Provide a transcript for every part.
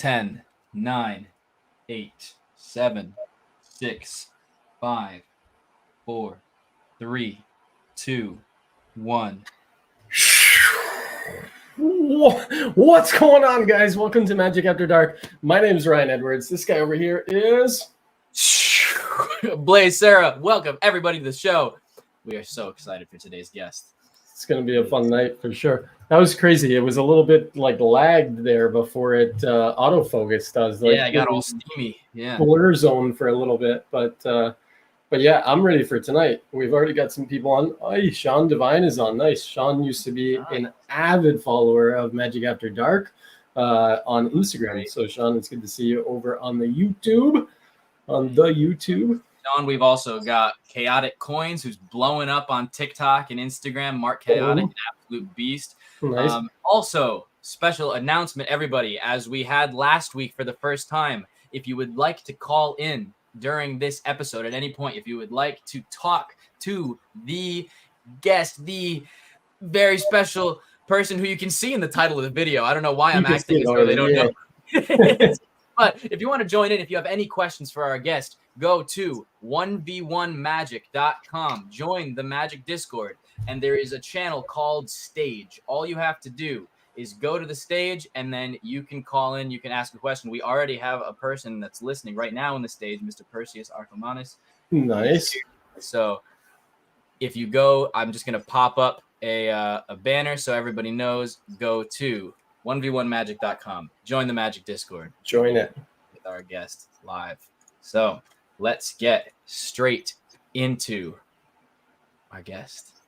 10, 9, 8, 7, 6, 5, 4, 3, 2, 1. What's going on, guys? Welcome to Magic After Dark. My name is Ryan Edwards. This guy over here is Blaze Sarah. Welcome everybody to the show. We are so excited for today's guest. It's going to be a fun night for sure. That was crazy. It was a little bit like lagged there before it autofocus does. Like, yeah, I got all steamy. Yeah, blur zone for a little bit, but yeah, I'm ready for tonight. We've already got some people on. Oh, Sean Devine is on. Nice. Sean used to be an avid follower of Magic After Dark on Instagram. So, Sean, it's good to see you over on the YouTube. Sean, we've also got Chaotic Coins, who's blowing up on TikTok and Instagram. Mark Chaotic, an absolute beast. Nice. Also, special announcement, everybody, as we had last week for the first time, if you would like to call in during this episode at any point, if you would like to talk to the guest, the very special person who you can see in the title of the video. I don't know why I'm acting as though they don't know. But if you want to join in, if you have any questions for our guest, go to 1v1magic.com. Join the Magic Discord, and there is a channel called Stage. All you have to do is go to the stage, and then you can call in. You can ask a question. We already have a person that's listening right now in the stage, Mr. Perseus Arcomanis. Nice. So if you go, I'm just going to pop up a banner so everybody knows. Go to 1v1magic.com. Join the Magic Discord. Join it. With our guest live. So let's get straight into our guest.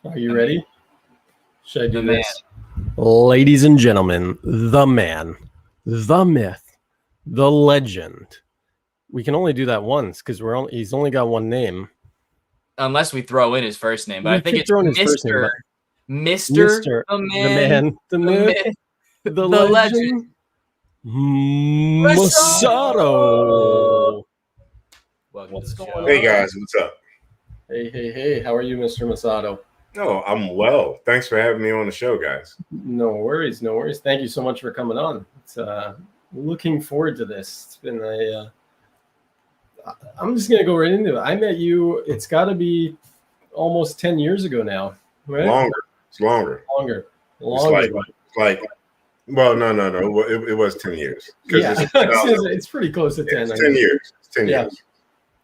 Are you ready? Should I do The this? Ladies and gentlemen, the man, the myth, the legend. We can only do that once because he's only got one name. Unless we throw in his first name, but I think it's Mr. The man, the myth, the legend, Masado. What's going on? Hey guys, what's up? Hey, how are you, Mr. Masado? Oh, I'm well. Thanks for having me on the show, guys. No worries. Thank you so much for coming on. It's looking forward to this. It's been I'm just gonna go right into it. I met you. It's got to be almost 10 years ago now, right? Longer. It's longer. It's like well, no. It was 10 years. Yeah, it's pretty close to 10. It's 10 years. It's 10 years.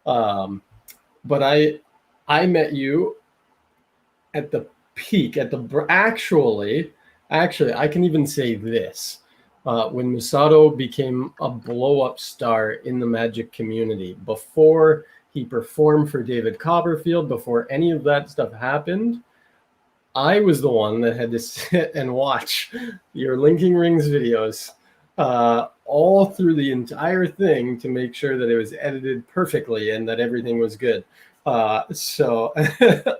But I met you at the peak, actually, I can even say this. When Masado became a blow-up star in the Magic community, before he performed for David Copperfield, before any of that stuff happened, I was the one that had to sit and watch your Linking Rings videos all through the entire thing to make sure that it was edited perfectly and that everything was good. So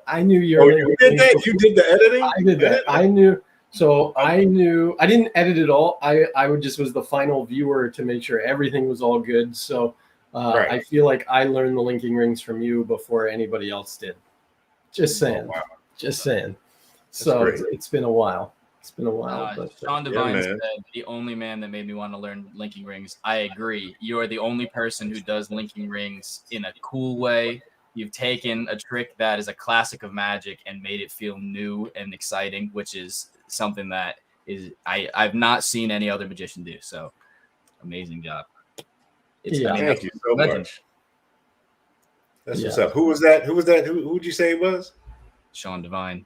I knew you did that. You did the editing. I did that. I knew. So I knew. I didn't edit it all. I was the final viewer to make sure everything was all good. So right. I feel like I learned the Linking Rings from you before anybody else did. Just saying. Oh, wow. Just saying. So it's been a while. Sean Devine said, the only man that made me want to learn Linking Rings. I agree. You are the only person who does Linking Rings in a cool way. You've taken a trick that is a classic of Magic and made it feel new and exciting, which is something that I've not seen any other magician do. So amazing job. Thank you so much. That's what's up. Who was that? Who would you say it was? Sean Devine.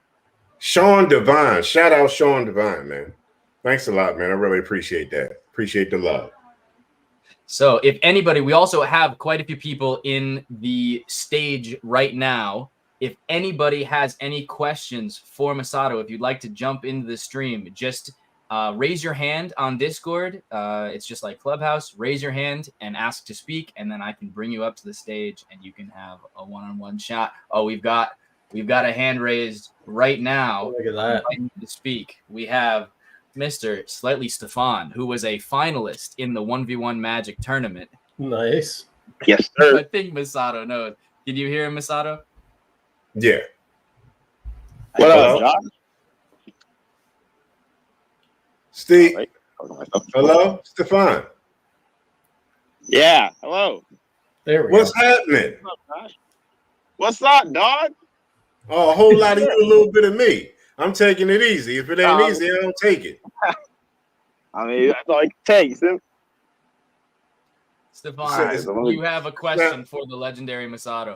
Sean Devine. Shout out Sean Devine, man. Thanks a lot, man. I really appreciate that. Appreciate the love. So if anybody, we also have quite a few people in the stage right now. If anybody has any questions for Masado, if you'd like to jump into the stream, just raise your hand on Discord. It's just like Clubhouse. Raise your hand and ask to speak, and then I can bring you up to the stage and you can have a one-on-one chat. Oh, we've got a hand raised right now. Look at that. To speak. We have Mr. Slightly Stefan, who was a finalist in the 1v1 Magic tournament. Nice. Yes, sir. I think Masado knows. Did you hear him, Masado? Yeah. What up, John? Steve, Hello, Stefan. Yeah. Hello. There we What's go. happening? What's up, dog? Oh, a whole lot of you, a little bit of me. I'm taking it easy. If it ain't easy, I don't take it. I mean, that's all it takes. Stefan, you have a question for the legendary Masado.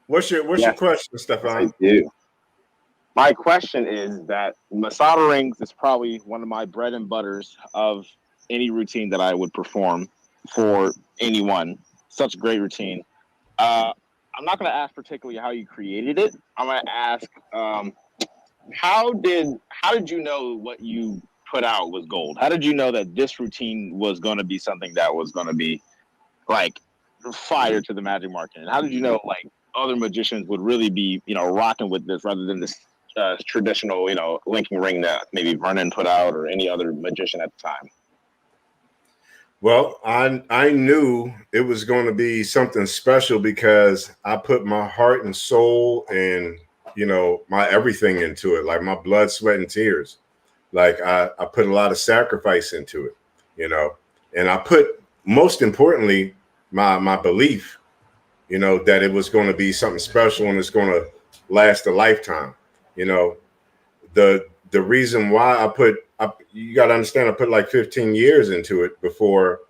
What's your question, Stefan? I do. My question is that Masado rings is probably one of my bread and butters of any routine that I would perform for anyone. Such a great routine. I'm not going to ask particularly how you created it. I'm going to ask how did you know what you put out was gold? How did you know that this routine was going to be something that was going to be like fire to the magic market? And how did you know like other magicians would really be, rocking with this rather than this traditional, linking ring that maybe Vernon put out or any other magician at the time? Well, I knew it was going to be something special because I put my heart and soul and, my everything into it, like my blood, sweat, and tears. Like I put a lot of sacrifice into it, and I put, most importantly, my belief, that it was going to be something special and it's going to last a lifetime. The reason why you got to understand, I put like 15 years into it before,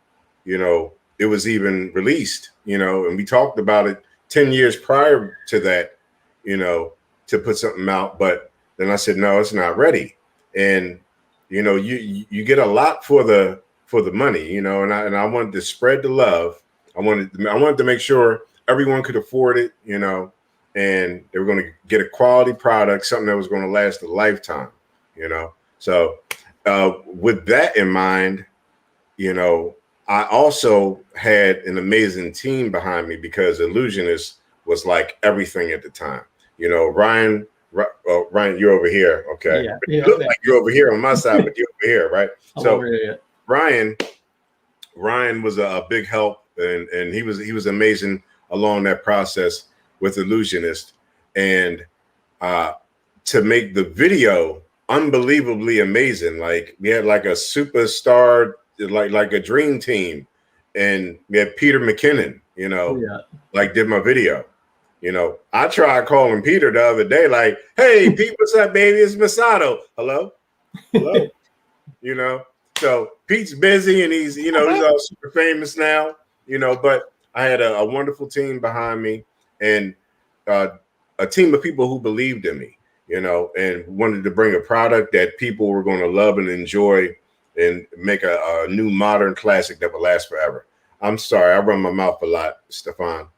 it was even released, and we talked about it 10 years prior to that, to put something out. But then I said, no, it's not ready. And, you get a lot for the money, and I wanted to spread the love. I wanted to make sure everyone could afford it, and they were going to get a quality product, something that was going to last a lifetime, So with that in mind, I also had an amazing team behind me because Illusionist was like everything at the time. Ryan, you're over here. Okay. Yeah, you look like you're over here on my side, but you're over here, right? So Ryan was a big help, and he was amazing along that process with Illusionist, and to make the video unbelievably amazing. Like we had like a superstar, like a dream team, and we had Peter McKinnon, like did my video. I tried calling Peter the other day, like, hey, Pete, what's up, baby? It's Masado. Hello. So Pete's busy and he's all super famous now, but I had a wonderful team behind me and a team of people who believed in me, and wanted to bring a product that people were going to love and enjoy and make a new modern classic that will last forever. I'm sorry, I run my mouth a lot, Stefan.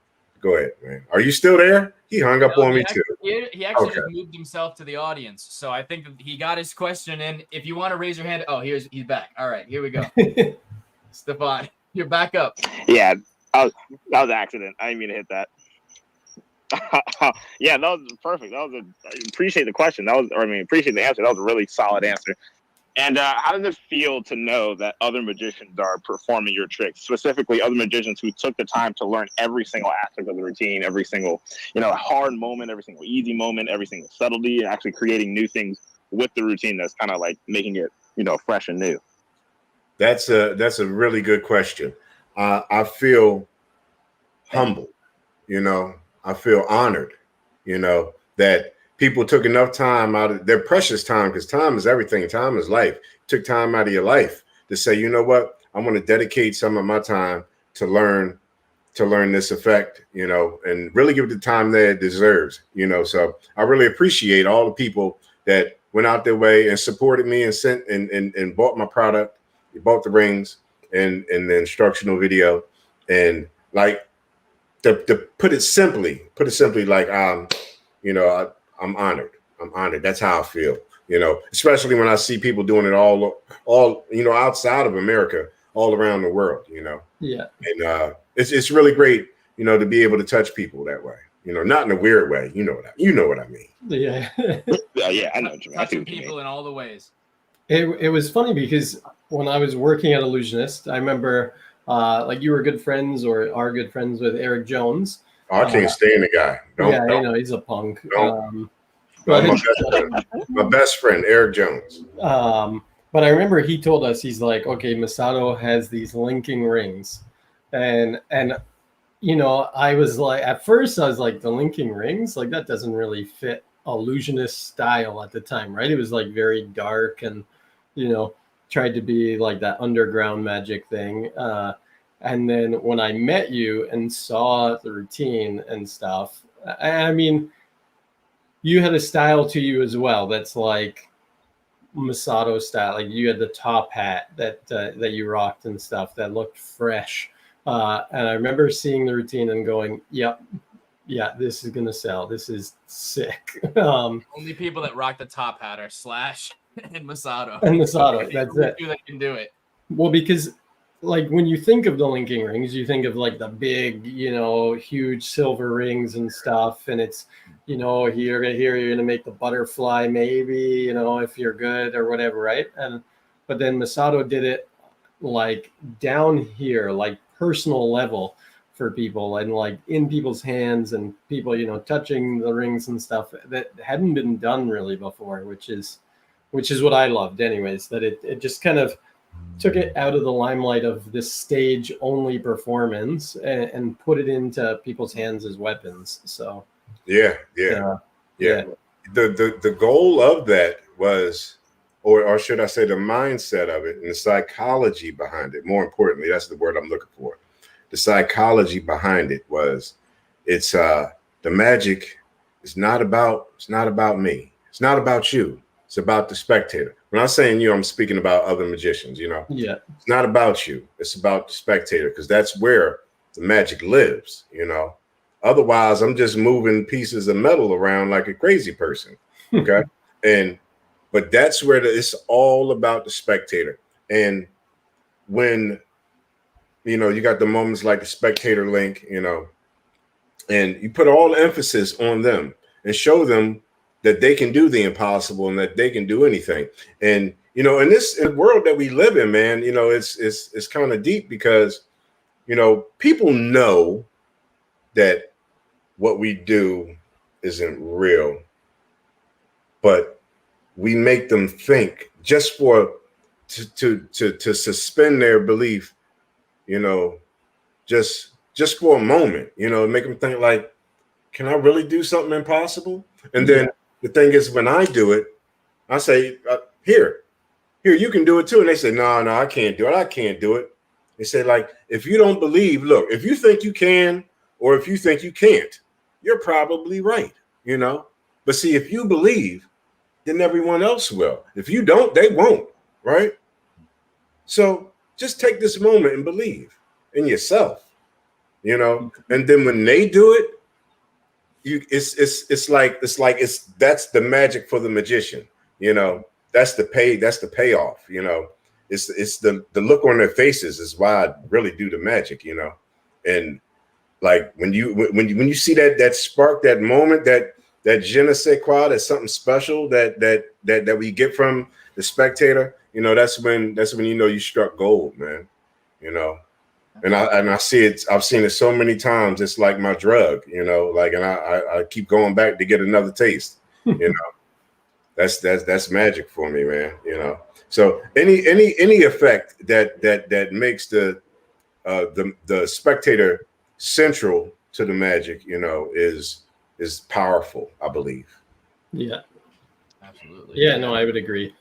Go ahead, man. Are you still there? He hung up on me too. He actually just moved himself to the audience. So I think that he got his question in. If you want to raise your hand. Oh, he's back. All right, here we go. Stefan, you're back up. Yeah, that was an accident. I didn't mean to hit that. Yeah, that was perfect. I appreciate the question. Appreciate the answer. That was a really solid answer. And how does it feel to know that other magicians are performing your tricks, specifically other magicians who took the time to learn every single aspect of the routine, every single, hard moment, every single easy moment, every single subtlety, and actually creating new things with the routine that's kind of like making it, fresh and new? That's a really good question. I feel humble, I feel honored, that people took enough time out of their precious time, because time is everything. Time is life. Took time out of your life to say, you know what, I want to dedicate some of my time to learn this effect, and really give it the time that it deserves, So I really appreciate all the people that went out their way and supported me and sent and bought my product, bought the rings and the instructional video. And like to put it simply, like I'm honored. I'm honored. That's how I feel, especially when I see people doing it all, outside of America, all around the world, Yeah. And it's really great, to be able to touch people that way, not in a weird way. You know what I mean? Yeah. Yeah, I know what you mean. Touching people in all the ways. It was funny because when I was working at Illusionist, I remember like you were good friends or are good friends with Eric Jones. Oh, I can't stand the guy. Don't. He's a punk. My best friend, Eric Jones. But I remember he told us, he's like, okay, Masado has these linking rings, and you know, I was like, at first I was like, the linking rings, like that doesn't really fit illusionist style at the time, right? It was like very dark and, you know, tried to be like that underground magic thing. And then when I met you and saw the routine and stuff, I mean, you had a style to you as well. That's like Masado style. Like you had the top hat that you rocked and stuff that looked fresh. And I remember seeing the routine and going, "Yep, yeah, this is gonna sell. This is sick." Only people that rock the top hat are Slash and Masado. And Masado, that's it. Two that can do it. Well, because like when you think of the linking rings, you think of like the big, you know, huge silver rings and stuff, and it's, you know, here you're gonna make the butterfly, maybe, you know, if you're good or whatever, right? And but then Masado did it like down here, like personal level for people, and like in people's hands, and people, you know, touching the rings and stuff that hadn't been done really before, which is what I loved anyways, that it just kind of took it out of the limelight of this stage only performance and put it into people's hands as weapons. So yeah. The goal of that was, or should I say the mindset of it and the psychology behind it, more importantly, that's the word I'm looking for. The psychology behind it was, it's the magic is not about me. It's not about you. It's about the spectator. When I'm saying you, I'm speaking about other magicians, you know. Yeah. It's not about you. It's about the spectator, because that's where the magic lives, you know. Otherwise, I'm just moving pieces of metal around like a crazy person. Okay. But that's where it's all about the spectator. And when, you know, you got the moments like the spectator link, you know, and you put all the emphasis on them and show them that they can do the impossible and that they can do anything. And, you know, in the world that we live in, man, you know, it's kind of deep, because, you know, people know that what we do isn't real, but we make them think just to suspend their belief, you know, just for a moment, you know, make them think like, can I really do something impossible? And then the thing is, when I do it, I say, here, you can do it too. And they say, no, I can't do it. I can't do it. They say, like, if you don't believe, look, if you think you can, or if you think you can't, you're probably right, you know. But see, if you believe, then everyone else will. If you don't, they won't, right? So just take this moment and believe in yourself, you know. And then when they do it, that's the magic for the magician, you know. That's the payoff, you know. It's the look on their faces is why I really do the magic, you know. And like when you see that spark, that moment, that je ne sais quoi, that's something special that we get from the spectator, you know, that's when you know you struck gold, man, you know. And I see it. I've seen it so many times. It's like my drug, you know. Like, and I keep going back to get another taste. You know, that's magic for me, man. You know. So any effect that makes the spectator central to the magic, you know, is powerful, I believe. Yeah. Absolutely. Yeah. No, I would agree.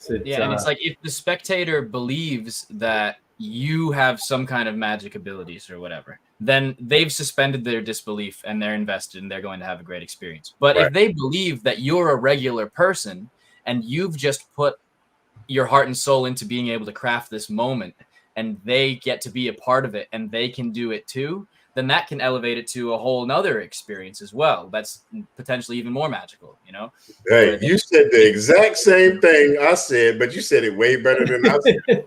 And it's like, if the spectator believes that you have some kind of magic abilities or whatever, then they've suspended their disbelief and they're invested and they're going to have a great experience. But if they believe that you're a regular person and you've just put your heart and soul into being able to craft this moment, and they get to be a part of it and they can do it too, then that can elevate it to a whole nother experience as well. That's potentially even more magical, you know? Hey, you said the exact same thing I said, but you said it way better than I said.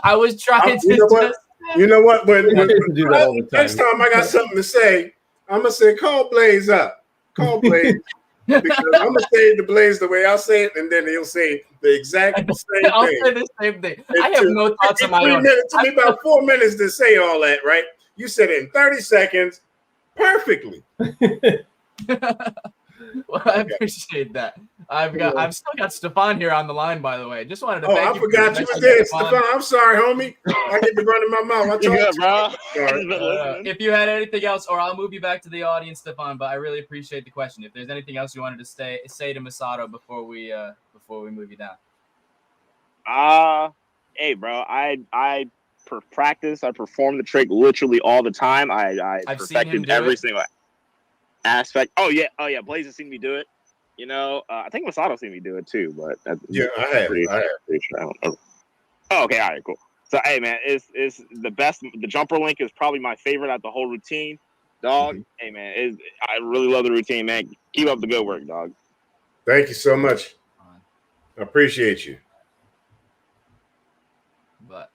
I was trying to. You know what? When next time I got something to say, I'm gonna say, call Blaze up. Call Blaze. Because I'm gonna say the Blaze the way I say it, and then he'll say the exact same thing. I'll say the same thing. I have no thoughts of my own. It took me about 4 minutes to say all that, right? You said it in 30 seconds perfectly. Well, I appreciate that. I've still got Stefan here on the line, by the way. Just wanted to Oh, thank I you. forgot you was there, Stefan. I'm sorry, homie. I get to run in my mouth. I You good, told bro? Sorry. If you had anything else, or I'll move you back to the audience, Stefan. But I really appreciate the question. If there's anything else you wanted to say to Masado before we move you down. Hey, bro. I practice. I perform the trick literally all the time. I've perfected every single aspect. Oh yeah. Blaze has seen me do it. You know, I think Masado seen me do it too. But Yeah, I have. Pretty sure. I don't know. Oh, okay. All right. Cool. So, hey, man, it's the best. The jumper link is probably my favorite out the whole routine, dog. Hey, man, I really love the routine, man. Keep up the good work, dog. Thank you so much. I appreciate you. But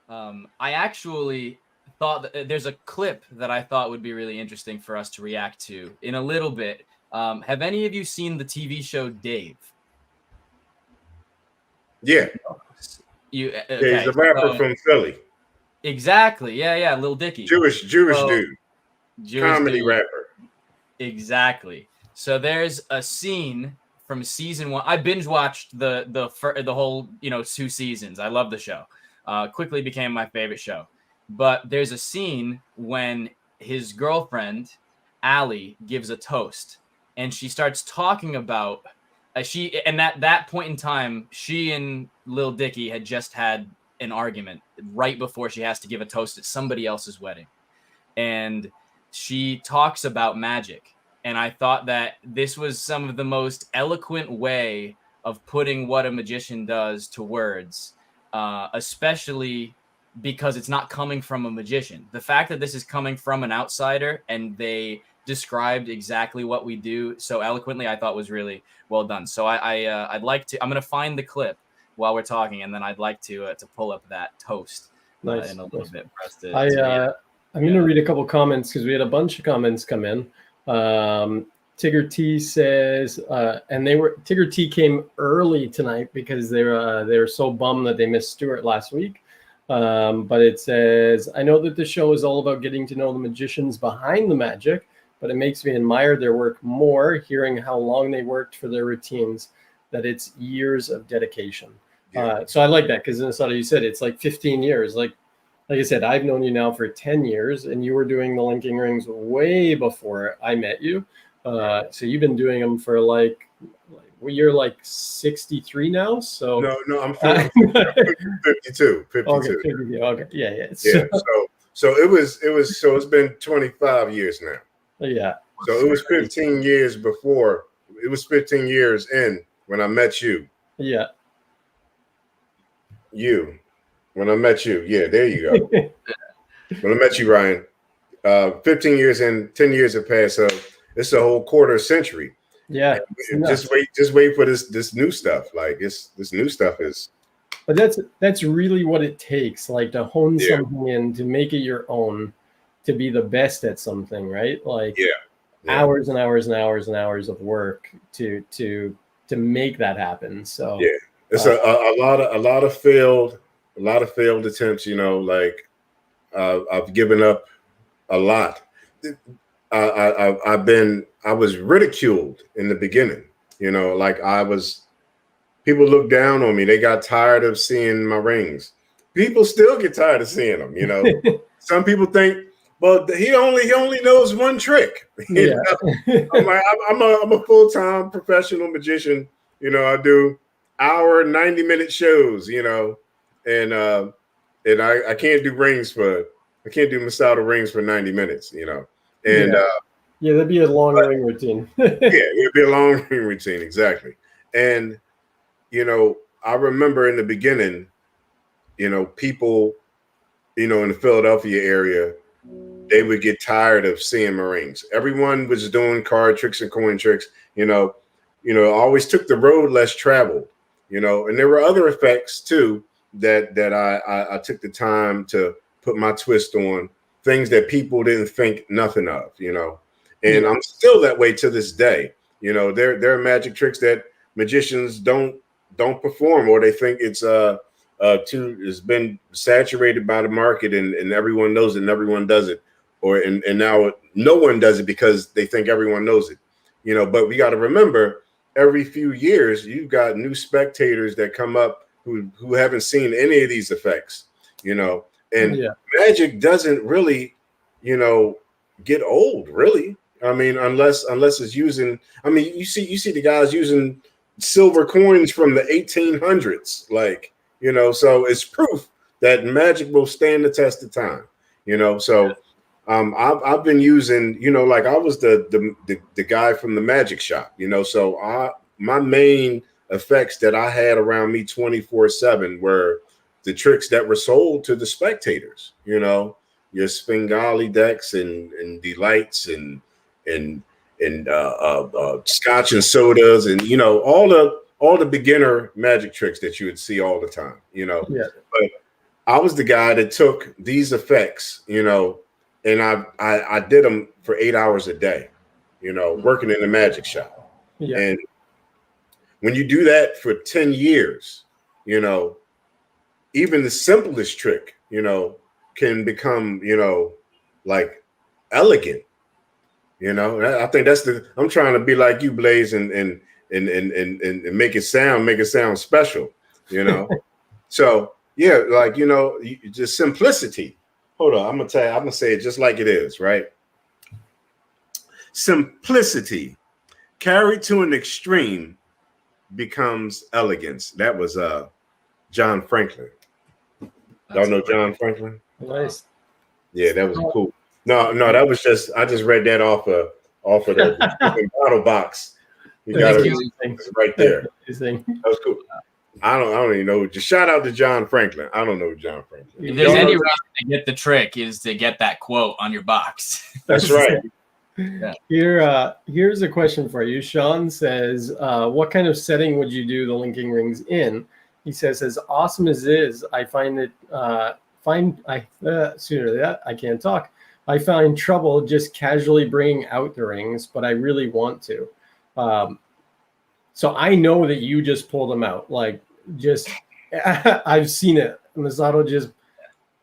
I actually thought that there's a clip that I thought would be really interesting for us to react to in a little bit. Have any of you seen the TV show Dave? Yeah. Okay, He's a rapper from Philly. Exactly. Yeah. Lil Dicky. Jewish dude. Comedy dude. rapper. Exactly. So there's a scene from season 1. I binge watched the whole 2 seasons. I love the show. Quickly became my favorite show. But there's a scene when his girlfriend Allie gives a toast, and she starts talking about and at that point in time, she and Lil Dicky had just had an argument right before she has to give a toast at somebody else's wedding, and she talks about magic. And I thought that this was some of the most eloquent way of putting what a magician does to words, especially because it's not coming from a magician. The fact that this is coming from an outsider and they described exactly what we do so eloquently, I thought was really well done. So I'd like to. I'm gonna find the clip while we're talking, and then I'd like to pull up that toast in a little bit for us to I'm going to read a couple comments because we had a bunch of comments come in. Tigger T says, and Tigger T came early tonight because they were so bummed that they missed Stuart last week. But it says, I know that the show is all about getting to know the magicians behind the magic, but it makes me admire their work more, hearing how long they worked for their routines, that it's years of dedication. Yeah. So I like that because Masado, you said it's like 15 years. Like I said, I've known you now for 10 years, and you were doing the linking rings way before I met you. So you've been doing them for you're like 63 now. So no, I'm 52. Okay, 52. Okay, yeah. So it's been 25 years now. Yeah. So it was 15 years before. It was 15 years in when I met you. Yeah. When I met you. Yeah, there you go. When I met you, Ryan, 15 years in, 10 years have passed. So it's a whole quarter century. Yeah. Just wait for this new stuff. Like this new stuff is. But that's really what it takes, like to hone something in, to make it your own, to be the best at something, right? Like hours and hours and hours and hours of work to make that happen. So yeah, it's a lot of failed attempts. I've given up a lot. I was ridiculed in the beginning. People looked down on me. They got tired of seeing my rings. People still get tired of seeing them. Some people think, well, he only knows one trick. I'm a full-time professional magician. I do hour 90-minute shows. And I can't do Masado rings for 90 minutes. And that'd be a long ring routine. It'd be a long ring routine, exactly. And I remember in the beginning, people, in the Philadelphia area, they would get tired of seeing my rings. Everyone was doing card tricks and coin tricks, always took the road less traveled, and there were other effects too that I took the time to put my twist on, things that people didn't think nothing of, and I'm still that way to this day. There are magic tricks that magicians don't perform, or they think it's it's been saturated by the market and everyone knows it and everyone does it, and now no one does it because they think everyone knows it. you know. But we got to remember, every few years, you've got new spectators that come up who haven't seen any of these effects, you know. And Magic doesn't really, you know, get old, really. I mean, unless it's using. I mean, you see the guys using silver coins from the 1800s, like, you know. So it's proof that Magic will stand the test of time, you know. So I've been using, you know, like I was the guy from the Magic shop, you know. So my main effects that I had around me 24/7 were the tricks that were sold to the spectators, you know, your Svengali decks and delights and scotch and sodas, and, you know, all the beginner Magic tricks that you would see all the time, you know. Yeah. But I was the guy that took these effects, you know, and I did them for 8 hours a day, you know, working in the Magic shop. Yeah. And when you do that for 10 years, you know, even the simplest trick, you know, can become, you know, like elegant. You know, I think I'm trying to be like you, Blaze, and make it sound special, you know. So yeah, like, you know, just simplicity. Hold on, I'm gonna say it just like it is, right? Simplicity carried to an extreme becomes elegance. That was John Franklin. Y'all know John Franklin? Nice. Yeah, that was cool. No, that was just, I just read that off of the bottle box. You got it right there. That was cool. I don't even know. Just shout out to John Franklin. I don't know John Franklin. If there's any reason to get the trick, is to get that quote on your box. That's right. Yeah. Here's a question for you. Sean says, what kind of setting would you do the linking rings in? He says, as awesome as it is, I find it I can't talk. I find trouble just casually bringing out the rings, but I really want to. So I know that you just pulled them out. Like, just I've seen it. Masado just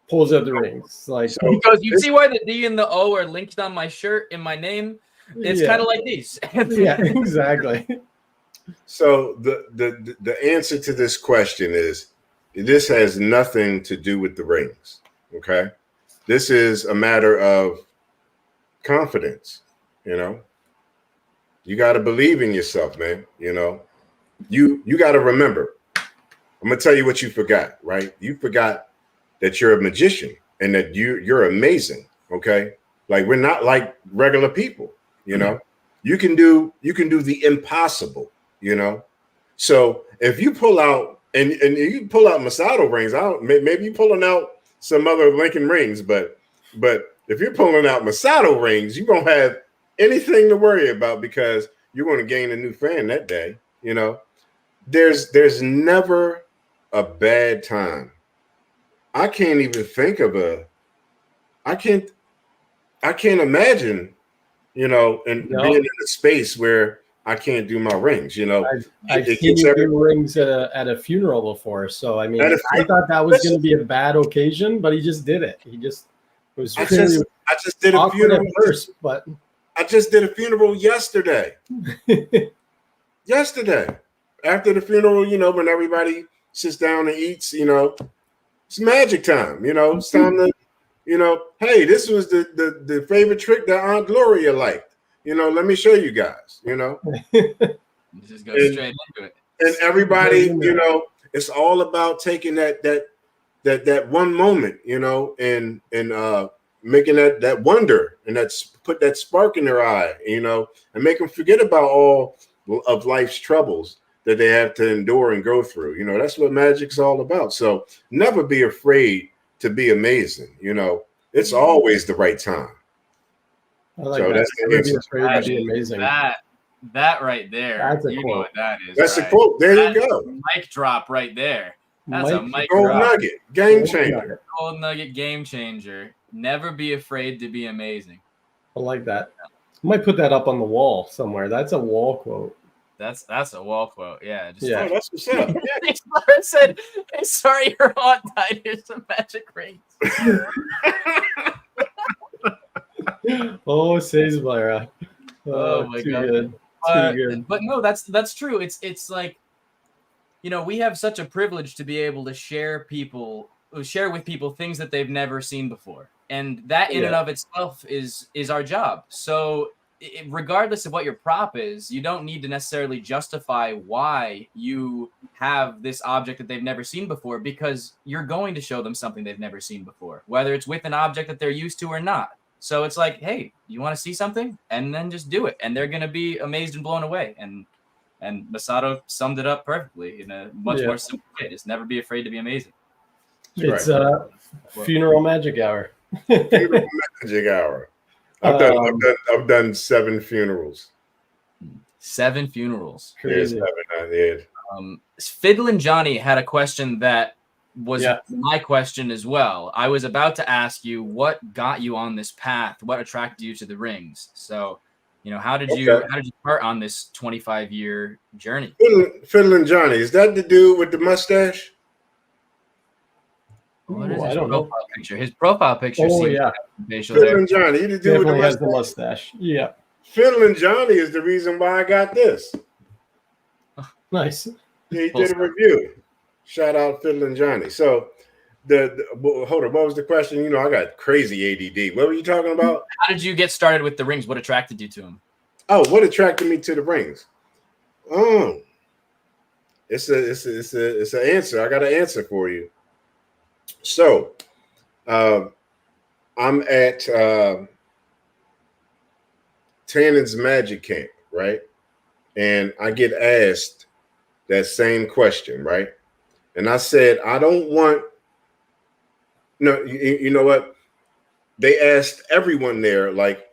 pulls out the rings. Like, because you see why the D and the O are linked on my shirt in my name. It's kind of like these. Yeah, exactly. So the answer to this question is, this has nothing to do with the rings. Okay, this is a matter of confidence. You know, you got to believe in yourself, man. You know, you got to remember. I'm gonna tell you what you forgot. Right? You forgot that you're a magician and that you're amazing. Okay, like, we're not like regular people. You know, you can do the impossible. You know, so if you pull out and you pull out Masado rings, maybe you're pulling out some other Lincoln rings, but if you're pulling out Masado rings, you won't have anything to worry about, because you're going to gain a new fan that day. You know, there's never a bad time. I can't even think of I can't imagine, you know, and being in a space where I can't do my rings, you know. I've seen you do rings at a funeral before, so I mean, I thought that was going to be a bad occasion, but he just did it. He just was. I just did a funeral first, but I just did a funeral yesterday. Yesterday, after the funeral, you know, when everybody sits down and eats, you know, it's magic time. You know, it's time to, you know, hey, this was the favorite trick that Aunt Gloria liked. You know, let me show you guys, you know. Just go straight into it. And everybody, you know, it's all about taking that one moment, you know, and making that wonder, and put that spark in their eye, you know, and make them forget about all of life's troubles that they have to endure and go through. You know, that's what magic's all about. So never be afraid to be amazing. You know, it's always the right time. I like so that. That's the answer. Afraid to be amazing. That right there. That's a you quote. Know what that is. That's a quote. There you go. Mic drop right there. That's a mic gold drop. Nugget. Game changer. Gold nugget game changer. Never be afraid to be amazing. I like that. I might put that up on the wall somewhere. That's a wall quote. That's a wall quote. Yeah. Oh, that's what's up. Yeah. Lauren said, "Hey, sorry, your aunt died. Here's some magic rings." Oh, says Blaira. Oh my God. Good. Too good. But no, that's true. It's like, you know, we have such a privilege to be able to share with people things that they've never seen before, and that in and of itself is our job. So regardless of what your prop is, you don't need to necessarily justify why you have this object that they've never seen before, because you're going to show them something they've never seen before, whether it's with an object that they're used to or not. So it's like, hey, you want to see something, and then just do it, and they're going to be amazed and blown away. And Masado summed it up perfectly in a much more simple way. Just never be afraid to be amazing. It's funeral magic hour. Funeral magic hour. I've done 7 funerals. 7 funerals. Crazy. Yeah, 7 I did. Fiddlin' Johnny had a question that was my question as well. I was about to ask you what got you on this path, what attracted you to the rings. So, you know, how did you start on this 25-year journey? Fiddlin' Johnny, is that the dude with the mustache? What is his profile picture? His profile picture. Oh yeah, Fiddlin' Johnny, he the dude with the has the mustache. Yeah, Fiddlin' Johnny is the reason why I got this. Nice. He did a review. Shout out Fiddlin' Johnny. So hold on, what was the question? You know, I got crazy ADD. What were you talking about? How did you get started with the rings? What attracted you to them? Oh, what attracted me to the rings? Oh, it's an answer. I got an answer for you. So, I'm at Tannen's Magic Camp, right? And I get asked that same question, right? And I said, I don't want. No, you know what? They asked everyone there, like,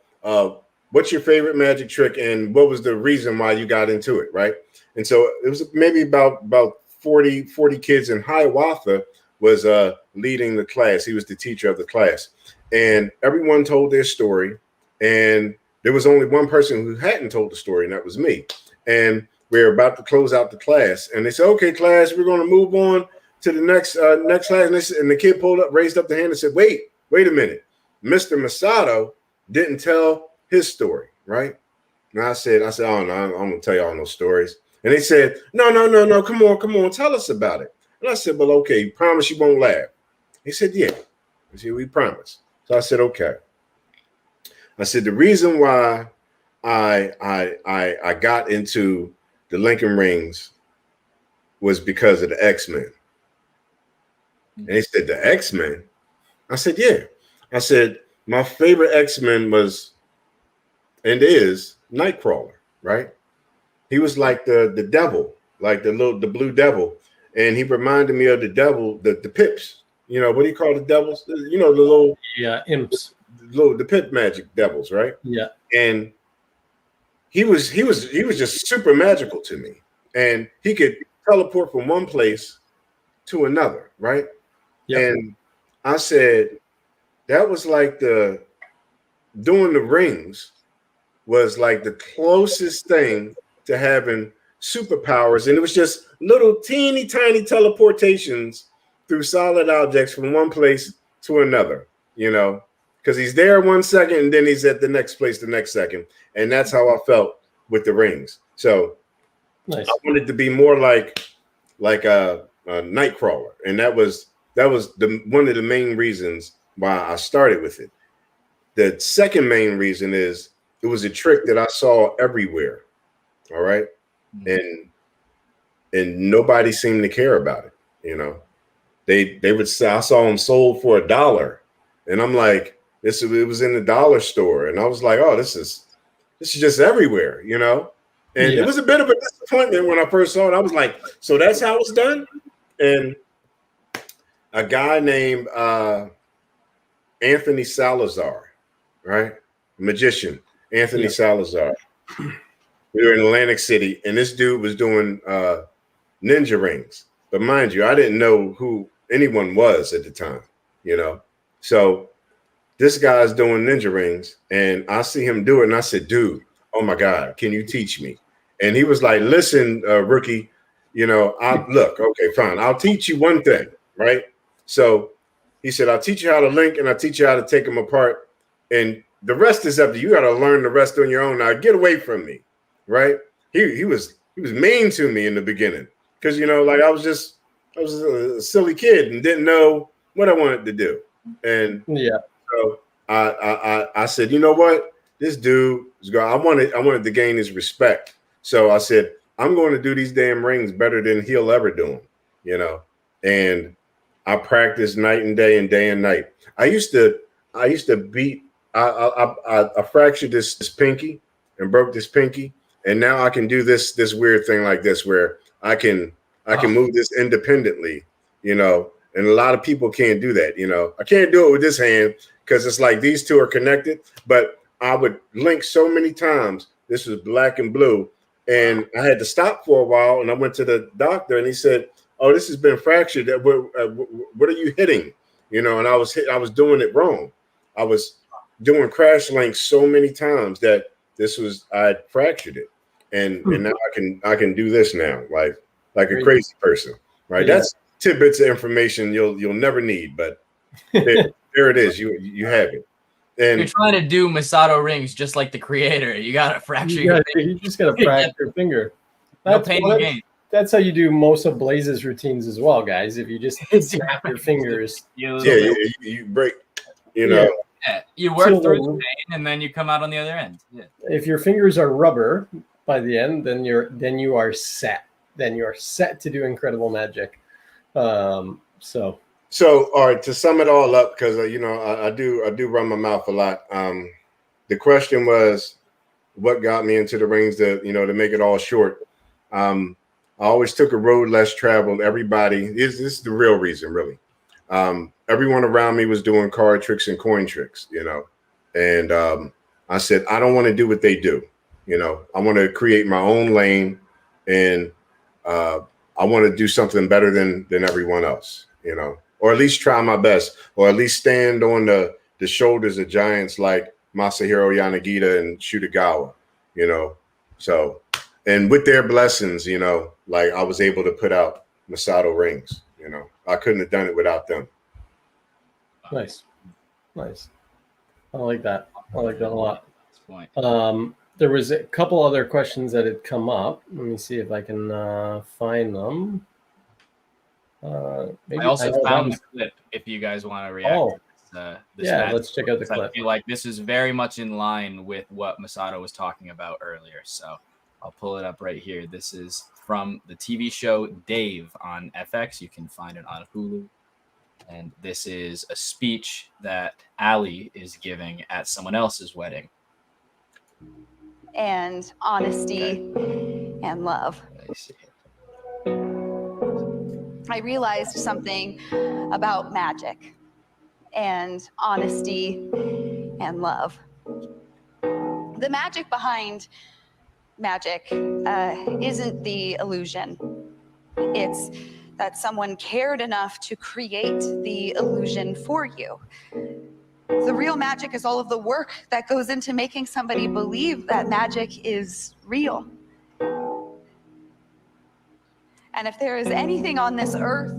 what's your favorite magic trick and what was the reason why you got into it, right? And so it was maybe about 40 kids in Hiawatha was leading the class. He was the teacher of the class. And everyone told their story. And there was only one person who hadn't told the story, and that was me. And we're about to close out the class. And they said, okay, class, we're going to move on to the next class. And the kid raised up the hand and said, wait a minute. Mr. Masado didn't tell his story, right? And I said, oh, no, I'm going to tell y'all no stories. And they said, no, come on, tell us about it. And I said, well, okay, promise you won't laugh. He said, yeah. I said, we promise. So I said, okay. I said, the reason why I got into the Lincoln Rings was because of the X-Men. And he said, the X-Men? I said, yeah. I said, my favorite X-Men was and is Nightcrawler, right? He was like the devil, like the blue devil. And he reminded me of the devil, the pips. You know, what do you call the devils? You know, the little imps. The pip magic devils, right? Yeah. And he was just super magical to me. And he could teleport from one place to another, right? Yep. And I said, that was like doing the rings was like the closest thing to having superpowers. And it was just little teeny tiny teleportations through solid objects from one place to another, you know, because he's there 1 second and then he's at the next place the next second. And that's how I felt with the rings. So nice. I wanted to be more like a Nightcrawler. And that was one of the main reasons why I started with it. The second main reason is it was a trick that I saw everywhere. All right. And nobody seemed to care about it. You know, they would say, I saw them sold for $1. And I'm like, it was in the dollar store. And I was like, oh, this is just everywhere, you know? And it was a bit of a disappointment when I first saw it. I was like, so that's how it's done? And a guy named Anthony Salazar, right? Magician, Anthony Salazar. We were in Atlantic City, and this dude was doing ninja rings. But mind you, I didn't know who anyone was at the time, you know? So this guy's doing ninja rings, and I see him do it, and I said, dude, oh my God, can you teach me? And he was like, listen, rookie, you know, look, okay, fine. I'll teach you one thing, right? So he said, I'll teach you how to link, and I'll teach you how to take them apart. And the rest is up to you. You got to learn the rest on your own. Now get away from me. right? He was mean to me in the beginning because like I was a silly kid and didn't know what I wanted to do, and Yeah. so I said, you know what, this dude is going. I wanted to gain his respect, so I said I'm going to do these damn rings better than he'll ever do them, and I practiced night and day and night. I used to beat. I fractured this pinky and broke this pinky, and now I can do this weird thing like this where I can move this independently, and a lot of people can't do that. I can't do it with this hand because it's like these two are connected, but I would link so many times. This was black and blue, and I had to stop for a while, and I went to the doctor, and he said, "Oh, this has been fractured. What are you hitting?" And I was doing it wrong. I was doing crash links so many times that I fractured it, and now I can do this now, like a crazy person, right? Yeah. That's tidbits of information you'll never need, but there it is. You have it. And you're trying to do Masado rings just like the creator. You gotta fracture your finger. You just gotta fracture your finger. No pain in the game. That's how you do most of Blaze's routines as well, guys. If you just snap your fingers, you break. Yeah, you work through the pain and then you come out on the other end. Yeah. If your fingers are rubber by the end, then you are set. Then you are set to do incredible magic. So all right, to sum it all up, because I do run my mouth a lot. The question was, what got me into the rings to make it all short. I always took a road less traveled. Everybody this is the real reason, really. Everyone around me was doing card tricks and coin tricks, and I said, I don't want to do what they do. I want to create my own lane, and I want to do something better than everyone else, or at least try my best, or at least stand on the shoulders of giants like Masahiro Yanagita and Shutagawa, so, and with their blessings, like I was able to put out Masado rings, I couldn't have done it without them. Nice. I like that a lot. There was a couple other questions that had come up. Let me see if I can find them. I also found the clip if you guys want to react to this. Let's check out the clip. I feel like this is very much in line with what Masado was talking about earlier. So I'll pull it up right here. This is from the TV show Dave on FX. You can find it on Hulu. And this is a speech that Ali is giving at someone else's wedding. And honesty and love. I realized something about magic and honesty and love. The magic behind magic isn't the illusion. It's that someone cared enough to create the illusion for you. The real magic is all of the work that goes into making somebody believe that magic is real. And if there is anything on this earth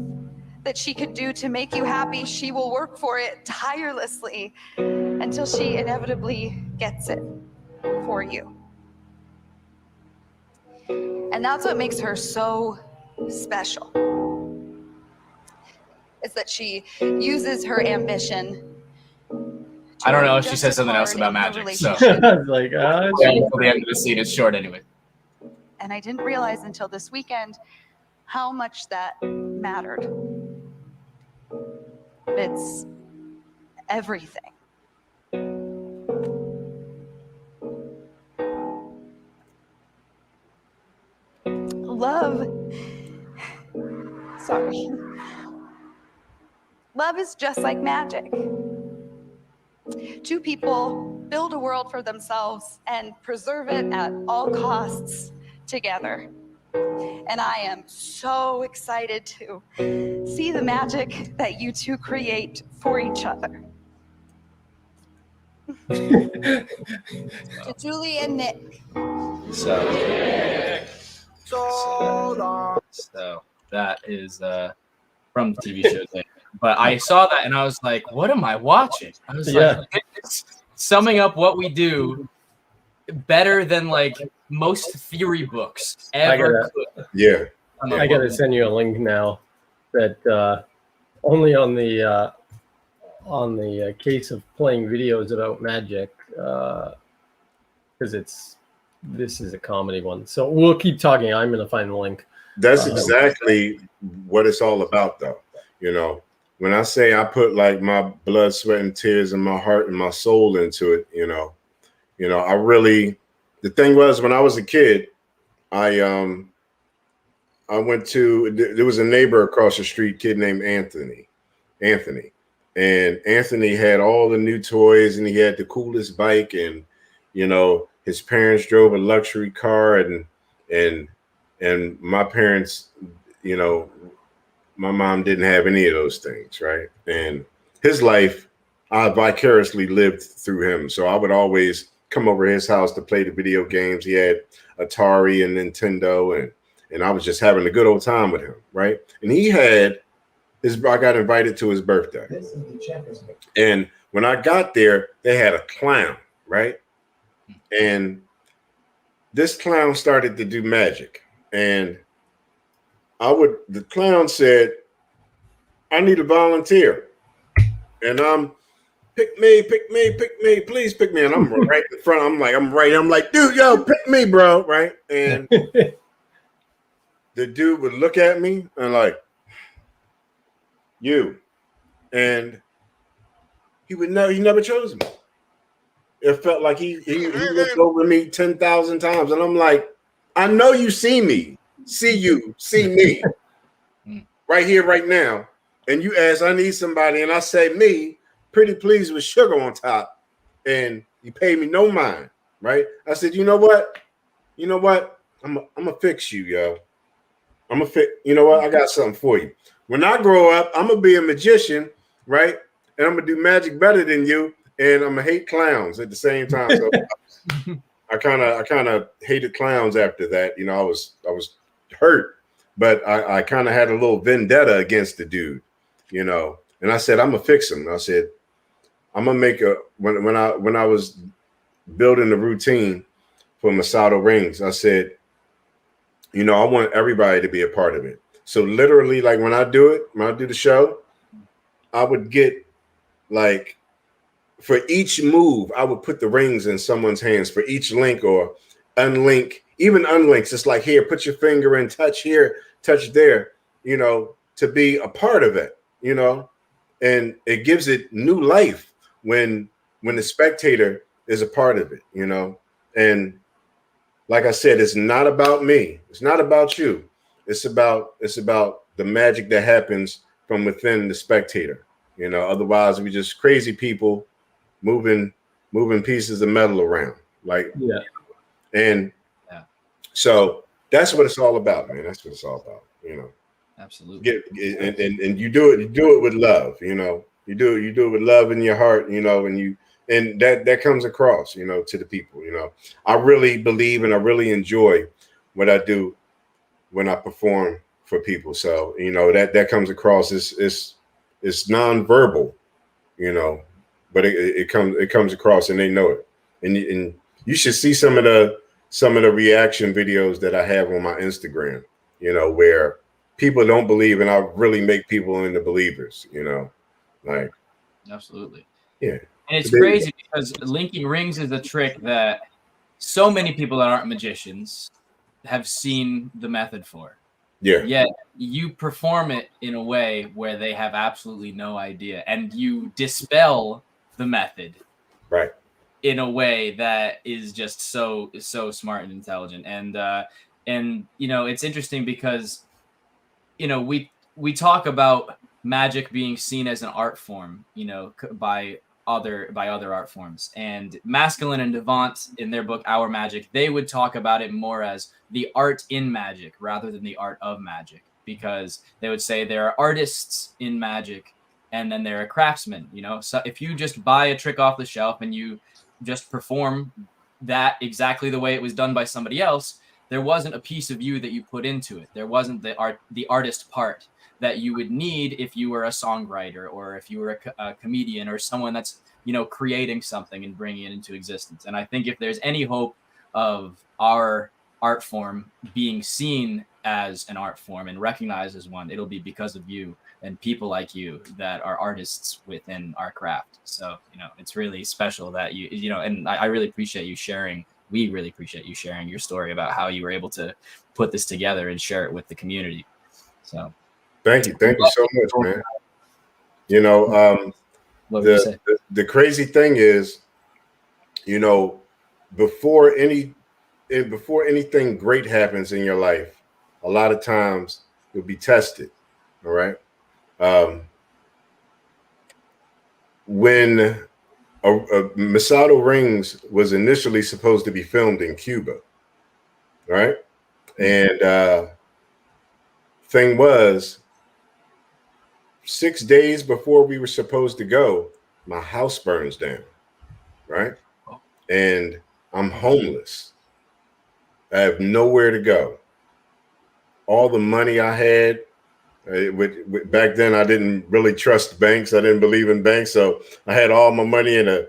that she could do to make you happy, she will work for it tirelessly until she inevitably gets it for you. And that's what makes her so special. Is that she uses her ambition. I don't know if she says something else about magic. So like, until the end of the scene, it's short anyway. And I didn't realize until this weekend how much that mattered. It's everything. Love. Sorry. Love is just like magic. Two people build a world for themselves and preserve it at all costs together. And I am so excited to see the magic that you two create for each other. To Julie and Nick. So that is from the TV show thing. But I saw that and I was like, what am I watching? I was like, it's summing up what we do better than like most theory books I ever gotta, Yeah. I gotta send you a link now that only on the case of playing videos about magic, because this is a comedy one. So we'll keep talking. I'm gonna find the link. That's exactly what it's all about, though. You know, when I say I put like my blood, sweat, and tears and my heart and my soul into it, I really, the thing was, when I was a kid, I went to, there was a neighbor across the street, kid named Anthony. And Anthony had all the new toys, and he had the coolest bike, and his parents drove a luxury car, and my parents, my mom didn't have any of those things, right? And his life, I vicariously lived through him. So I would always come over his house to play the video games. He had Atari and Nintendo, and I was just having a good old time with him, right? And I got invited to his birthday. And when I got there, they had a clown, right? And this clown started to do magic. And the clown said, I need a volunteer. And pick me, please pick me. And I'm right in front. I'm like, dude, yo, pick me, bro. Right. And the dude would look at me and like, you. And he never chose me. It felt like he looked over me 10,000 times. And I'm like, I know you see me. See you, see me. Right here, right now. And you ask, I need somebody. And I say, me, pretty please with sugar on top. And you pay me no mind. Right. I said, you know what? I'm going to fix you, yo. I'm going to fix, you know what? I got something for you. When I grow up, I'm going to be a magician. Right. And I'm going to do magic better than you. And I'm going to hate clowns at the same time. So I kind of hated clowns after that. I was hurt, but I kind of had a little vendetta against the dude, and I said, I'm going to fix him. I said, I'm going to make when I was building the routine for Masado rings, I said, I want everybody to be a part of it. So literally, like when I do the show, I would get like, for each move, I would put the rings in someone's hands. For each link or unlink, even unlinks, it's like, here, put your finger in, touch here, touch there, to be a part of it, and it gives it new life when the spectator is a part of it, and like I said, it's not about me. It's not about you. It's about the magic that happens from within the spectator, otherwise we just crazy people moving pieces of metal around, like, yeah. And so that's what it's all about, man. That's what it's all about, Absolutely. And you do it with love, you do it with love in your heart, and that comes across, to the people, I really believe and I really enjoy what I do when I perform for people. So, that comes across. It's nonverbal, but it comes across, and they know it. And you should see some of the reaction videos that I have on my Instagram, where people don't believe, and I really make people into believers, like. Absolutely. Yeah. And it's crazy because linking rings is a trick that so many people that aren't magicians have seen the method for. Yeah. Yet you perform it in a way where they have absolutely no idea, and you dispel the method, right, in a way that is just so smart and intelligent. And it's interesting because we talk about magic being seen as an art form, by other art forms. And Masculine and Devant, in their book Our Magic, they would talk about it more as the art in magic rather than the art of magic, because they would say there are artists in magic and then there are craftsmen. So if you just buy a trick off the shelf and you just perform that exactly the way it was done by somebody else, there wasn't a piece of you that you put into it. There wasn't the artist part that you would need if you were a songwriter or if you were a comedian or someone that's creating something and bringing it into existence. And I think if there's any hope of our art form being seen as an art form and recognized as one, it'll be because of you and people like you that are artists within our craft. So, it's really special that and I really appreciate you sharing. We really appreciate you sharing your story about how you were able to put this together and share it with the community. So thank you so much, man. What would you say? The crazy thing is, before anything great happens in your life, a lot of times you'll be tested. All right. When Masado Rings was initially supposed to be filmed in Cuba, right? And thing was, 6 days before we were supposed to go, my house burns down, right? And I'm homeless. I have nowhere to go. All the money I had, back then I didn't really trust banks. I didn't believe in banks, so I had all my money in a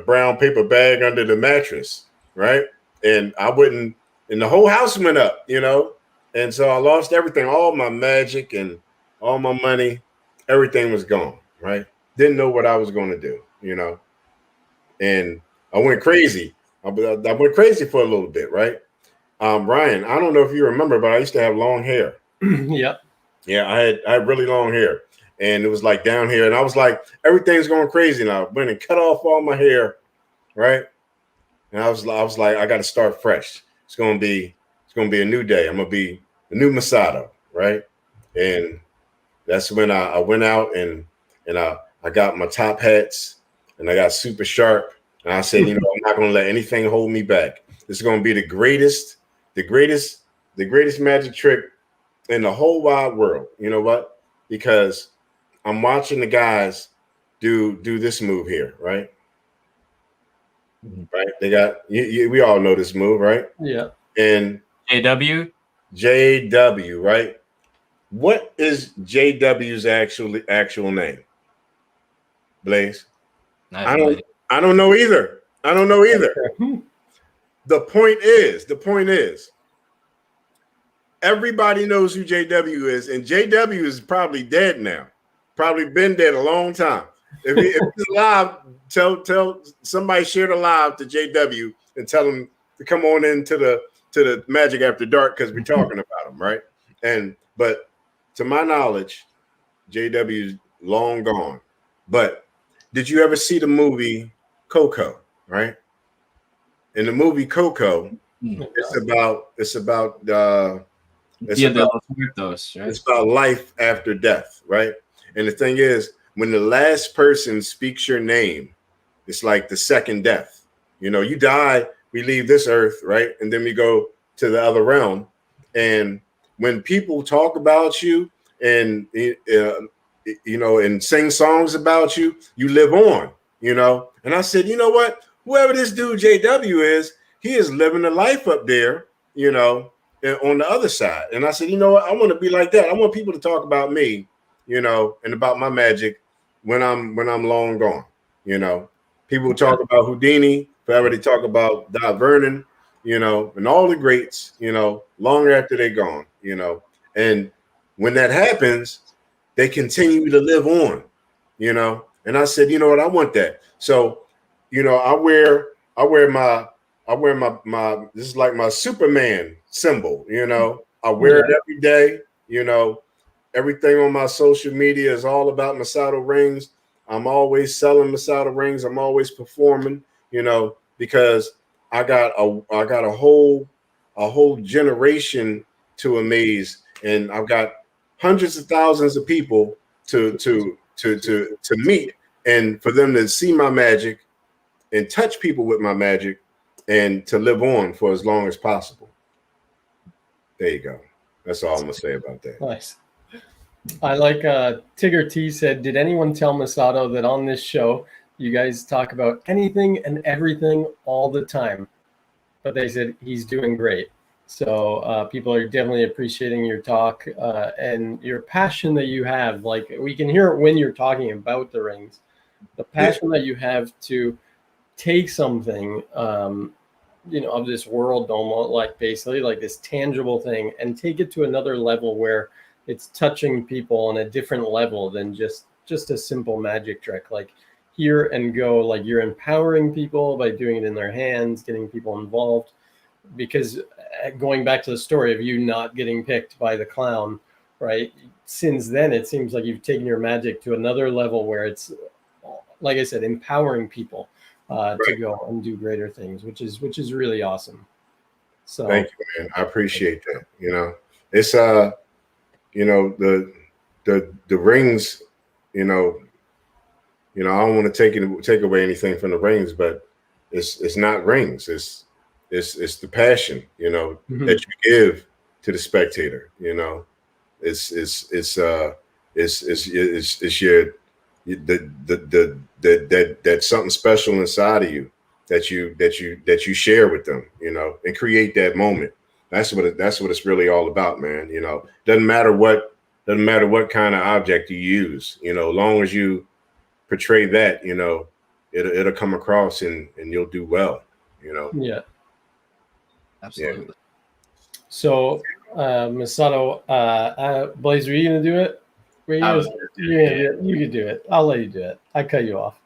brown paper bag under the mattress, right? And and the whole house went up, and so I lost everything, all my magic and all my money, everything was gone, right? Didn't know what I was going to do, and I went crazy. I went crazy for a little bit, right? Ryan, I don't know if you remember, but I used to have long hair. Yep. Yeah, I had really long hair, and it was like down here, and I was like, everything's going crazy now. I went and cut off all my hair, right? And I was like, I got to start fresh. It's gonna be a new day. I'm gonna be a new Masado, right? And that's when I went out and I got my top hats and I got super sharp, and I said, I'm not gonna let anything hold me back. This is gonna be the greatest magic trick in the whole wide world. You know what? Because I'm watching the guys do this move here, right? Right? They got we all know this move, right? Yeah. And JW, right? What is JW's actual name? Blaze? I don't know either. I don't know either. The point is, everybody knows who JW is, and JW is probably dead now. Probably been dead a long time. If he's alive, tell somebody, share the live to JW and tell him to come on into the Magic After Dark, because we're talking about him, right? But to my knowledge, JW's long gone. But did you ever see the movie Coco? Right? In the movie Coco, it's about life after death, right? And the thing is, when the last person speaks your name, it's like the second death. You die, we leave this earth, right? And then we go to the other realm. And when people talk about you and and sing songs about you, you live on, And I said, you know what? Whoever this dude JW is, he is living a life up there, on the other side. And I said, you know what? I want to be like that. I want people to talk about me, and about my magic when I'm long gone. People talk about Houdini forever. They talk about Dot Vernon, and all the greats, long after they're gone, And when that happens, they continue to live on, And I said, you know what? I want that. So, I wear my this is like my Superman symbol, I wear it every day, Everything on my social media is all about Masado rings. I'm always selling Masado rings. I'm always performing, because I got a whole generation to amaze, and I've got hundreds of thousands of people to meet, and for them to see my magic and touch people with my magic and to live on for as long as possible. There you go. That's all I'm gonna say about that. Nice. I like Tigger T said, did anyone tell Masado that on this show you guys talk about anything and everything all the time? But they said he's doing great. So people are definitely appreciating your talk and your passion that you have. Like, we can hear it when you're talking about the rings. The passion that you have to take something of this world, almost like basically like this tangible thing, and take it to another level where it's touching people on a different level than just a simple magic trick. Like here and go, like you're empowering people by doing it in their hands, getting people involved. Because going back to the story of you not getting picked by the clown, right? Since then, it seems like you've taken your magic to another level where it's, like I said, empowering people to go and do greater things, which is really awesome. So thank you, man. I appreciate that. It's the rings. I don't want to take away anything from the rings, but it's not rings. It's the passion, that you give to the spectator. It's your that something special inside of you that you share with them, and create that moment. That's what it's really all about, man. Doesn't matter what kind of object you use, as long as you portray that, it'll come across and you'll do well, Yeah. Absolutely. Yeah. So, Masado, Blaze, were you gonna do it? You could do it. I'll let you do it. I cut you off.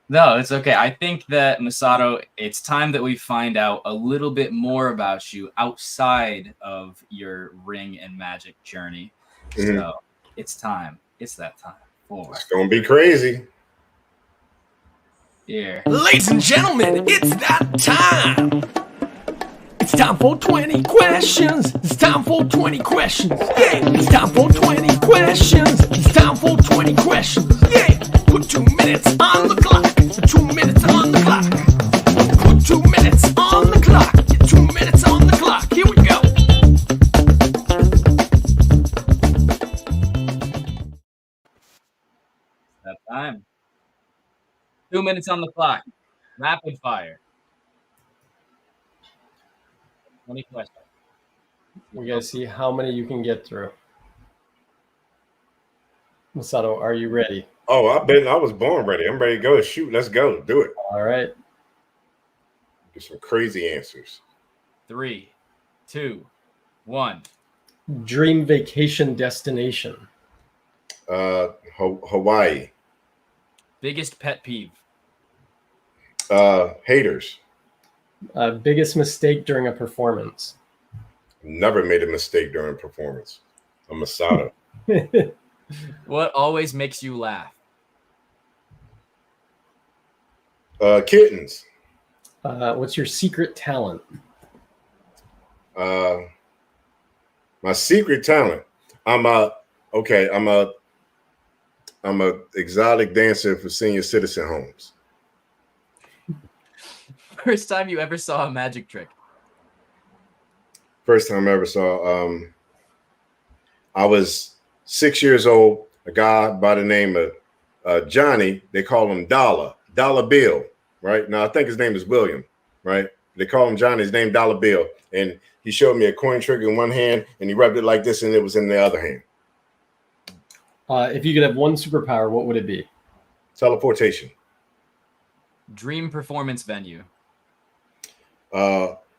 No, it's okay. I think that Masado, it's time that we find out a little bit more about you outside of your ring and magic journey. Mhm. So it's time. It's that time. It's gonna be crazy. Here. Ladies and gentlemen, it's that time. It's time for 20 questions. It's time for 20 questions. Yeah, it's time for 20 questions. It's time for 20 questions. Yeah, put 2 minutes on the clock. 2 minutes on the clock. Put 2 minutes on the clock. 2 minutes on the clock. Here we go. That time. 2 minutes on the clock. Rapid fire. 20 questions. We gotta see how many you can get through. Masado, are you ready? Oh, I was born ready. I'm ready to go. Shoot, let's go. Do it. All right. Get some crazy answers. 3, 2, 1. Dream vacation destination. Hawaii. Biggest pet peeve. Haters. Biggest mistake during a performance. Never made a mistake during a performance. A Masado. What always makes you laugh? Kittens. What's your secret talent? My secret talent. I'm a exotic dancer for senior citizen homes. First time you ever saw a magic trick? First time I ever saw. I was 6 years old. A guy by the name of Johnny. They call him Dollar Bill. Right now, I think his name is William. Right? They call him Johnny. His name Dollar Bill, and he showed me a coin trick in one hand, and he rubbed it like this, and it was in the other hand. If you could have one superpower, what would it be? Teleportation. Dream performance venue.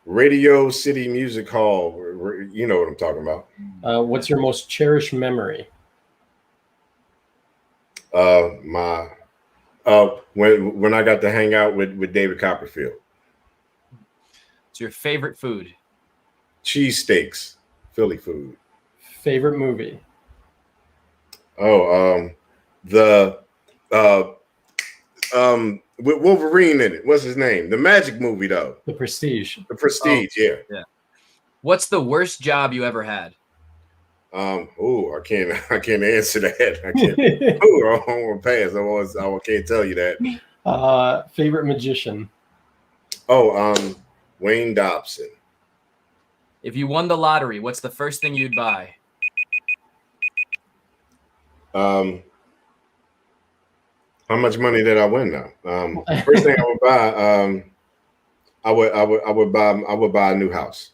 Radio City Music Hall. You know what I'm talking about. What's your most cherished memory? When I got to hang out with David Copperfield. It's your favorite food. Cheesesteaks, Philly food. Favorite movie? With Wolverine in it. What's his name? The magic movie though. The Prestige. The Prestige, yeah. What's the worst job you ever had? I can't answer that. I can't. I want to pass. I can't tell you that. Favorite magician? Wayne Dobson. If you won the lottery, what's the first thing you'd buy? How much money did I win now? First thing I would buy, I would buy a new house.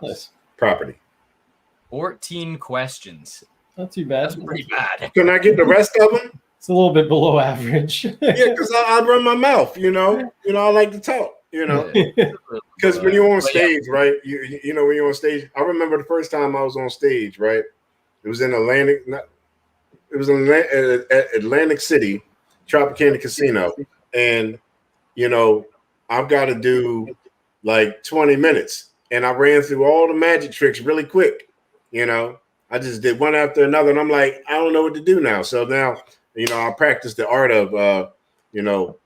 Nice. Property. 14 questions. Not too bad. That's pretty bad. Can I get the rest of them? It's a little bit below average. Yeah, because I run my mouth, I like to talk. You know, because when you're on stage, right? You know, when you're on stage, I remember the first time I was on stage, right? It was in Atlantic, it was in Atlantic City, Tropicana Casino, and you know, I've got to do like 20 minutes, and I ran through all the magic tricks really quick. You know, I just did one after another, and I'm like, I don't know what to do now. So now, you know, I practice the art of, you know,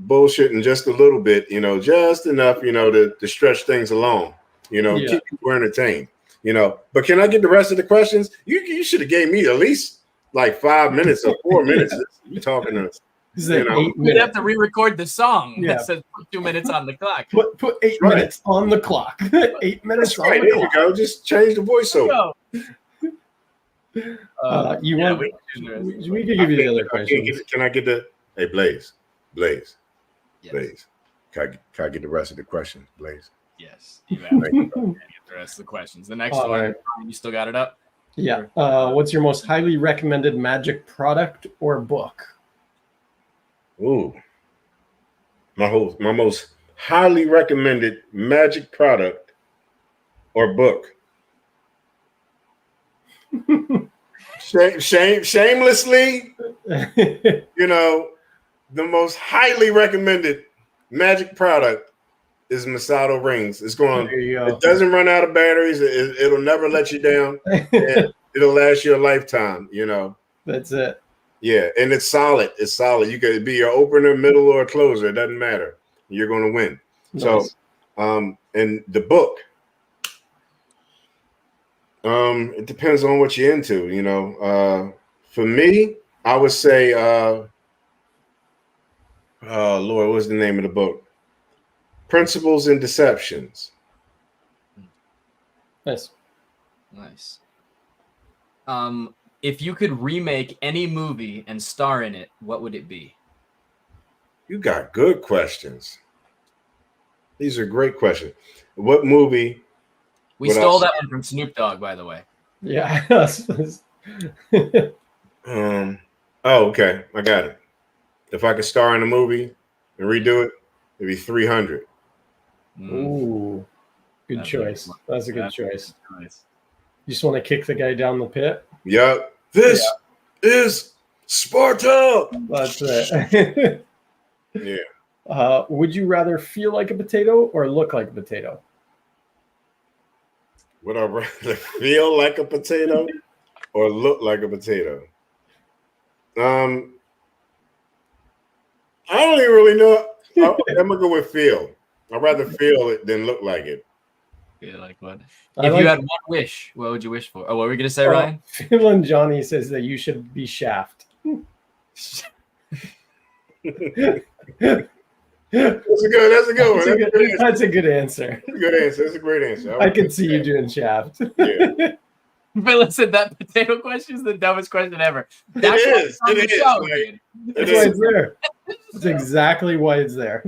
bullshitting just a little bit, you know, just enough, you know, to stretch things along, you know, keep people entertained, you know. But can I get the rest of the questions? You should have gave me at least like 5 minutes or 4 minutes. You talking to us. Like 8 minutes. We'd have to re-record the song Yeah. that says put 2 minutes on the clock. Put 8 minutes on the clock. 8 minutes on the there clock. You go. Just change the voiceover. We can give you the other questions. Can I get the Blaze? Yes. Blaze. Can I get the rest of the questions, Blaze? Yes. You have to get the rest of the questions. The next one, right. you still got it up? Yeah. What's your most highly recommended magic product or book? Ooh. My most highly recommended magic product or book. Shamelessly, you know, the most highly recommended magic product is Masado rings. It's going. It doesn't run out of batteries. It'll never let you down. And it'll last you a lifetime. You know. That's it. Yeah, and it's solid. It's solid. You could be your opener, middle, or closer. It doesn't matter. You're going to win. Nice. So, and the book. It depends on what you're into. You know. For me, I would say. Oh Lord, what's the name of the book? Principles and Deceptions. Nice. If you could remake any movie and star in it, what would it be? You got good questions. These are great questions. What movie? We stole that one from Snoop Dogg, by the way. Yeah. Oh, okay. I got it. If I could star in a movie and redo it, it'd be 300. Ooh, good choice. That's a good choice. Nice. You just want to kick the guy down the pit? Yep. This is Sparta. That's it. Yeah. Would you rather feel like a potato or look like a potato? Would I rather feel like a potato or look like a potato? I don't even really know. I'm gonna go with feel. I'd rather feel it than look like it. Feel like what? If you had one wish, what would you wish for? Oh, what were we gonna say, Ryan? Phil and Johnny says that you should be Shaft. That's a good one. That's a good answer. That's a good answer. That's a great answer. I can see you doing Shaft. Yeah. But listen, that potato question is the dumbest question ever. That's it is. That's why it's there. That's exactly why it's there.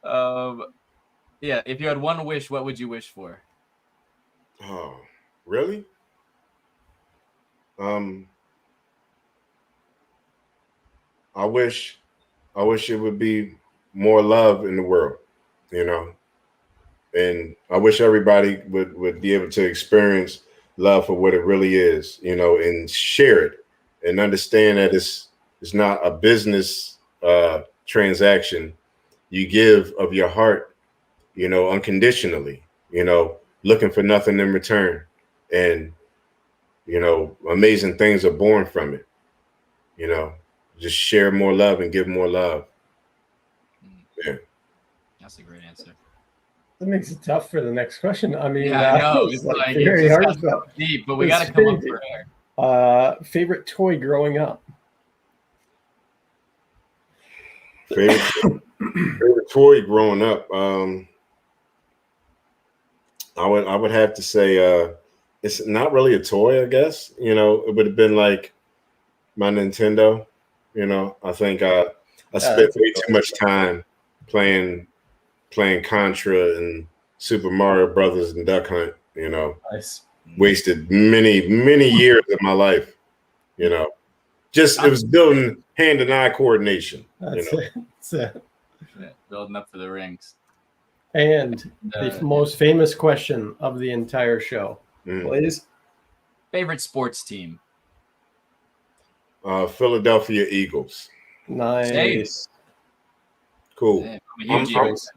Yeah. If you had one wish, what would you wish for? Oh, really? I wish it would be more love in the world, you know. And I wish everybody would be able to experience love for what it really is, you know, and share it and understand that it's not a business transaction. You give of your heart, you know, unconditionally, you know, looking for nothing in return. And, you know, amazing things are born from it, you know. Just share more love and give more love. Yeah. That's a great answer. That makes it tough for the next question. I mean, I know. It's like very hard. Deep, but we got to come up for air. Favorite toy growing up? Favorite toy growing up? I would have to say it's not really a toy, I guess. You know, it would have been like my Nintendo. You know, I think I spent way too much time playing Contra and Super Mario Brothers and Duck Hunt, you know. Nice. Wasted many years of my life, you know. Just it was building hand and eye coordination. That's you know? it. That's it. Yeah, building up for the rings. And the most famous question of the entire show, please. Favorite sports team? Philadelphia Eagles. Nice. Same. Cool. Damn, I'm a huge Eagles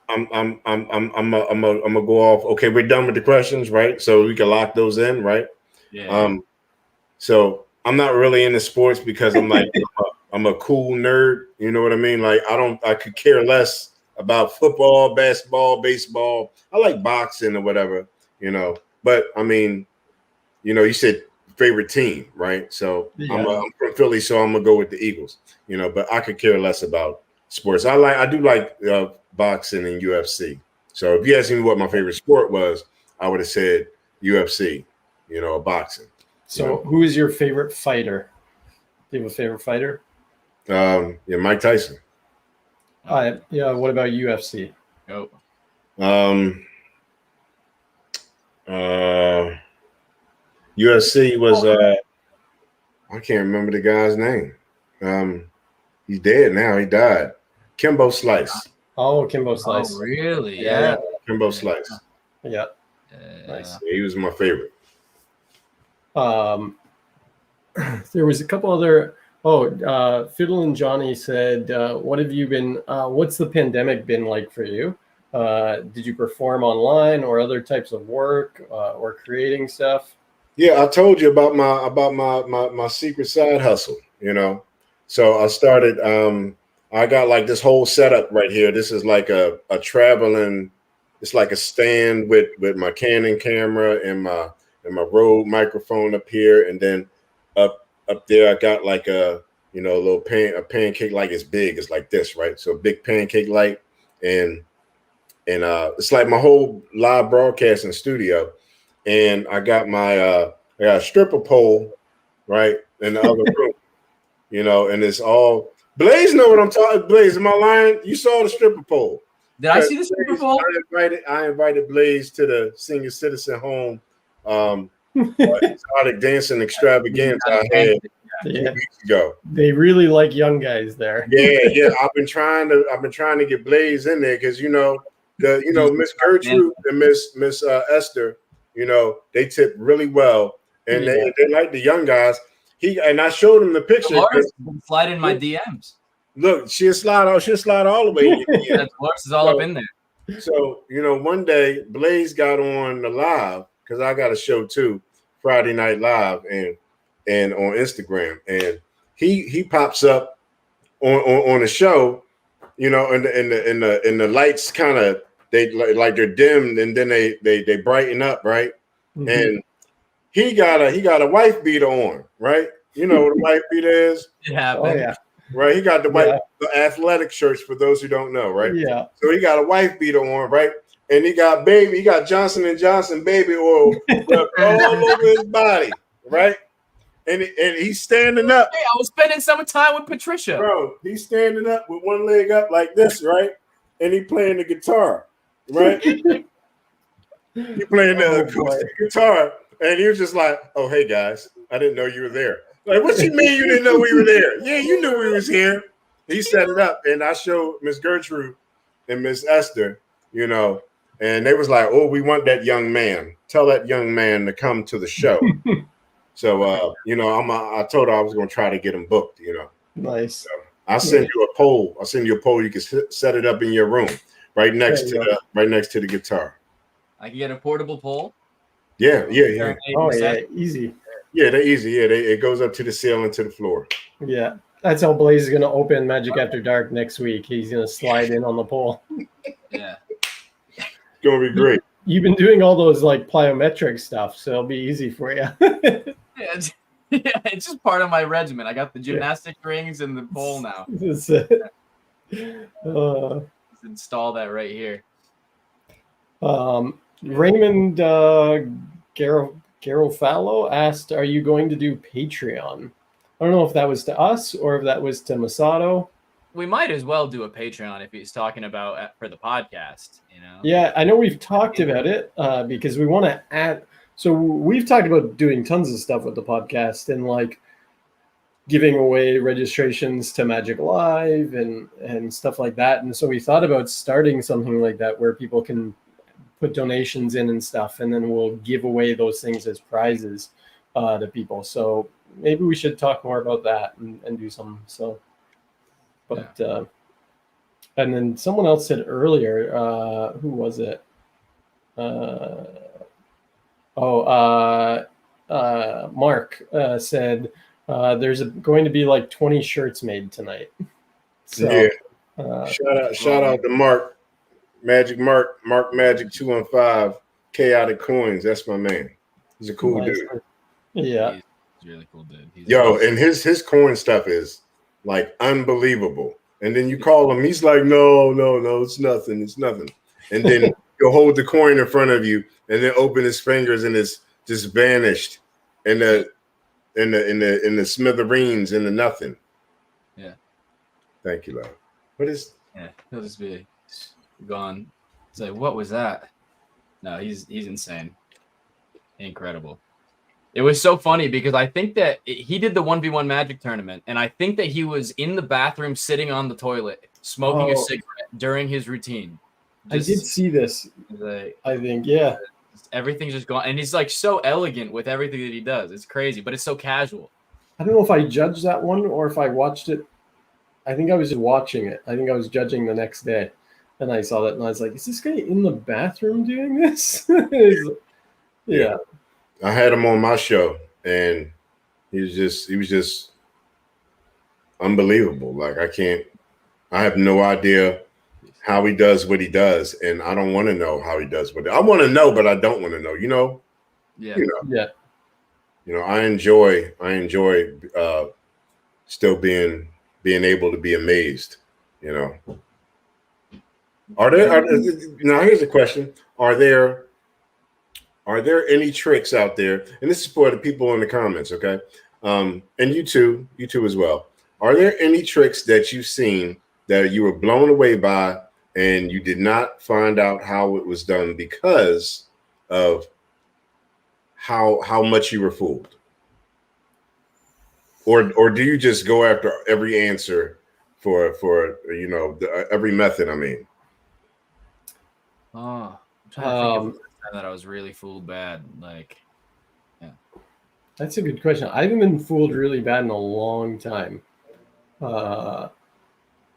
fan. I'm gonna go off. Okay, we're done with the questions, right? So we can lock those in, right? Yeah. So I'm not really into sports because I'm like I'm a cool nerd. You know what I mean? Like I could care less about football, basketball, baseball. I like boxing or whatever, you know. But I mean, you know, you said favorite team, right? So I'm from Philly, so I'm gonna go with the Eagles. You know, but I could care less about sports. I do like boxing and UFC. So if you asked me what my favorite sport was, I would have said UFC. You know, boxing. So who is your favorite fighter? Do you have a favorite fighter? Yeah, Mike Tyson. Yeah. What about UFC? Oh. UFC was I can't remember the guy's name. He's dead now. He died. Kimbo Slice. Oh, Kimbo Slice. Oh, really? Yeah. Kimbo Slice. Yeah. Nice. Yeah, he was my favorite. There was a couple other. Fiddle and Johnny said, "What have you been? What's the pandemic been like for you? Did you perform online or other types of work or creating stuff?" Yeah, I told you about my secret side hustle. You know, so I started. I got like this whole setup right here. This is like a traveling. It's like a stand with my Canon camera and my Rode microphone up here, and then up there I got like a little pancake light. It's big. It's like this, right? So a big pancake light, and it's like my whole live broadcasting studio. And I got I got a stripper pole, right, in the other room, you know, and it's all Blaze know what I'm talking. Blaze, am I lying? You saw the stripper pole. Did I see the stripper pole? I invited Blaze to the senior citizen home exotic dancing extravaganza I had 2 weeks ago. They really like young guys there. Yeah. I've been trying to get Blaze in there because Miss Gertrude and Miss Esther, you know, they tip really well, and they like the young guys. I showed him the picture. Slide in my DMs. Look, she'll slide all the way. Dolores is all up in there. So, one day Blaze got on the live because I got a show too, Friday Night Live and on Instagram, and he pops up on the show, you know, and the lights kind of they're dimmed and then they brighten up, right? Mm-hmm. And he got a wife beater on, right? You know what a wife beater is? Yeah. Oh, yeah. Right. He got the athletic shirts for those who don't know, right? Yeah. So he got a wife beater on, right? And he got Johnson & Johnson baby oil all over his body, right? And he's standing up. Hey, I was spending some time with Patricia. Bro, he's standing up with one leg up like this, right? And he playing the guitar, right? He playing the acoustic guitar. And he was just like, "Oh, hey, guys, I didn't know you were there." Like, what you mean you didn't know we were there? Yeah, you knew we was here. He set it up, and I showed Miss Gertrude and Miss Esther, you know, and they was like, "Oh, we want that young man. Tell that young man to come to the show." So, I told her I was going to try to get him booked, you know. Nice. So I'll send you a poll. I'll send you a poll. You can set it up in your room right next to the guitar. I can get a portable pole. Yeah. Oh, yeah, easy. Yeah, they're easy. Yeah, it goes up to the ceiling to the floor. Yeah, that's how Blaze is going to open Magic After Dark next week. He's going to slide in on the pole. Yeah. It's going to be great. You've been doing all those like plyometric stuff, so it'll be easy for you. It's just part of my regimen. I got the gymnastic rings and the pole now. Let's install that right here. Raymond Garofalo asked, "Are you going to do Patreon?" I don't know if that was to us or if that was to Masado. We might as well do a Patreon if he's talking about for the podcast, you know? Yeah, I know we've talked about it because we want to add. So we've talked about doing tons of stuff with the podcast, and like giving away registrations to Magic Live and stuff like that. And so we thought about starting something like that where people can put donations in and stuff, and then we'll give away those things as prizes to people. So maybe we should talk more about that and do something. So, but and then someone else said earlier, who was it? Mark said there's going to be like 20 shirts made tonight. So, yeah. Shout out to Mark Magic 215 Chaotic Coins. That's my man. He's a cool dude. Yeah, he's really cool dude. And his coin stuff is like unbelievable. And then you call him, he's like, no, it's nothing, And then he'll hold the coin in front of you, and then open his fingers, and it's just vanished in the smithereens, in the nothing. Yeah. Thank you, love. What is? Yeah, he'll just be gone. It's like, what was that? No, he's insane, incredible. It was so funny because I think that he did the 1v1 Magic tournament, and I think that he was in the bathroom sitting on the toilet smoking a cigarette during his routine. I did see this. Like, I think, yeah. Everything's just gone, and he's like so elegant with everything that he does. It's crazy, but it's so casual. I don't know if I judged that one or if I watched it. I think I was just watching it. I think I was judging the next day, and I saw that, and I was like, "Is this guy in the bathroom doing this?" Yeah. I had him on my show, and he was just unbelievable. Like I have no idea how he does what he does, and I don't want to know how he does what I want to know, but I don't want to know. Yeah. I enjoy still being able to be amazed. Are there now? Here's a question: Are there any tricks out there? And this is for the people in the comments, okay? And you too as well. Are there any tricks that you've seen that you were blown away by, and you did not find out how it was done because of how much you were fooled? Or do you just go after every answer for every method? I mean, I'm trying to think of the time that I was really fooled bad. Like, yeah, that's a good question. I haven't been fooled really bad in a long time.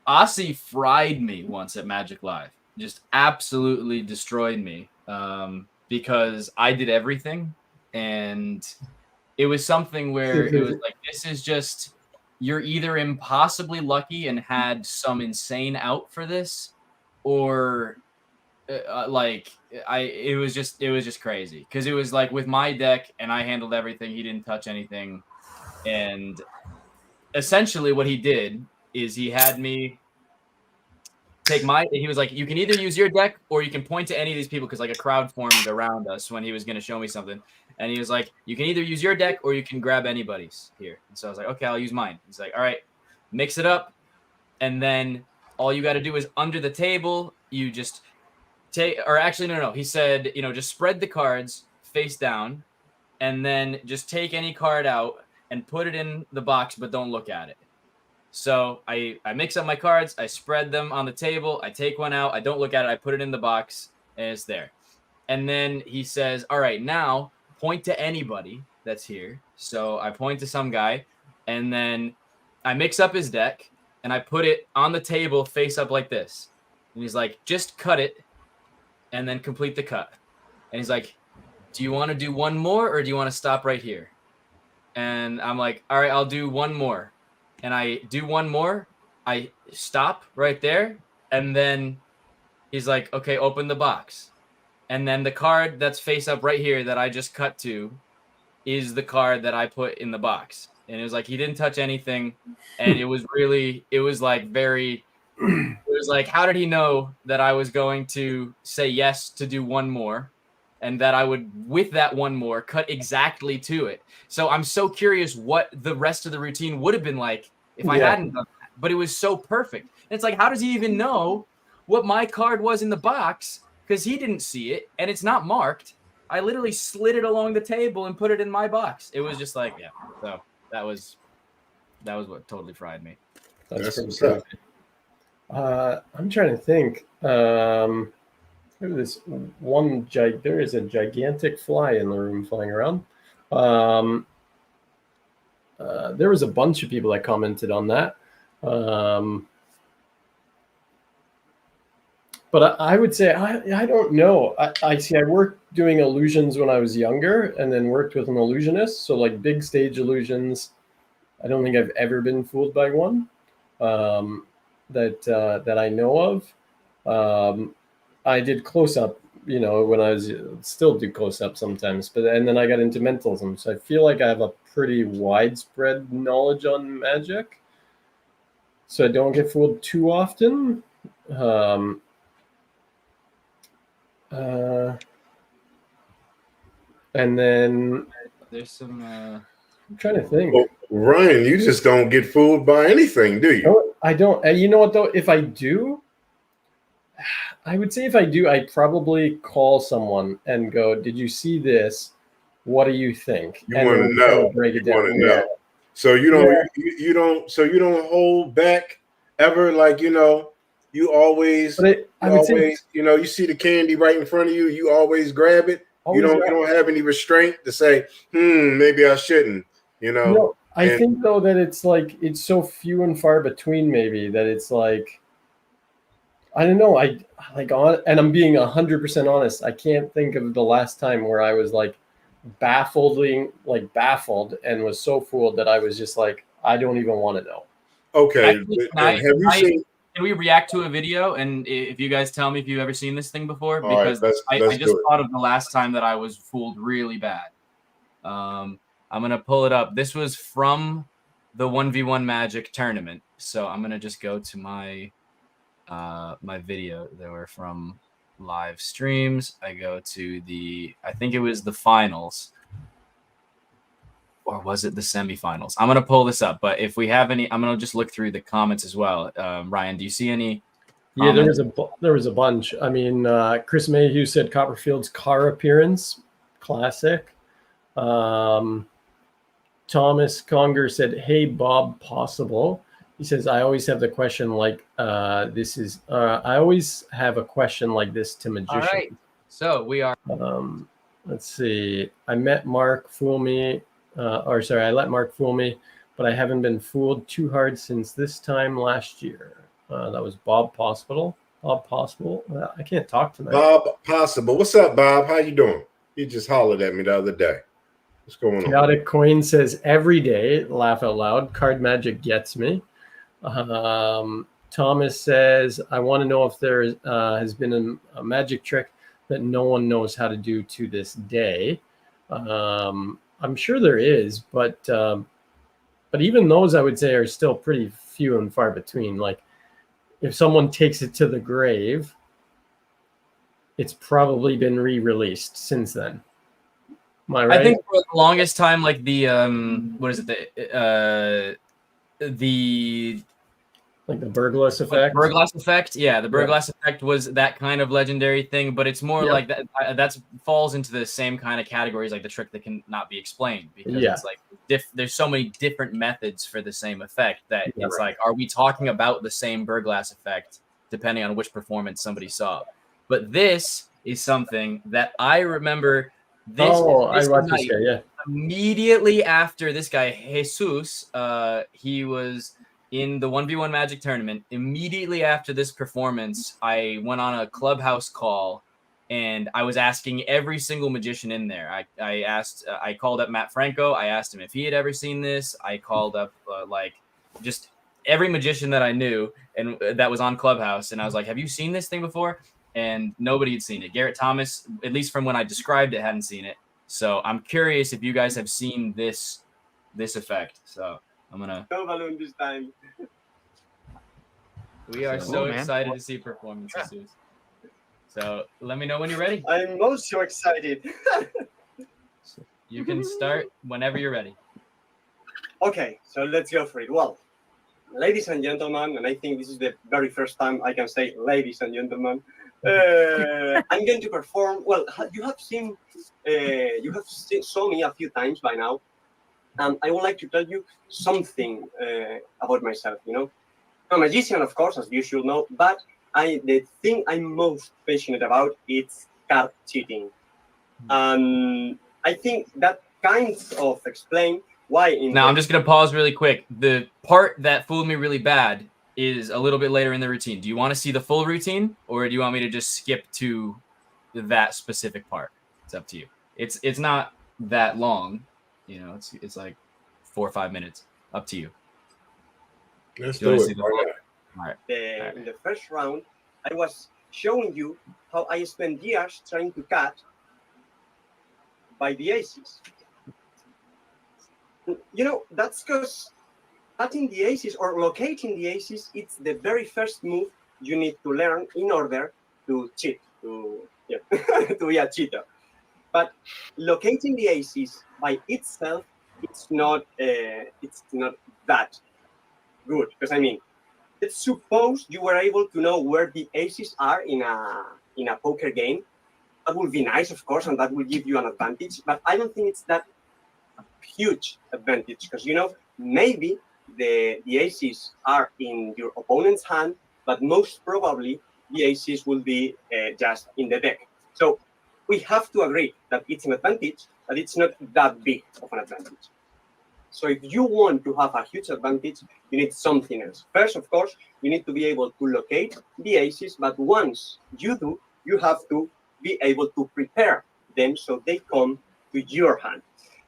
Aussie fried me once at Magic Live. Just absolutely destroyed me because I did everything, and it was something where it was like, this is just, you're either impossibly lucky and had some insane out for this, or it was just crazy, because it was like with my deck and I handled everything, he didn't touch anything, and essentially what he did is he had me take he was like, you can either use your deck or you can point to any of these people, because like a crowd formed around us when he was going to show me something, and he was like, you can either use your deck or you can grab anybody's here. And so I was like, okay, I'll use mine. He's like, all right, mix it up, and then all you got to do is under the table, you just take, or actually no, he said, just spread the cards face down, and then just take any card out and put it in the box, but don't look at it. So I mix up my cards, I spread them on the table, I take one out, I don't look at it, I put it in the box, and it's there. And then he says, all right, now point to anybody that's here. So I point to some guy, and then I mix up his deck, and I put it on the table face up like this. And he's like, just cut it, and then complete the cut. And he's like, do you want to do one more, or do you want to stop right here? And I'm like, all right, I'll do one more. And I do one more, I stop right there, and then he's like, okay, open the box. And then the card that's face up right here that I just cut to is the card that I put in the box. And it was like, he didn't touch anything, and it was like, how did he know that I was going to say yes to do one more, and that I would, with that one more, cut exactly to it? So I'm so curious what the rest of the routine would have been like if I hadn't done that. But it was so perfect. And it's like, how does he even know what my card was in the box? Because he didn't see it, and it's not marked. I literally slid it along the table and put it in my box. It was just like, yeah. So that was That was what totally fried me. That's pretty what's crazy. up. I'm trying to think. There is a gigantic fly in the room flying around. There was a bunch of people that commented on that. But I would say I don't know. I see. I worked doing illusions when I was younger, and then worked with an illusionist. So like big stage illusions, I don't think I've ever been fooled by one that I know of. I did close up, when I was still do close up sometimes, and then I got into mentalism. So I feel like I have a pretty widespread knowledge on magic. So I don't get fooled too often. And then There's some. I'm trying to think. Well, Ryan, you just don't get fooled by anything, do you? No, I don't. You know what though? If I do, I would say if I do, I'd probably call someone and go, "Did you see this? What do you think?" You And want then to we kind know. of break it You want down. to Yeah. know. So you don't. So you don't hold back ever. Like you always. But I would say You see the candy right in front of you. You always grab it. You always don't have any restraint to say, maybe I shouldn't. No, I And- think though that it's like it's so few and far between. Maybe that it's like I don't know. And I'm being 100% honest. I can't think of the last time where I was like baffled and was so fooled that I was just like, I don't even want to know. Okay. Actually, Have you seen? Can we react to a video? And if you guys tell me if you've ever seen this thing before, All right, because let's I do just it. thought of the last time that I was fooled really bad. I'm gonna pull it up. This was from the 1v1 Magic tournament. So I'm gonna just go to my my video. They were from live streams. I go to I think it was the finals. Or was it the semifinals? I'm gonna pull this up, but if we have any, I'm gonna just look through the comments as well. Ryan, do you see any? Yeah, there was a bunch. I mean, Chris Mayhew said Copperfield's car appearance, classic. Thomas Conger said, "Hey Bob, possible." He says, "I always have the question like this is. I always have a question like this to magicians." All right, so we are. Let's see. I met Mark fool me. I let Mark fool me, but I haven't been fooled too hard since this time last year. That was Bob Possible. Bob Possible. I can't talk tonight. Bob Possible. What's up, Bob? How you doing? He just hollered at me the other day. What's going on? Chaotic Coin says every day, laugh out loud. Card magic gets me. Thomas says, I want to know if there has been a magic trick that no one knows how to do to this day. I'm sure there is, but even those I would say are still pretty few and far between. Like if someone takes it to the grave, it's probably been re-released since then. Am I right? I think for the longest time, like the what is it? The like the Burglass effect. Burglass effect, yeah. The Burglass effect was that kind of legendary thing, but it's more like that. That falls into the same kind of categories, like the trick that cannot be explained, because it's like there's so many different methods for the same effect that it's like, are we talking about the same Burglass effect depending on which performance somebody saw? But this is something that I remember. I watched this guy. Yeah. Immediately after this guy Jesus, he was in the 1v1 Magic tournament. Immediately after this performance, I went on a clubhouse call and I was asking every single magician in there. I called up Matt Franco. I asked him if he had ever seen this. I called up just every magician that I knew and that was on Clubhouse. And I was like, have you seen this thing before? And nobody had seen it. Garrett Thomas, at least from when I described it, hadn't seen it. So I'm curious if you guys have seen this effect. So I'm gonna. No balloon this time. We are so excited to see performances. Yeah. So let me know when you're ready. I'm also excited. You can start whenever you're ready. Okay, so let's go for it. Well, ladies and gentlemen, and I think this is the very first time I can say ladies and gentlemen. I'm going to perform. Well, you have seen saw me a few times by now. I would like to tell you something about myself. I'm a magician, of course, as you should know, but the thing I'm most passionate about is card cheating. I think that kind of explain why. Now, I'm just going to pause really quick. The part that fooled me really bad is a little bit later in the routine. Do you want to see the full routine, or do you want me to just skip to that specific part? It's up to you. It's not that long. It's like 4 or 5 minutes. Up to you. Let's Do you do want to it. see the Why full? not? All right. In the first round, I was showing you how I spent years trying to cut by the aces. That's because cutting the aces or locating the aces, it's the very first move you need to learn in order to cheat, to be a cheater. But locating the aces by itself, it's not that good. Because let's suppose you were able to know where the aces are in a poker game. That would be nice, of course, and that will give you an advantage. But I don't think it's that huge advantage because maybe the aces are in your opponent's hand, but most probably the aces will be just in the deck. So we have to agree that it's an advantage, but it's not that big of an advantage. So if you want to have a huge advantage, you need something else. First, of course, you need to be able to locate the aces, but once you do, you have to be able to prepare them so they come to your hand.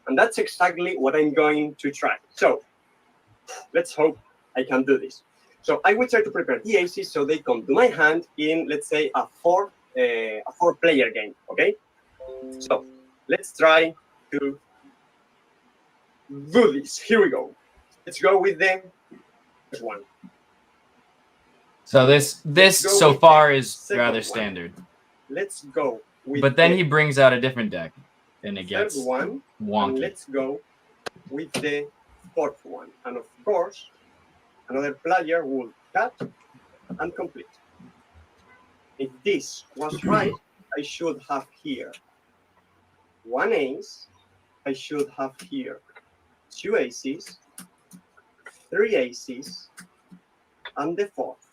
And that's exactly what I'm going to try. So let's hope I can do this. So I will try to prepare the aces so they come to my hand in, let's say, a four-player game, okay? So let's try to do this. Here we go. Let's go with the first one. So this so far is rather standard. Let's go with But then he brings out a different deck, and it gets third one. wonky. And let's go with the fourth one. And of course, another player will cut and complete. If this was right, I should have here one ace. I should have here 2 aces, 3 aces, and the fourth.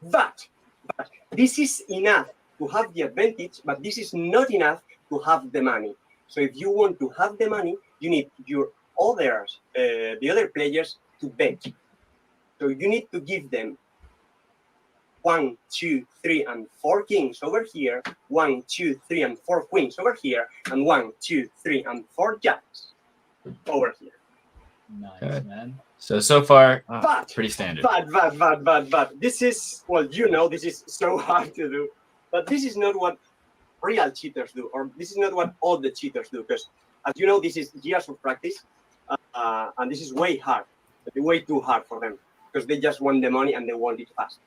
But this is enough to have the advantage, but this is not enough to have the money. So if you want to have the money, you need your the other players to bet. So you need to give them 1, 2, 3, and 4 kings over here, 1, 2, 3, and 4 queens over here, and 1, 2, 3, and 4 jacks over here. Nice, man. So far, pretty standard. But this is, this is so hard to do. But this is not what real cheaters do, or this is not what all the cheaters do, because as you know, this is years of practice, and this is way too hard for them, because they just want the money and they want it fast.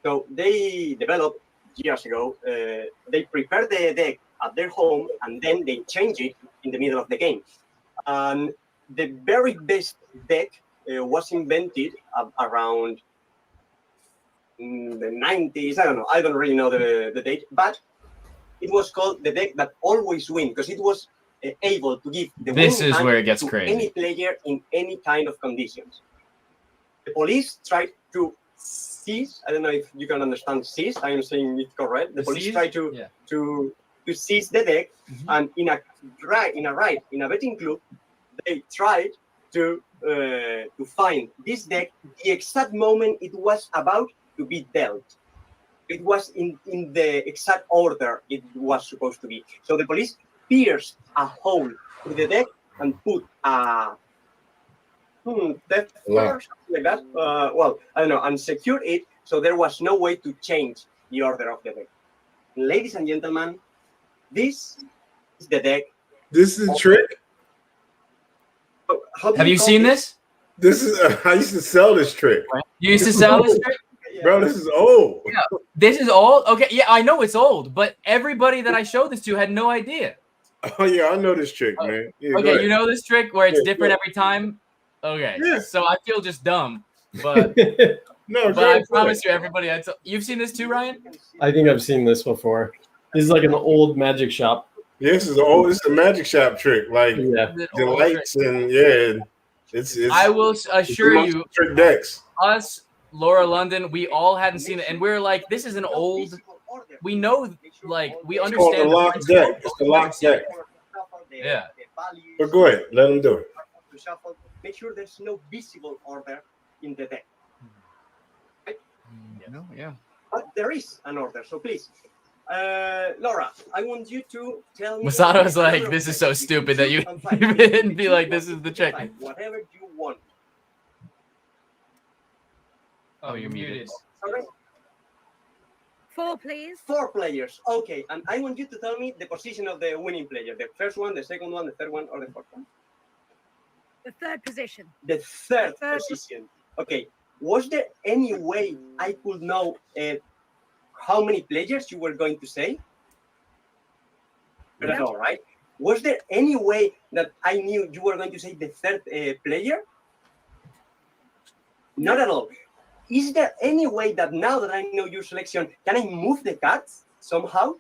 So they developed years ago, they prepare the deck at their home, and then they change it in the middle of the game. And the very best deck was invented around the 90s. I don't know. I don't really know the date, but it was called the deck that always wins, because it was able to give the this winning is hand where it gets to crazy. any player in any kind of conditions. The police tried to seize. I don't know if you can understand seize. I am saying it correct. The police tried to seize the deck, and in a betting club, they tried to find this deck the exact moment it was about to be dealt. It was in the exact order it was supposed to be. So the police pierced a hole through the deck and put a theft or something like that. I don't know, and secured it, so there was no way to change the order of the deck. Ladies and gentlemen, this is the deck. This is a trick. Have you seen this? This is I used to sell this trick. You used to sell this trick? Bro, this is old. Yeah, this is old. Okay, yeah, I know it's old, but everybody that I showed this to had no idea. Oh yeah, I know this trick, man. Yeah, okay, you know this trick where it's different every time. Okay, so I feel just dumb, but no, but I promise you, everybody, you've seen this too, Ryan? I think I've seen this before. This is like an old magic shop This is a magic shop trick. Like Yeah. the lights and yeah, it's I will assure it's you, trick decks. us, Laura London, we all hadn't seen it, and we're like, this is an old. We know, like, we It's called the understand. lock deck. It's the lock deck. Yeah. But go ahead, let them do it. To shuffle, make sure there's no visible order in the deck. No, yeah. But there is an order, so please. Laura, I want you to tell me. Masado's like, this is so stupid that you didn't be like, this is the trick. Whatever you want. Oh, you're muted. Sorry? 4, please. 4 players. Okay, and I want you to tell me the position of the winning player. The first one, the second one, the third one, or the fourth one? The 3rd position. The third position. Okay. Was there any way I could know how many players you were going to say? Not at all, right? Was there any way that I knew you were going to say the third player? Not at all. Is there any way that now that I know your selection, can I move the cards somehow?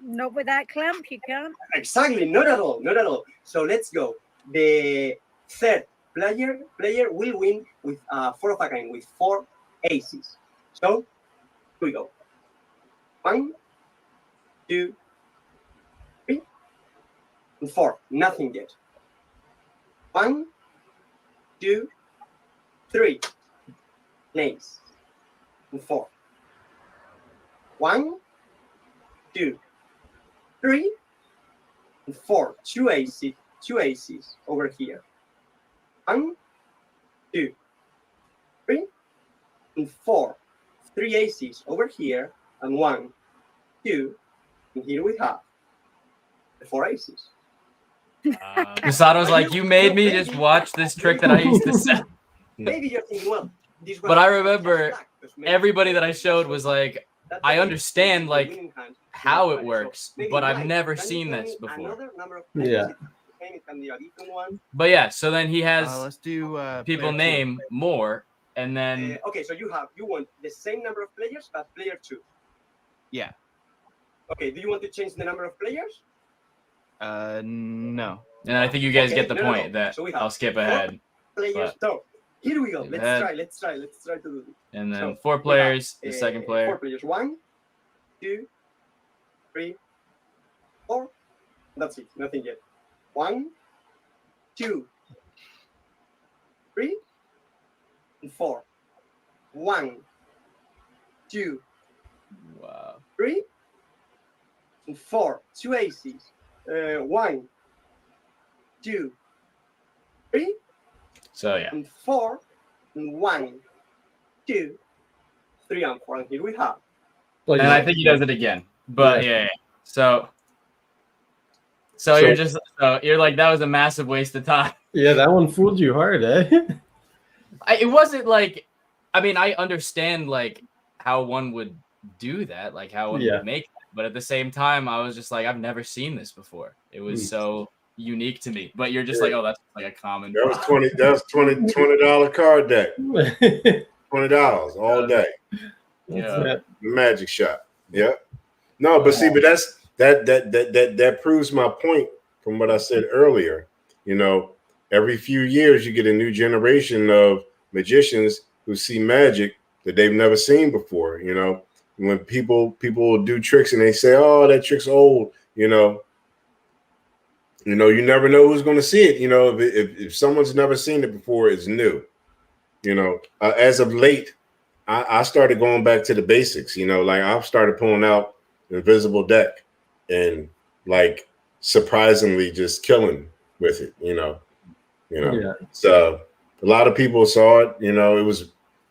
Not with that clamp, you can't. Exactly, not at all, not at all. So let's go. The third player will win with 4 of a kind, with 4 aces. So here we go. 1, 2, 3, and 4. Nothing yet. 1, 2, 3. Names. And 4. 1, 2, 3, and 4. 2 aces. 2 aces over here. 1, 2, 3, and 4. 3 aces over here, and 1, 2, and here we have the 4 aces. Masado's like, you made me just watch this trick that I used to say. Maybe you're thinking, well, this But I remember everybody that I showed was like, I understand like how it works, but I've never seen this before. Yeah. But yeah, so then he has Let's do people player name more, and then okay, so you want the same number of players, but player 2. Yeah. Okay, do you want to change the number of players? No. and I think you guys Okay, get the no. point that So we have I'll skip 4 ahead. players. So here we go. Let's That- try to do this. And then So 4 we players, have, the second 4 player. players. 1, 2, 3, 4. That's it. Nothing yet. 1, 2, 3, and 4. 1, 2, Wow. 3, and 4. 2 aces. 1, 2, 3, So yeah. and 4, and 1, 2, 3, and 4. And here we have. Like, And I think he does it again. But yeah. So you're just you're like, that was a massive waste of time. yeah, that one fooled you hard, eh? It wasn't like, I mean, I understand like how one would do that, like how one would make that, but at the same time, I was just like, I've never seen this before. It was so unique to me. But you're just like, oh, that's like a common. That was $20 card deck. $20 all day. Yeah. The magic shop. Yeah. No, but see, but that proves my point from what I said earlier. You know, every few years you get a new generation of magicians who see magic that they've never seen before. You know, when people do tricks and they say, "Oh, that trick's old," you never know who's going to see it. You know, if someone's never seen it before, it's new. You know, as of late, I started going back to the basics. You know, like I've started pulling out Invisible Deck and like surprisingly just killing with it. You know. So a lot of people saw it. You know, you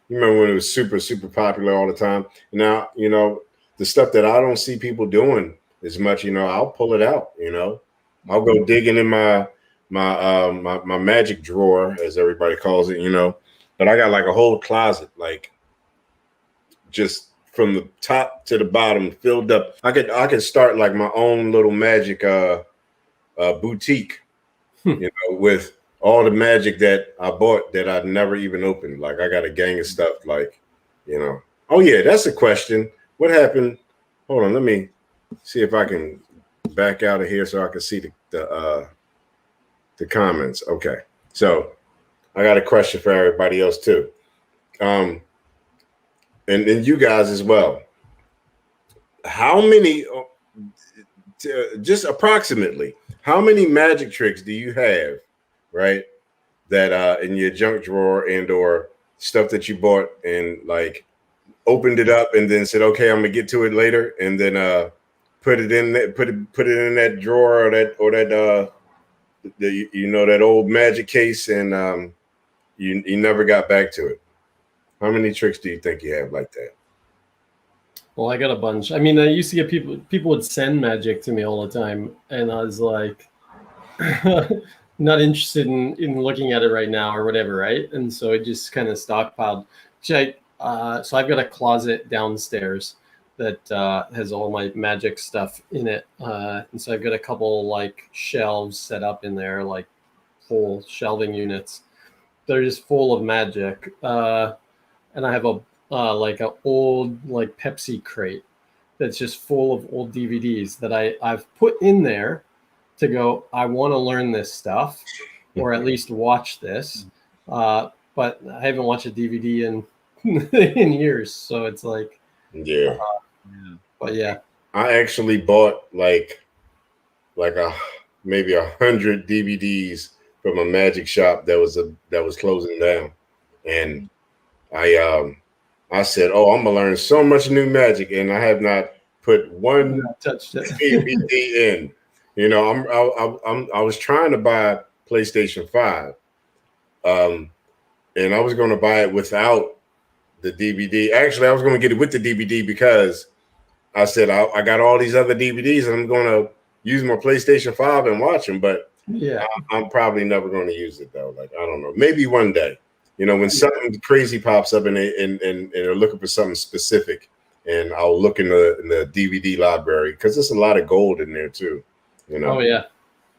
remember when it was super, super popular all the time. Now, you know, the stuff that I don't see people doing as much, you know, I'll pull it out, you know. I'll go digging in my magic drawer, as everybody calls it, you know. But I got like a whole closet, like just from the top to the bottom filled up. I could start like my own little magic boutique, you know, with all the magic that I bought that I'd never even opened. Like I got a gang of stuff, like, you know. Oh yeah, that's a question. What happened? Hold on, let me see if I can back out of here so I can see the comments. Okay, so I got a question for everybody else too, and you guys as well. How many, just approximately, how many magic tricks do you have, right? That in your junk drawer and or stuff that you bought and like opened it up and then said, okay, I'm gonna get to it later, and then put it in that put it in that drawer or that that old magic case, and you never got back to it. How many tricks do you think you have like that? Well, I got a bunch. I mean, I used to get people would send magic to me all the time, and I was like, not interested in looking at it right now or whatever, right? And so it just kind of stockpiled. So I've got a closet downstairs that has all my magic stuff in it, and so I've got a couple like shelves set up in there, like full shelving units. They're just full of magic, and I have a like an old like Pepsi crate that's just full of old DVDs that I've put in there to go, I want to learn this stuff or at least watch this, but I haven't watched a DVD in years, so it's like but yeah, I actually bought like maybe 100 DVDs from a magic shop that was closing down, and I said, oh, I'm gonna learn so much new magic, and I have not put one DVD in. You know, I was trying to buy PlayStation 5, and I was going to buy it without the DVD. Actually, I was going to get it with the DVD because I said I got all these other DVDs, and I'm going to use my PlayStation 5 and watch them. But yeah, I'm probably never going to use it though. Like, I don't know, maybe one day. You know, when something crazy pops up and they're looking for something specific, and I'll look in the DVD library because there's a lot of gold in there too. You know? Oh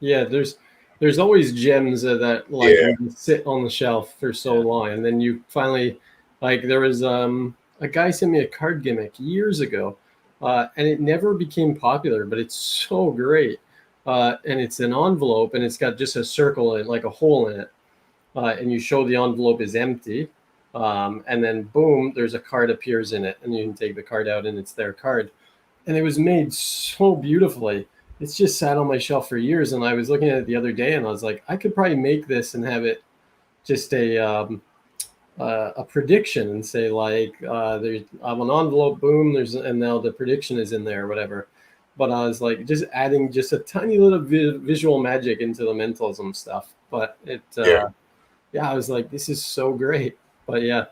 yeah. There's always gems that like sit on the shelf for so long, and then you finally, like, there was a guy sent me a card gimmick years ago, and it never became popular, but it's so great, and it's an envelope and it's got just a circle and like a hole in it. And you show the envelope is empty, and then boom, there's a card appears in it, and you can take the card out and it's their card. And it was made so beautifully. It's just sat on my shelf for years, and I was looking at it the other day, and I was like, I could probably make this and have it just a prediction and say like, there's an envelope, boom, and now the prediction is in there or whatever. But I was like, just adding just a tiny little visual magic into the mentalism stuff. But it. Yeah, I was like, this is so great. But yeah,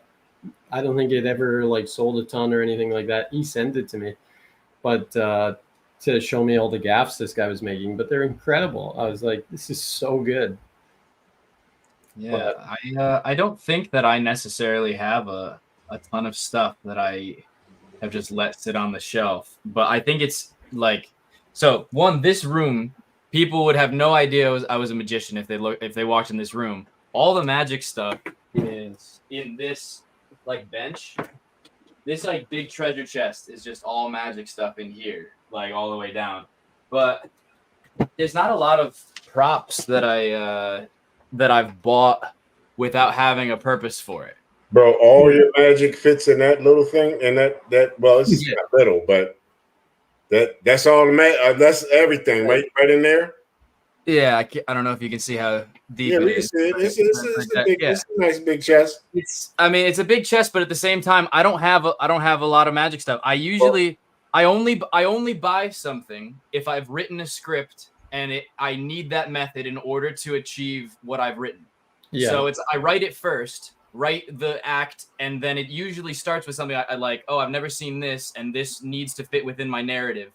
I don't think it ever like sold a ton or anything like that. He sent it to me, but to show me all the gaffes this guy was making, but they're incredible. I was like, this is so good. Yeah, I don't think that I necessarily have a ton of stuff that I have just let sit on the shelf, but I think it's like, so one, this room, people would have no idea I was a magician if they walked in this room. All the magic stuff is in this like bench. This like big treasure chest is just all magic stuff in here, like all the way down. But there's not a lot of props that I've bought without having a purpose for it. Bro, all your magic fits in that little thing, and that well, it's not little, but that's all that's everything right in there. Yeah, I don't know if you can see how deep it is. It's a nice big chest. It's a big chest, but at the same time, I don't have a lot of magic stuff. I only buy something if I've written a script and I need that method in order to achieve what I've written. Yeah. So I write it first, write the act, and then it usually starts with something I like. Oh, I've never seen this, and this needs to fit within my narrative.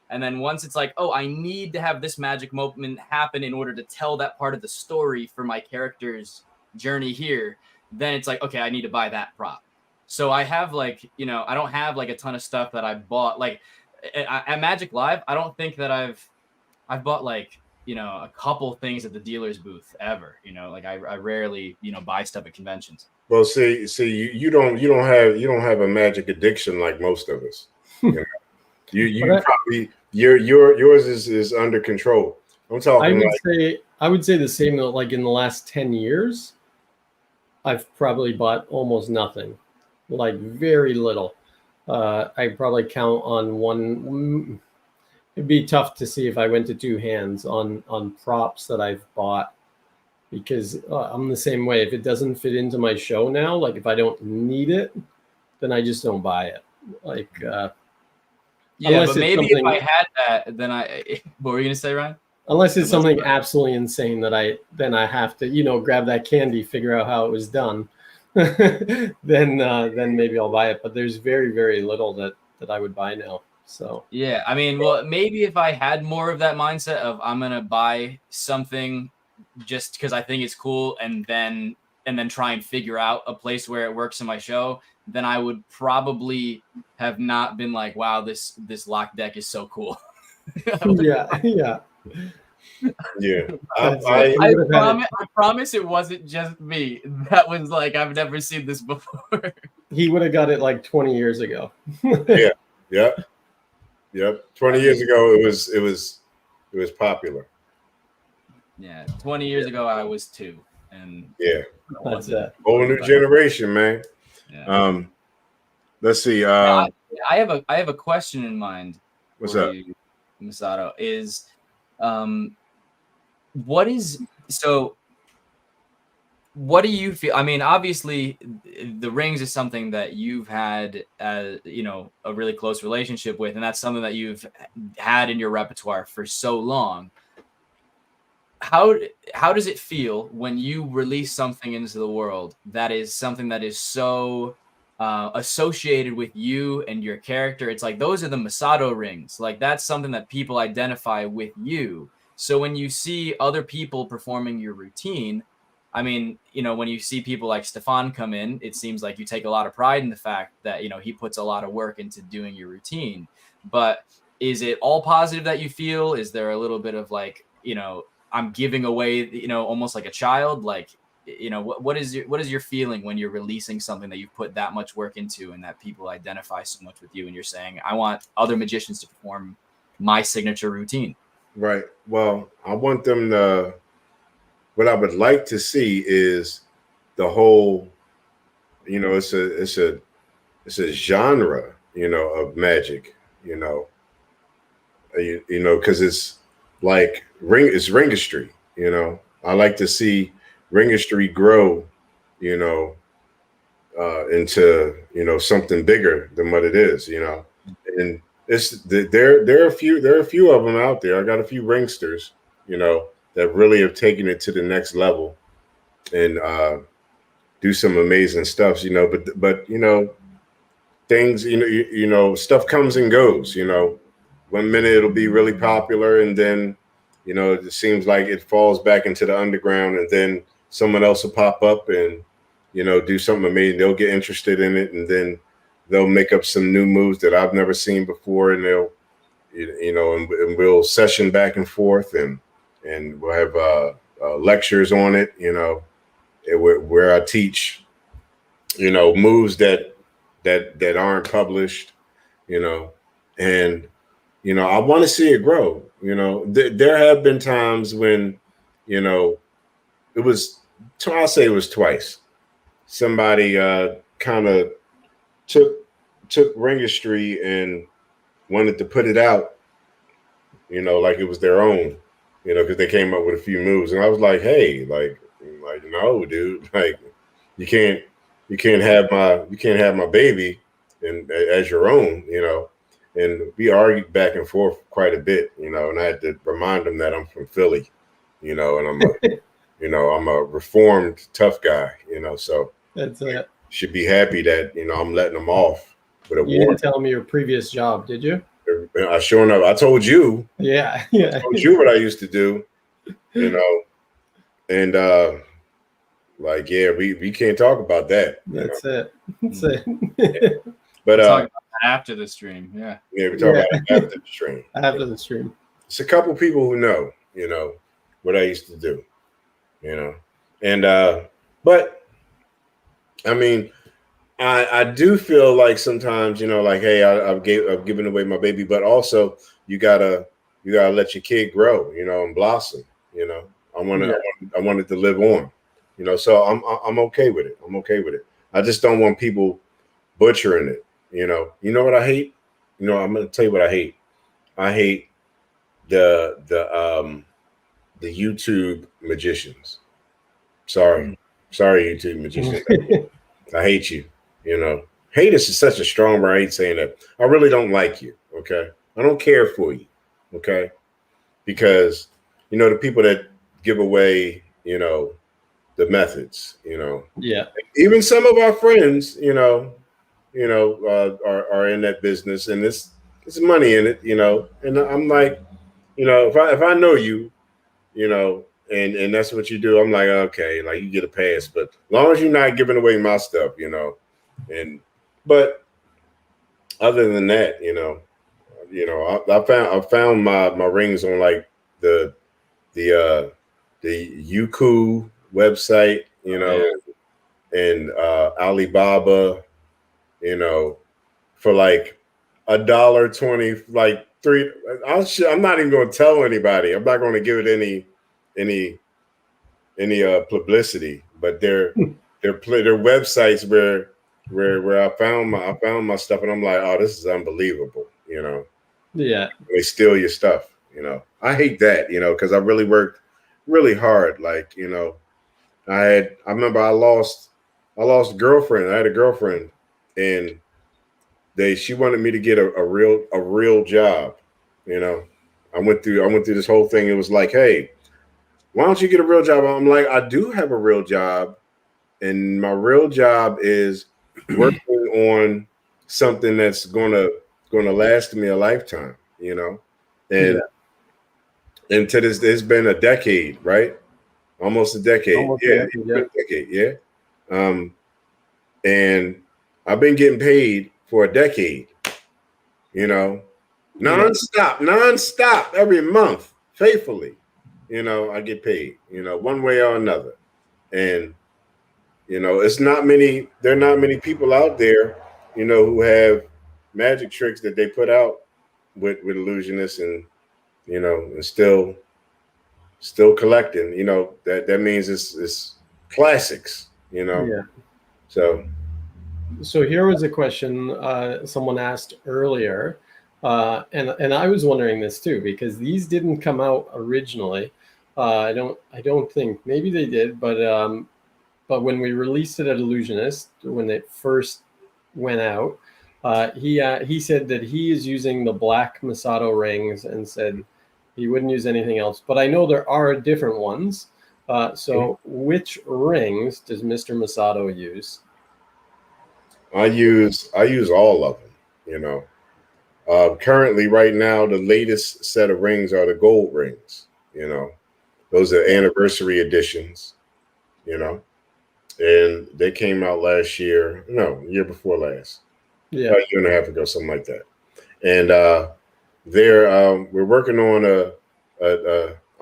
And then once it's like, oh, I need to have this magic moment happen in order to tell that part of the story for my character's journey here, then it's like, okay, I need to buy that prop. So I have like, I don't have like a ton of stuff that I bought. Like at Magic Live, I don't think that I've bought like, a couple things at the dealer's booth ever. Like I rarely, buy stuff at conventions. Well, see, you don't have a magic addiction like most of us. You probably yours is under control. I'm talking I would say the same. Like in the last 10 years, I've probably bought almost nothing, like very little. I probably count on one. It'd be tough to see if I went to two hands on props that I've bought, because I'm the same way. If it doesn't fit into my show now, like if I don't need it, then I just don't buy it. Like, yeah, but maybe if I had that, then what were you gonna say, Ryan? Unless it's something absolutely insane that I have to, grab that candy, figure out how it was done, then maybe I'll buy it. But there's very, very little that I would buy now. So yeah, I mean, well, maybe if I had more of that mindset of I'm gonna buy something just because I think it's cool, and then try and figure out a place where it works in my show, then I would probably have not been like, wow, this lock deck is so cool. yeah. I promise it wasn't just me. That was like, I've never seen this before. He would have got it like 20 years ago. Yep. 20 years ago, it was popular. Yeah, 20 years ago, I was 2, and that's it. Whole new generation, man. Yeah. Let's see. I have a question in mind. What's up, you, Masado? Is what do you feel? I mean, obviously, the rings is something that you've had, a really close relationship with, and that's something that you've had in your repertoire for so long. How does it feel when you release something into the world that is something that is so associated with you and your character? It's like, those are the Masado rings. Like, that's something that people identify with you. So when you see other people performing your routine, I mean, when you see people like Stefan come in, it seems like you take a lot of pride in the fact that, he puts a lot of work into doing your routine. But is it all positive that you feel? Is there a little bit of like, I'm giving away, almost like a child? Like, what is your feeling when you're releasing something that you've put that much work into and that people identify so much with you, and you're saying, I want other magicians to perform my signature routine? Right. Well, I want them to. What I would like to see is the whole. It's a genre, of magic. Because it's like it's ringistry. I like to see ringistry grow, into something bigger than what it is. And there are a few of them out there. I got a few ringsters, that really have taken it to the next level and do some amazing stuff. But things, stuff comes and goes. 1 minute it'll be really popular, and then it seems like it falls back into the underground, and then someone else will pop up and do something amazing. They'll get interested in it, and then they'll make up some new moves that I've never seen before, and they'll and we'll session back and forth, and we'll have lectures on it, where I teach moves that aren't published, and I want to see it grow. There have been times when it was, I'll say it was twice. Somebody kind of took ringistry and wanted to put it out, like it was their own, because they came up with a few moves, and I was like, hey, like no, dude, like you can't have my baby and as your own, and we argued back and forth quite a bit, and I had to remind them that I'm from Philly, and I'm a reformed tough guy, so that's it. Should be happy that I'm letting them off with a You didn't tell me your previous job, did you? I sure enough, I told you. Yeah. I told you what I used to do, and like, yeah, we can't talk about that. That's it. That's it. Yeah. But talk about after the stream, yeah, we talk about it after the stream. After the stream, it's a couple people who know, what I used to do, and but I mean, I do feel like sometimes, like, hey, I've given away my baby, but also you gotta let your kid grow, and blossom. I want it to live on, So I'm okay with it. I'm okay with it. I just don't want people butchering it. You know what I hate? I'm gonna tell you what I hate. I hate the YouTube magicians. Sorry, YouTube magicians. I hate you. Hate is such a strong word. I hate saying that. I really don't like you. Okay, I don't care for you. Okay, because the people that give away, the methods. Yeah. Even some of our friends, are in that business, and it's money in it. And I'm like, if I know you, and that's what you do, I'm like, okay, like you get a pass, but as long as you're not giving away my stuff, but other than that, I found my rings on like the Youku website, and Alibaba, for like $1.20, like three. I'm not even going to tell anybody. I'm not going to give it any publicity, but they're websites where I found my stuff, and I'm like, oh, this is unbelievable. Yeah. They steal your stuff. I hate that. Because I really worked really hard. Like, I remember I lost a girlfriend. I had a girlfriend, and she wanted me to get a real job. I went through this whole thing. It was like, hey, why don't you get a real job? I'm like, I do have a real job, and my real job is working on something that's gonna last me a lifetime. And to this, it's been a decade, right? Almost a decade. Almost yeah, a decade. Yeah. And I've been getting paid for a decade. Nonstop every month, faithfully. I get paid. One way or another, and it's not many. There are not many people out there, who have magic tricks that they put out with illusionists, and and still collecting. That means it's classics. Yeah. So here was a question someone asked earlier, and I was wondering this too, because these didn't come out originally. I don't think, maybe they did, but when we released it at Illusionist, when it first went out, he said that he is using the black Masado rings and said he wouldn't use anything else. But I know there are different ones. So which rings does Mr. Masado use? I use all of them. Currently, right now, the latest set of rings are the gold rings. Those are anniversary editions. And they came out last year. No, year before last. Yeah, about a year and a half ago, something like that. And we're working on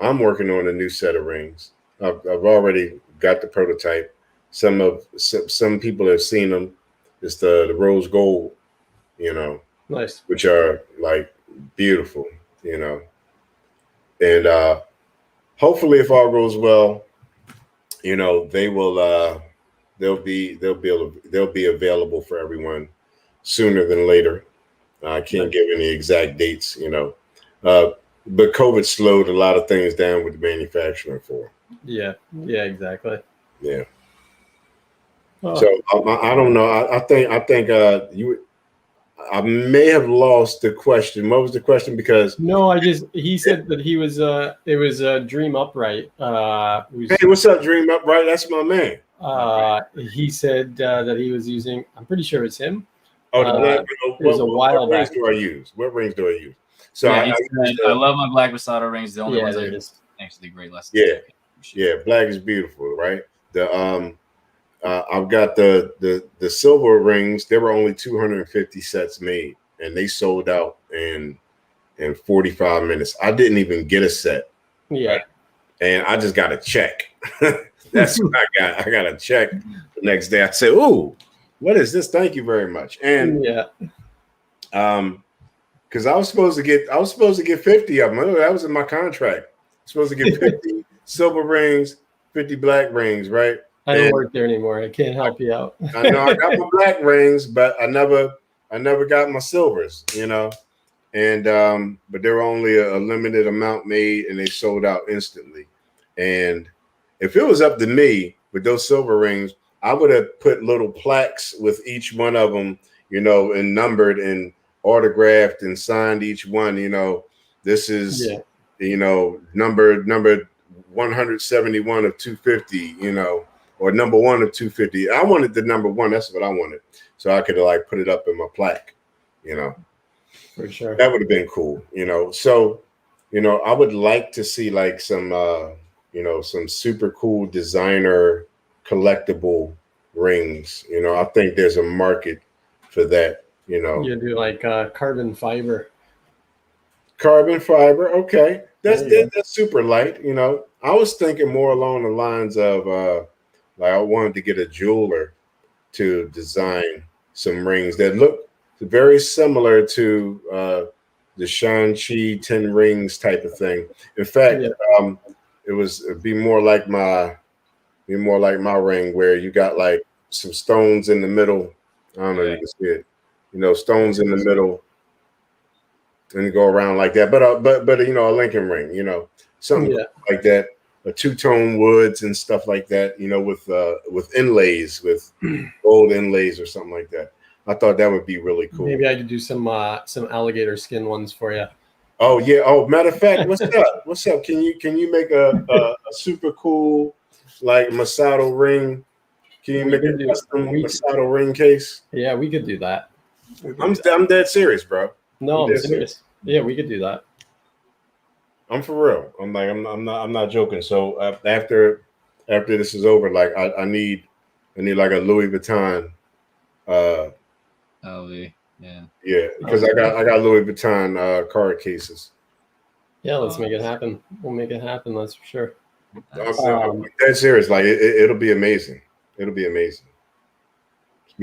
I'm working on a new set of rings. I've already got the prototype. Some people have seen them. It's the rose gold, nice. which are like beautiful, and hopefully, if all goes well, they will. They'll be available for everyone sooner than later. I can't give any exact dates, but COVID slowed a lot of things down with the manufacturing for. Yeah, exactly. Yeah. Oh. So I don't know. I think I may have lost the question. What was the question? Because no, he said that he was it was Dream Upright. Hey, what's up, Dream Upright? That's my man. He said that he was using. I'm pretty sure it's him. Oh, it was a while what rings back. do I use? What rings do I use? So I love my black Masado rings. The only ones I there it use. is. Thanks to the great lesson. Yeah, black is beautiful, right? I've got the silver rings. There were only 250 sets made, and they sold out in 45 minutes. I didn't even get a set. Yeah. Right? And I just got a check. That's what I got. I got a check the next day. I said, "Ooh, what is this? Thank you very much. And Yeah. Because I was supposed to get 50 of them. That was in my contract. I'm supposed to get 50 silver rings, 50 black rings, right? I don't work there anymore. I can't help you out. I know I got my black rings, but I never got my silvers, you know. And but there were only a limited amount made, and they sold out instantly. And if it was up to me with those silver rings, I would have put little plaques with each one of them, you know, and numbered and autographed and signed each one. You know, this is you know number 171 of 250, you know, or number 1 of 250. I wanted the number 1. That's what I wanted, so I could like put it up in my plaque, you know. For sure, that would have been cool, you know. So, you know, I would like to see like some, you know, some super cool designer collectible rings. You know, I think there's a market for that. You know, you do like carbon fiber. Carbon fiber, okay, that's super light. You know, I was thinking more along the lines of like I wanted to get a jeweler to design some rings that look very similar to the Shang-Chi 10 rings type of thing. In fact, it'd be more like my ring, where you got like some stones in the middle. I don't know if you can see it. You know, stones in the middle, and go around like that. But you know, a Lincoln ring. You know, something like that. A two-tone woods and stuff like that. You know, with inlays, with gold inlays or something like that. I thought that would be really cool. Maybe I could do some alligator skin ones for you. Oh yeah. Oh, matter of fact, what's up? What's up? Can you make a super cool like Masado ring? Can you make a custom Masado ring case? Yeah, we could do that. I'm dead serious, bro. No, I'm serious. Yeah, we could do that. I'm for real. I'm not joking. So after this is over, like I need like a Louis Vuitton. Yeah, because I got Louis Vuitton card cases. Yeah, let's make it happen. We'll make it happen. That's for sure. I'm dead serious. Like it'll be amazing. It'll be amazing.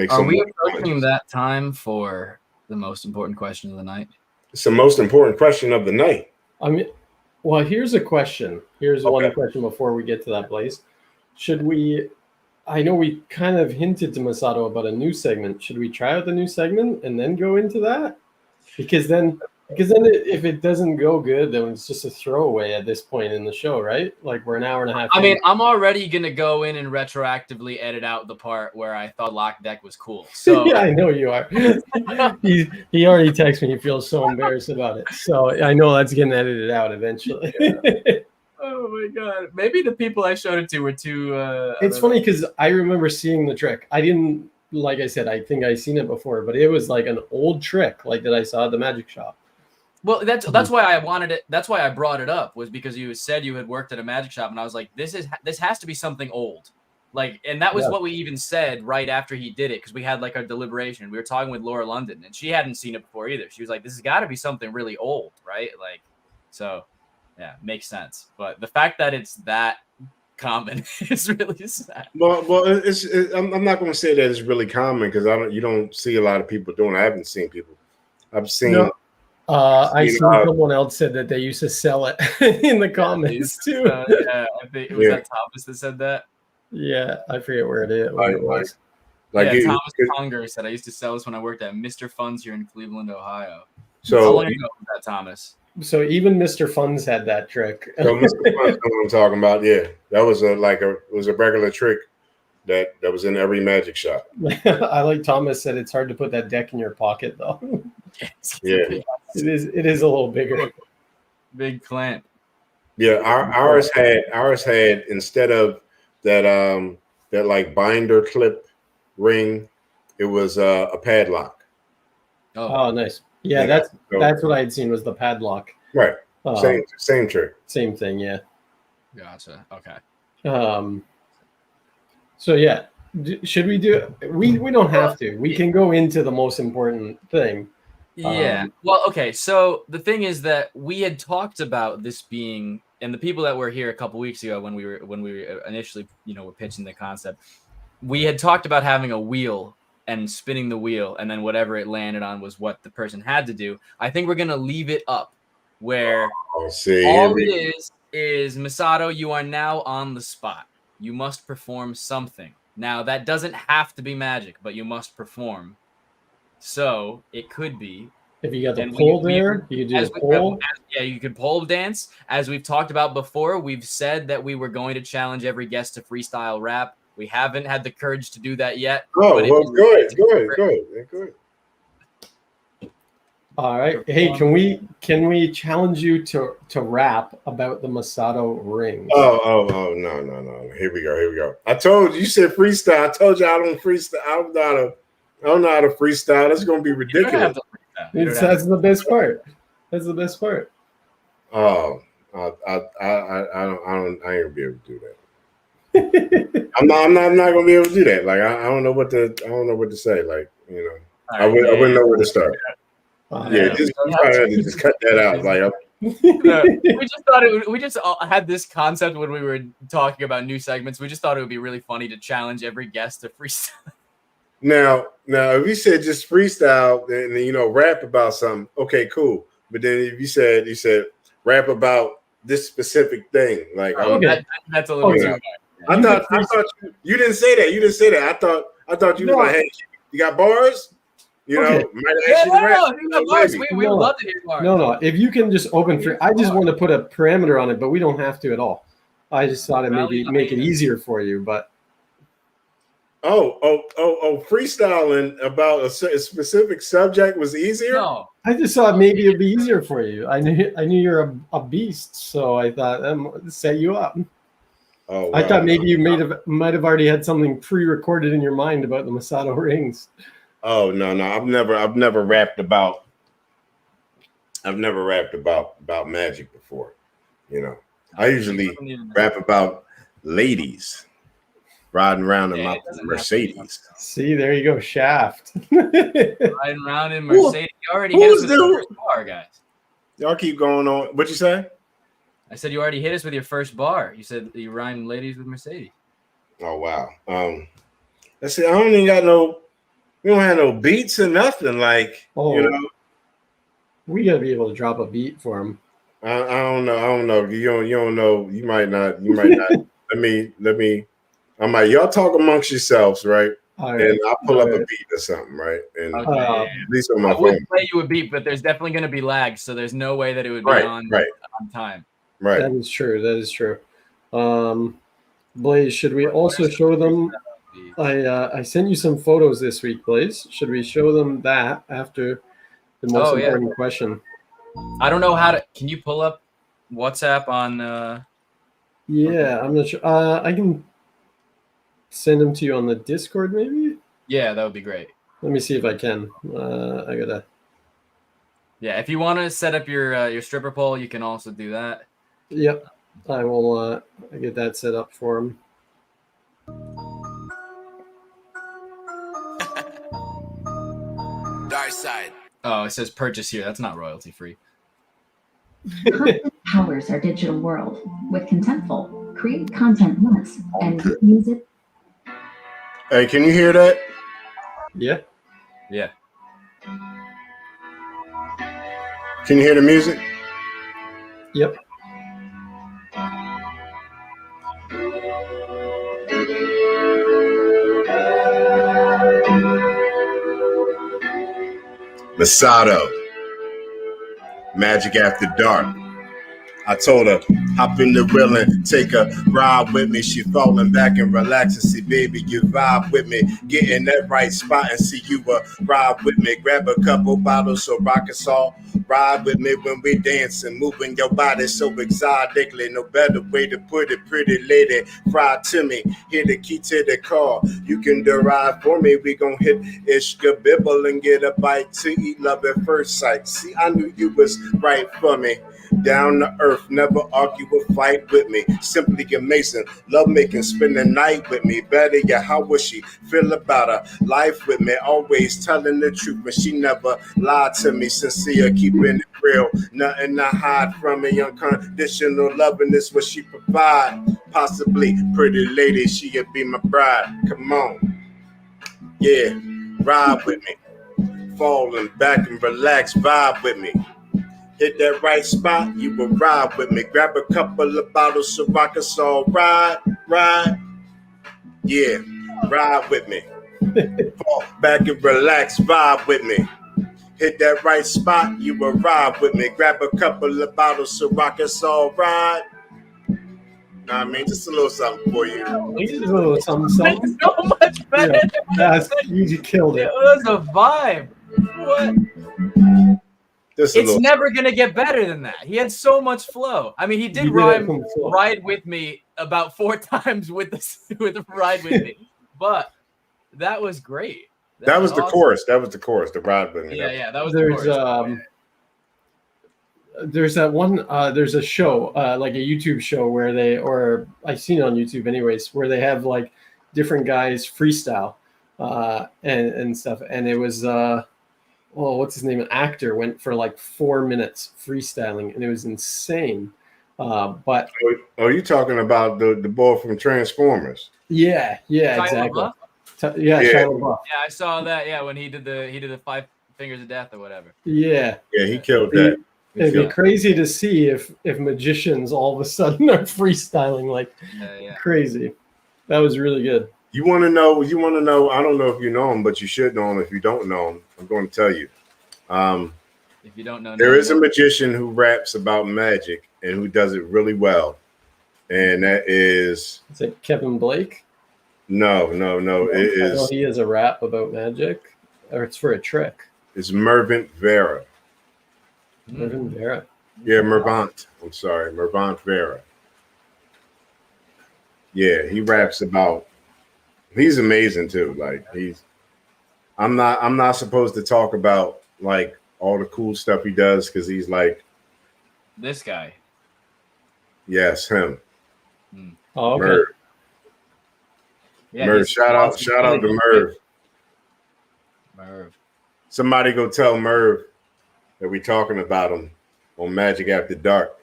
Are we approaching that time for the most important question of the night? It's the most important question of the night. I mean, well, here's a question. Here's one question before we get to that place. Should we? I know we kind of hinted to Masado about a new segment. Should we try out the new segment and then go into that? Because then if it doesn't go good, then it's just a throwaway at this point in the show, right? Like we're an hour and a half. I mean, I'm already gonna go in and retroactively edit out the part where I thought Lock Deck was cool. So yeah, I know you are. he already texted me. He feels so embarrassed about it. So I know that's getting edited out eventually. Oh my god! Maybe the people I showed it to were too. It's funny because I remember seeing the trick. I didn't, like I said, I think I seen it before, but it was like an old trick, like that I saw at the magic shop. Well, that's why I wanted it. That's why I brought it up, was because you said you had worked at a magic shop, and I was like, this has to be something old, like, and that was what we even said right after he did it, because we had like our deliberation. We were talking with Laura London, and she hadn't seen it before either. She was like, this has got to be something really old, right? Like, so. Yeah, makes sense. But the fact that it's that common is really sad. Well, I'm not going to say that it's really common, because you don't see a lot of people doing it. I haven't seen people. I've seen. No, I seen someone else said that they used to sell it in the comments too. Yeah, I think it was that Thomas that said that. Yeah, I forget where it was. Thomas Conger said I used to sell this when I worked at Mr. Funds here in Cleveland, Ohio. So how long ago was that, Thomas? So even Mr. Funds had that trick. So Mr. Funds, what I'm talking about, yeah, that was a regular trick that was in every magic shop. I like Thomas said it's hard to put that deck in your pocket though. Yeah, it is a little bigger. Big clamp. Yeah, ours had instead of that like binder clip ring, it was a padlock. Oh, nice. Yeah, that's what I had seen was the padlock. Right. Same trick. Same thing, yeah. Gotcha. Okay. So yeah, should we do it? We don't have to. We can go into the most important thing. Yeah. Well, okay. So the thing is that we had talked about this being, and the people that were here a couple weeks ago when we were initially, were pitching the concept, we had talked about having a wheel and spinning the wheel, and then whatever it landed on was what the person had to do. I think we're gonna leave it up where all it is Masado, you are now on the spot. You must perform something. Now that doesn't have to be magic, but you must perform. So it could be. If you got the pole there, you do the pole. Yeah, you could pole dance. As we've talked about before, we've said that we were going to challenge every guest to freestyle rap. We haven't had the courage to do that yet. Oh, well, good. All right. Hey, can we challenge you to rap about the Masado rings? Oh, no. Here we go. I told you said freestyle. I told you I don't freestyle. I don't know how to freestyle. That's gonna be ridiculous. That's the best part. That's the best part. Oh, I ain't gonna be able to do that. I'm not gonna be able to do that. Like I don't know what to say. Like, you know, I wouldn't know where to start. Just cut that out. Like we just had this concept when we were talking about new segments. We just thought it would be really funny to challenge every guest to freestyle. Now, if you said just freestyle and rap about something, okay, cool. But then if you said rap about this specific thing, like that's a little too much. I thought you didn't say that. You didn't say that. I thought you was like, hey, you got bars? You know, we would love to hear bars. No. If you can just open free, I just want to put a parameter on it, but we don't have to at all. I just thought it maybe make it easier for you, but. Freestyling about a specific subject was easier? No. I just thought maybe it'd be easier for you. I knew you're a beast, so I thought set you up. Oh, wow. I thought maybe you might have already had something pre-recorded in your mind about the Masado rings. Oh no, I've never rapped about magic before. You know, I usually rap about ladies riding around in my Mercedes. See, there you go, Shaft. Riding around in Mercedes. You already hit us with your first bar, guys. Y'all keep going on. What'd you say? I said you already hit us with your first bar. You said you rhyme ladies with Mercedes. Oh wow. Let's see. I don't even got we don't have no beats or nothing. Like we gotta be able to drop a beat for him. I don't know. You don't know. You might not. Let me. Y'all talk amongst yourselves, right? And I'll pull up a beat or something, right? And at least on my phone. I wouldn't play you a beat, but there's definitely going to be lag, so there's no way that it would be on time. Right. That is true. Blaze, should we also show them? I sent you some photos this week, Blaze. Should we show them that after the most important question? I don't know how to. Can you pull up WhatsApp on? Yeah, I'm not sure. I can send them to you on the Discord, maybe. Yeah, that would be great. Let me see if I can. I gotta. Yeah, if you want to set up your stripper pole, you can also do that. Yep, I will. Get that set up for him. Dark side. Oh, it says purchase here. That's not royalty free. Powers our digital world with Contentful. Create content once and use it. Hey, can you hear that? Yeah. Can you hear the music? Yep. Masado. Magic After Dark. I told her, hop in the wheel and take a ride with me. She falling back and relaxing. See, baby, you vibe with me. Get in that right spot and see you ride with me. Grab a couple bottles so rock us all. Ride with me when we dancing, moving your body so exotically. No better way to put it, pretty lady. Fry to me, here the key to the car. You can derive for me. We gon' hit Ishka Bibble and get a bite to eat. Love at first sight. See, I knew you was right for me. Down to earth, never argue or fight with me. Simply amazing, love making, spend the night with me. Better yet, how would she feel about her life with me? Always telling the truth, but she never lied to me. Sincere, keeping it real, nothing to hide from me. Unconditional loving is what she provide. Possibly, pretty lady, she'll be my bride. Come on, yeah. ride with me. Falling back and relax, vibe with me. Hit that right spot, you will ride with me. Grab a couple of bottles so I can all ride. Yeah, ride with me. Fall back and relax, vibe with me. Hit that right spot, you will ride with me. Grab a couple of bottles so I can all ride. Know what I mean? Just a little something for you. Just a little something. So much better. Yeah, you killed it. It was a vibe. What? Just a It's little never gonna get better than that. He had so much flow. I mean, he did rhyme "ride with me" about 4 times with "ride with me," but that was great. That was the chorus. That was the chorus. The ride with me. Yeah, that was the chorus. There's that one. There's a show, like a YouTube show where I've seen it on YouTube, anyways, where they have like different guys freestyle and stuff, and it was what's his name? An actor went for like 4 minutes freestyling, and it was insane. But you talking about the boy from Transformers? Yeah, exactly. Yeah, yeah, I saw that. Yeah, when he did the 5 Fingers of Death or whatever. Yeah, he killed that. It'd be crazy to see if magicians all of a sudden are freestyling like crazy. That was really good. You want to know? I don't know if you know him, but you should know him. If you don't know him, I'm going to tell you. If you don't know, there is a magician who raps about magic and who does it really well, and that is. Is it Kevin Blake? No. It is. He has a rap about magic, or it's for a trick. It's Mervant Vera. Mervant Vera. Yeah, Mervant. I'm sorry, Mervant Vera. Yeah, he raps about. He's amazing too. Like I'm not supposed to talk about like all the cool stuff he does because he's like this guy. Yes, him. Oh, okay. Merv. Yeah, Merv. Shout out to Merv. Merv. Somebody go tell Merv that we talking about him on Magic After Dark.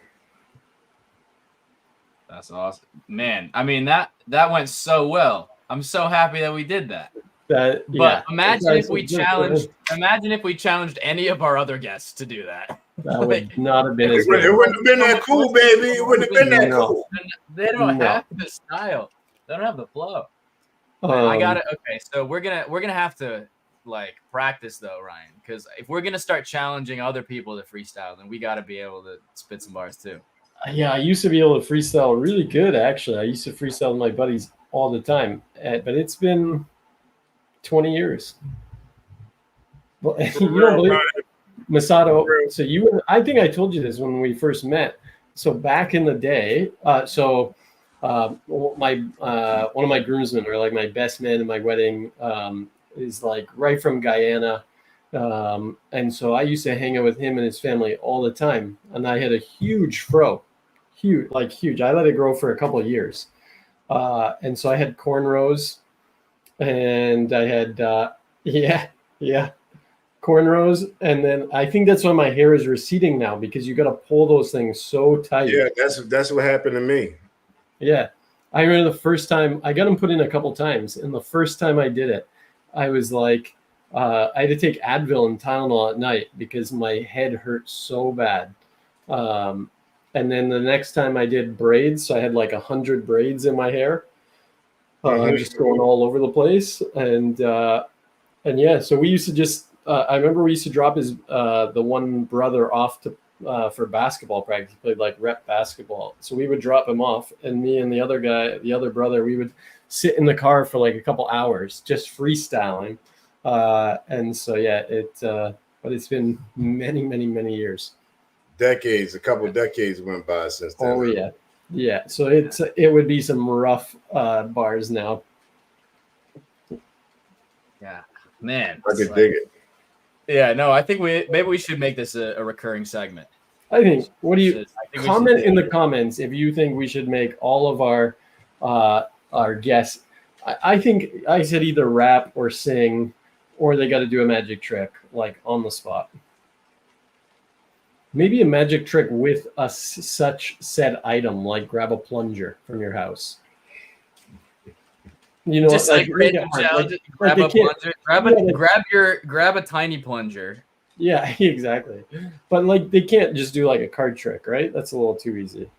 That's awesome, man. I mean that went so well. I'm so happy that we did that. But imagine if we challenged any of our other guests to do that. That would not have been. It wouldn't have been that cool, baby. It wouldn't have been that cool. They don't have the style. They don't have the flow. I got it. Okay, so we're gonna have to like practice though, Ryan, because if we're gonna start challenging other people to freestyle, then we got to be able to spit some bars too. Yeah, I used to be able to freestyle really good. Actually, I used to freestyle with my buddies all the time, but it's been 20 years. Well, you don't believe Masado. So I think I told you this when we first met. So back in the day, one of my groomsmen, or like my best man in my wedding, is like right from Guyana, and so I used to hang out with him and his family all the time. And I had a huge fro, huge. I let it grow for a couple of years, and so I had cornrows, and I had cornrows, and then I think that's why my hair is receding now, because you got to pull those things so tight. Yeah, that's what happened to me. Yeah, I remember the first time I got them put in a couple times, and the first time I did it, I was like, I had to take Advil and Tylenol at night because my head hurt so bad. And then the next time I did braids, so I had like 100 braids in my hair, just going all over the place. And yeah, so we used to just. I remember we used to drop the one brother off to for basketball practice. He played like rep basketball, so we would drop him off, and me and the other brother, we would sit in the car for like a couple hours just freestyling. And so yeah, but it's been many years. A couple of decades went by since then. Oh yeah. So it would be some rough bars now. Yeah, man, I could dig it. Yeah, no, I think maybe we should make this a recurring segment. I think. What do you comment in the comments if you think we should make all of our guests? I think I said either rap or sing, or they got to do a magic trick like on the spot. Maybe a magic trick with such said item, like grab a plunger from your house. You know, just like random like, challenges. like Grab a plunger. Grab a tiny plunger. Yeah, exactly. But like they can't just do like a card trick, right? That's a little too easy.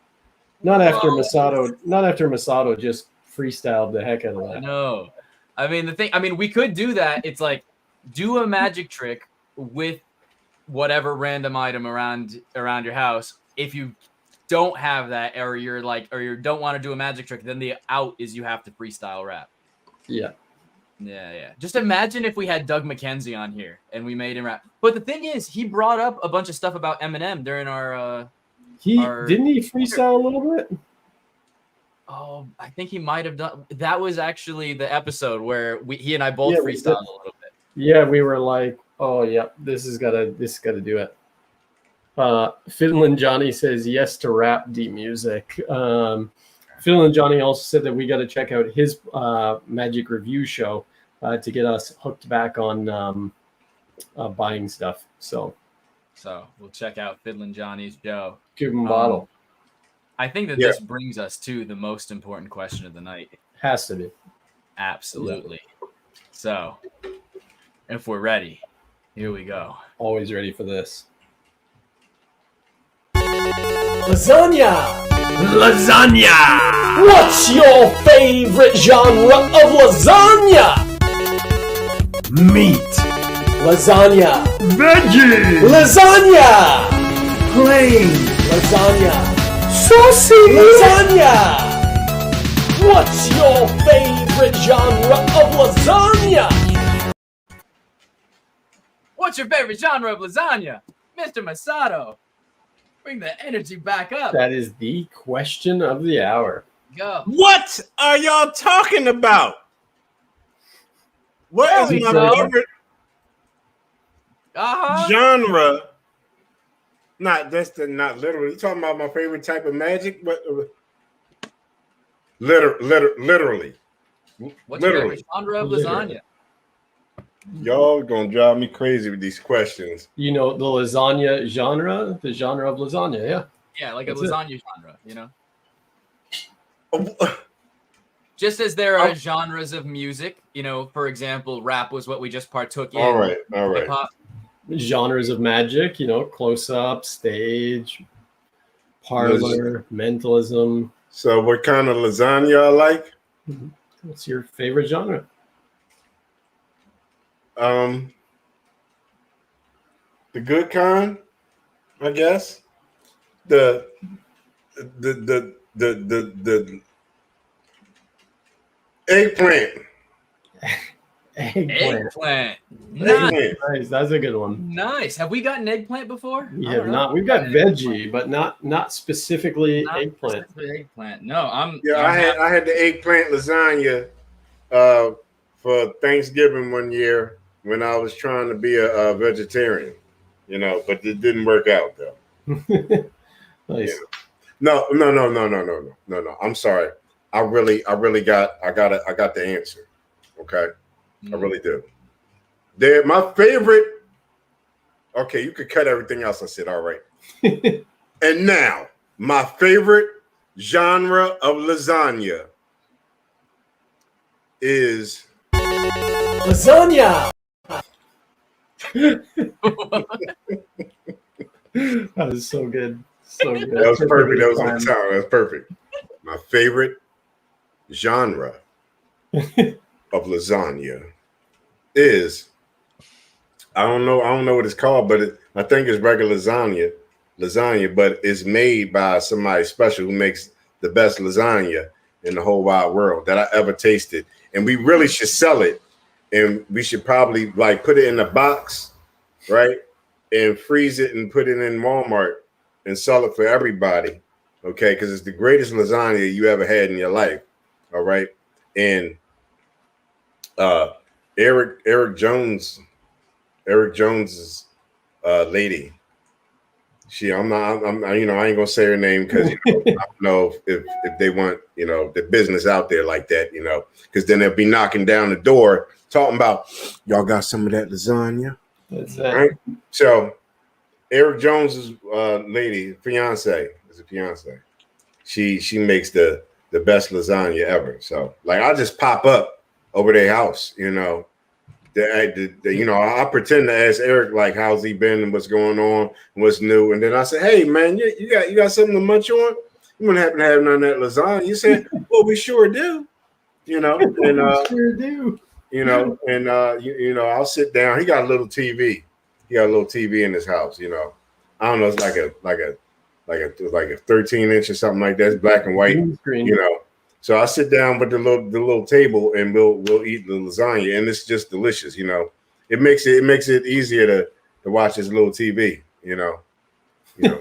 Not after Masado just freestyled the heck out of that. No. I mean, we could do that. It's like do a magic trick with whatever random item around your house. If you don't have that, or you don't want to do a magic trick, then the out is you have to freestyle rap. Yeah. Yeah. Just imagine if we had Doug McKenzie on here and we made him rap. But the thing is, he brought up a bunch of stuff about Eminem during our. Didn't he freestyle a little bit? Oh, I think he might have done. That was actually the episode where he and I both freestyled a little bit. Yeah, we were like, oh yeah, this has gotta do it. Finland Johnny says yes to rap D music. Finland Johnny also said that we got to check out his magic review show to get us hooked back on buying stuff. So we'll check out Finland Johnny's show. Give him a bottle. I think that this brings us to the most important question of the night. Has to be. Absolutely. Yeah. So, if we're ready, here we go. Always ready for this. Lasagna! What's your favorite genre of lasagna? Meat. Lasagna. Veggie. Lasagna. Plain. Lasagna. Saucy. Lasagna. What's your favorite genre of lasagna? What's your favorite genre of lasagna? Mr. Masado. Bring the energy back up. That is the question of the hour. Go. What are y'all talking about? What is my favorite genre? Not literally. You talking about my favorite type of magic? But literally. What's your favorite genre of lasagna? Y'all gonna drive me crazy with these questions. You know the lasagna genre, the genre of lasagna, yeah. Yeah, like that's a lasagna genre, you know. Just as there are genres of music, you know, for example, rap was what we just partook in. All right. Hip-hop. Genres of magic, you know, close up, stage, parlor, mentalism. So, what kind of lasagna I like? What's your favorite genre? The good kind, I guess. The eggplant. Eggplant. Nice. That's a good one. Nice. Have we gotten eggplant before? We have not. We've got veggie, but not specifically eggplant. Eggplant. No, I had the eggplant lasagna for Thanksgiving one year when I was trying to be a vegetarian, you know, but it didn't work out though. Nice. Yeah. No. I'm sorry. I got the answer. Okay. I really do. They're my favorite. Okay, you could cut everything else I said. All right. And now, my favorite genre of lasagna is lasagna. That is so good. So good. That was perfect. That was on time. That was perfect. My favorite genre of lasagna is I don't know what it's called, but I think it's regular lasagna, but it's made by somebody special who makes the best lasagna in the whole wide world that I ever tasted. And we really should sell it, and we should probably like put it in a box, right, and freeze it and put it in Walmart and sell it for everybody, okay? Because it's the greatest lasagna you ever had in your life, all right? And Eric Jones's lady. I ain't gonna say her name because I don't know if they want the business out there like that, because then they'll be knocking down the door talking about y'all got some of that lasagna. That's it. Right? So Eric Jones's lady, fiance. She makes the best lasagna ever. So like I just pop up over their house. You know, I pretend to ask Eric like, how's he been and what's going on, and what's new, and then I say, hey man, you got something to munch on? You wouldn't happen to have none of that lasagna? You said, well, we sure do. You know, and Sure do. you know, and I'll sit down. He got a little TV. He got a little TV in his house. You know, I don't know. It's like a 13-inch or something like that. It's black and white. Screen. You know, so I sit down with the little table and we'll eat the lasagna, and it's just delicious. You know, it makes it easier to watch his little TV. You know. So.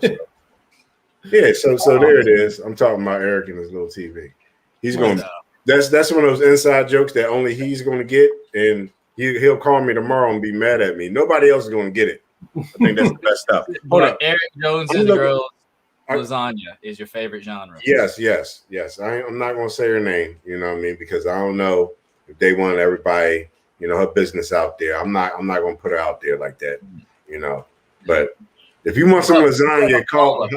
Yeah. So there it is. I'm talking about Eric and his little TV. He's going. That's one of those inside jokes that only he's going to get, and he'll call me tomorrow and be mad at me. Nobody else is going to get it. I think that's the best stuff. Hold on. Eric Jones' Girls lasagna is your favorite genre. Yes. I'm not going to say her name, you know what I mean, because I don't know if they want everybody, you know, her business out there. I'm not going to put her out there like that, you know. But if you want some lasagna, call.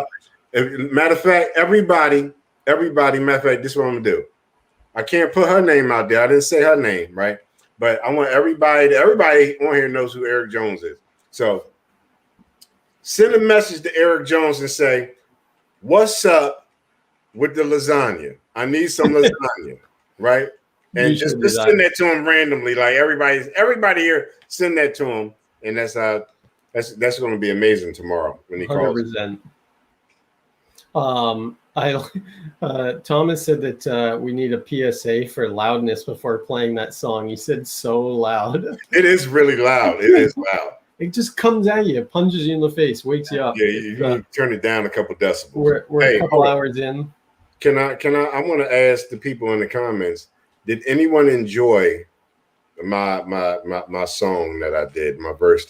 Matter of fact, everybody. Matter of fact, this is what I'm gonna do. I can't put her name out there. I didn't say her name, right? But I want everybody on here knows who Eric Jones is. So send a message to Eric Jones and say, what's up with the lasagna? I need some lasagna, right? And just send that to him randomly. Like everybody here, send that to him. And that's going to be amazing tomorrow when he calls. 100%. Thomas said that we need a PSA for loudness before playing that song. He said so loud. It is really loud. It is loud. It just comes at you, punches you in the face, wakes you up. Yeah, you turn it down a couple decibels. We're a couple hours in. Can I want to ask the people in the comments, did anyone enjoy my song that I did, my verse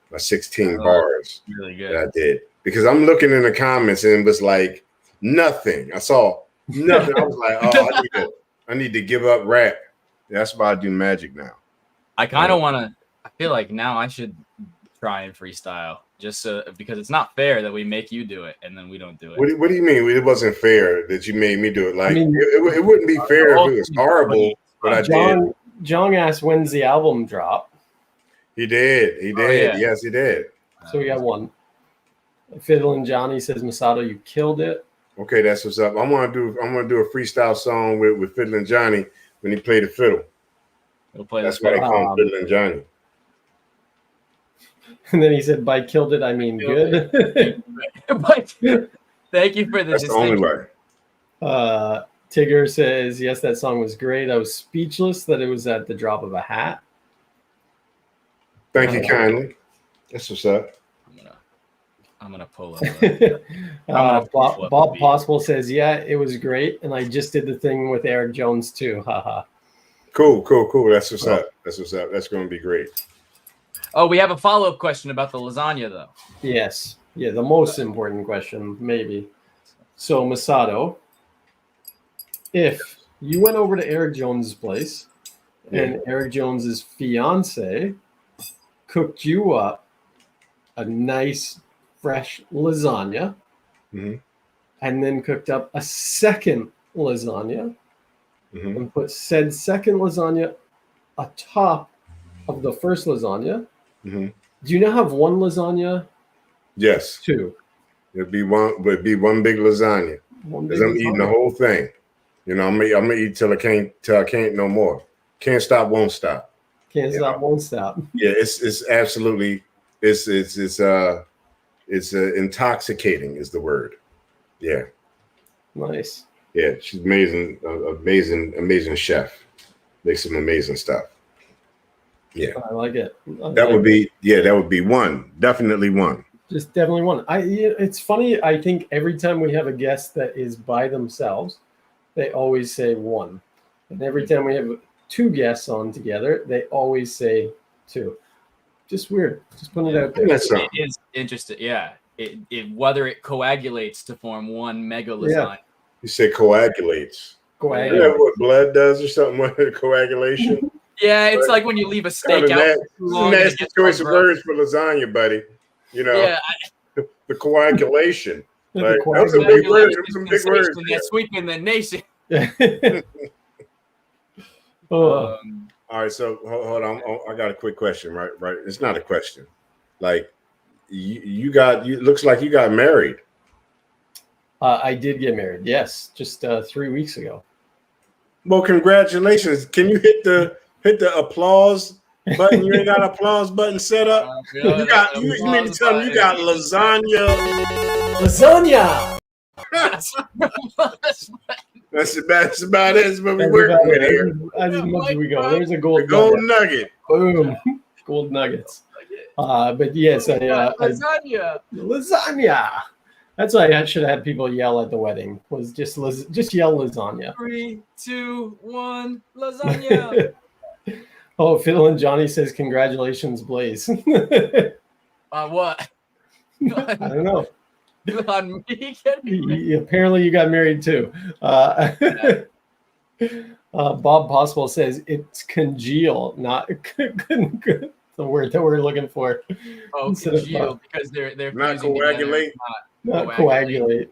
my 16 bars really good that I did? Because I'm looking in the comments and it was like nothing. I saw nothing. I was like, oh, I need to give up rap. That's why I do magic now. I kind of want to. I feel like now I should try and freestyle, just because it's not fair that we make you do it and then we don't do it. What do you mean? It wasn't fair that you made me do it. Like, I mean, it wouldn't be fair if it was horrible, but I did. John asked, when's the album drop? He did. Oh, yeah. Yes, he did. So we got one. Fiddle and Johnny says, Masado, you killed it. Okay, that's what's up. I'm gonna do a freestyle song with Fiddle and Johnny when he played the fiddle. That's why they call him Fiddle and Johnny. And then he said, by killed it, I mean good. Thank you for the That's the only way. Tigger says, yes, that song was great. I was speechless that it was at the drop of a hat. Thank you kindly. That's what's up. I'm gonna pull up. Bob Possible says, yeah, it was great. And I just did the thing with Eric Jones too. Haha. Cool. That's what's up. That's going to be great. Oh, we have a follow-up question about the lasagna, though. Yes. Yeah, the most important question, maybe. So, Masado, if you went over to Eric Jones's place and Eric Jones's fiance cooked you up a nice, fresh lasagna, and then cooked up a second lasagna, and put said second lasagna atop of the first lasagna, do you now have one lasagna? Yes. Two. It'd be one big lasagna. Because I'm eating the whole thing. You know, I'm gonna eat till I can't no more. Can't stop, won't stop. Can't stop, won't stop. Yeah, it's absolutely it's intoxicating is the word. Yeah. Nice. Yeah, she's amazing chef. Makes some amazing stuff. Yeah. I like it. That would be one. Definitely one. Just definitely one. It's funny. I think every time we have a guest that is by themselves, they always say one. And every time we have two guests on together, they always say two. Just weird. Just putting it out there. It is interesting. Yeah. Whether it coagulates to form one mega lasagna. Yeah. You say coagulates. Coagulates. You know what blood does or something with coagulation? Yeah, it's like when you leave a steak out too long. Nasty choice of words for lasagna, buddy. You know, the coagulation. Like, those are big words. Some big words. That's sweeping the nation. Oh, All right, so hold on. I got a quick question, right? Right. It's not a question. Like you looks like you got married. I did get married. Yes, just 3 weeks ago. Well, congratulations. Can you hit the applause button? You ain't got an applause button set up. You mean to tell me you got lasagna? Lasagna. That's about it. That's what we working with here. As much as we go. There's a gold nugget. Boom. Gold nuggets. But yes, lasagna. That's why I should have had people yell at the wedding. Was just yell lasagna. 3, 2, 1, lasagna. Oh, Phil and Johnny says congratulations, Blaze. What? I don't know. On me getting Apparently you got married too. Bob Possible says it's congeal, not the word that we're looking for. Oh, congeal, because they're not coagulate. Not coagulate.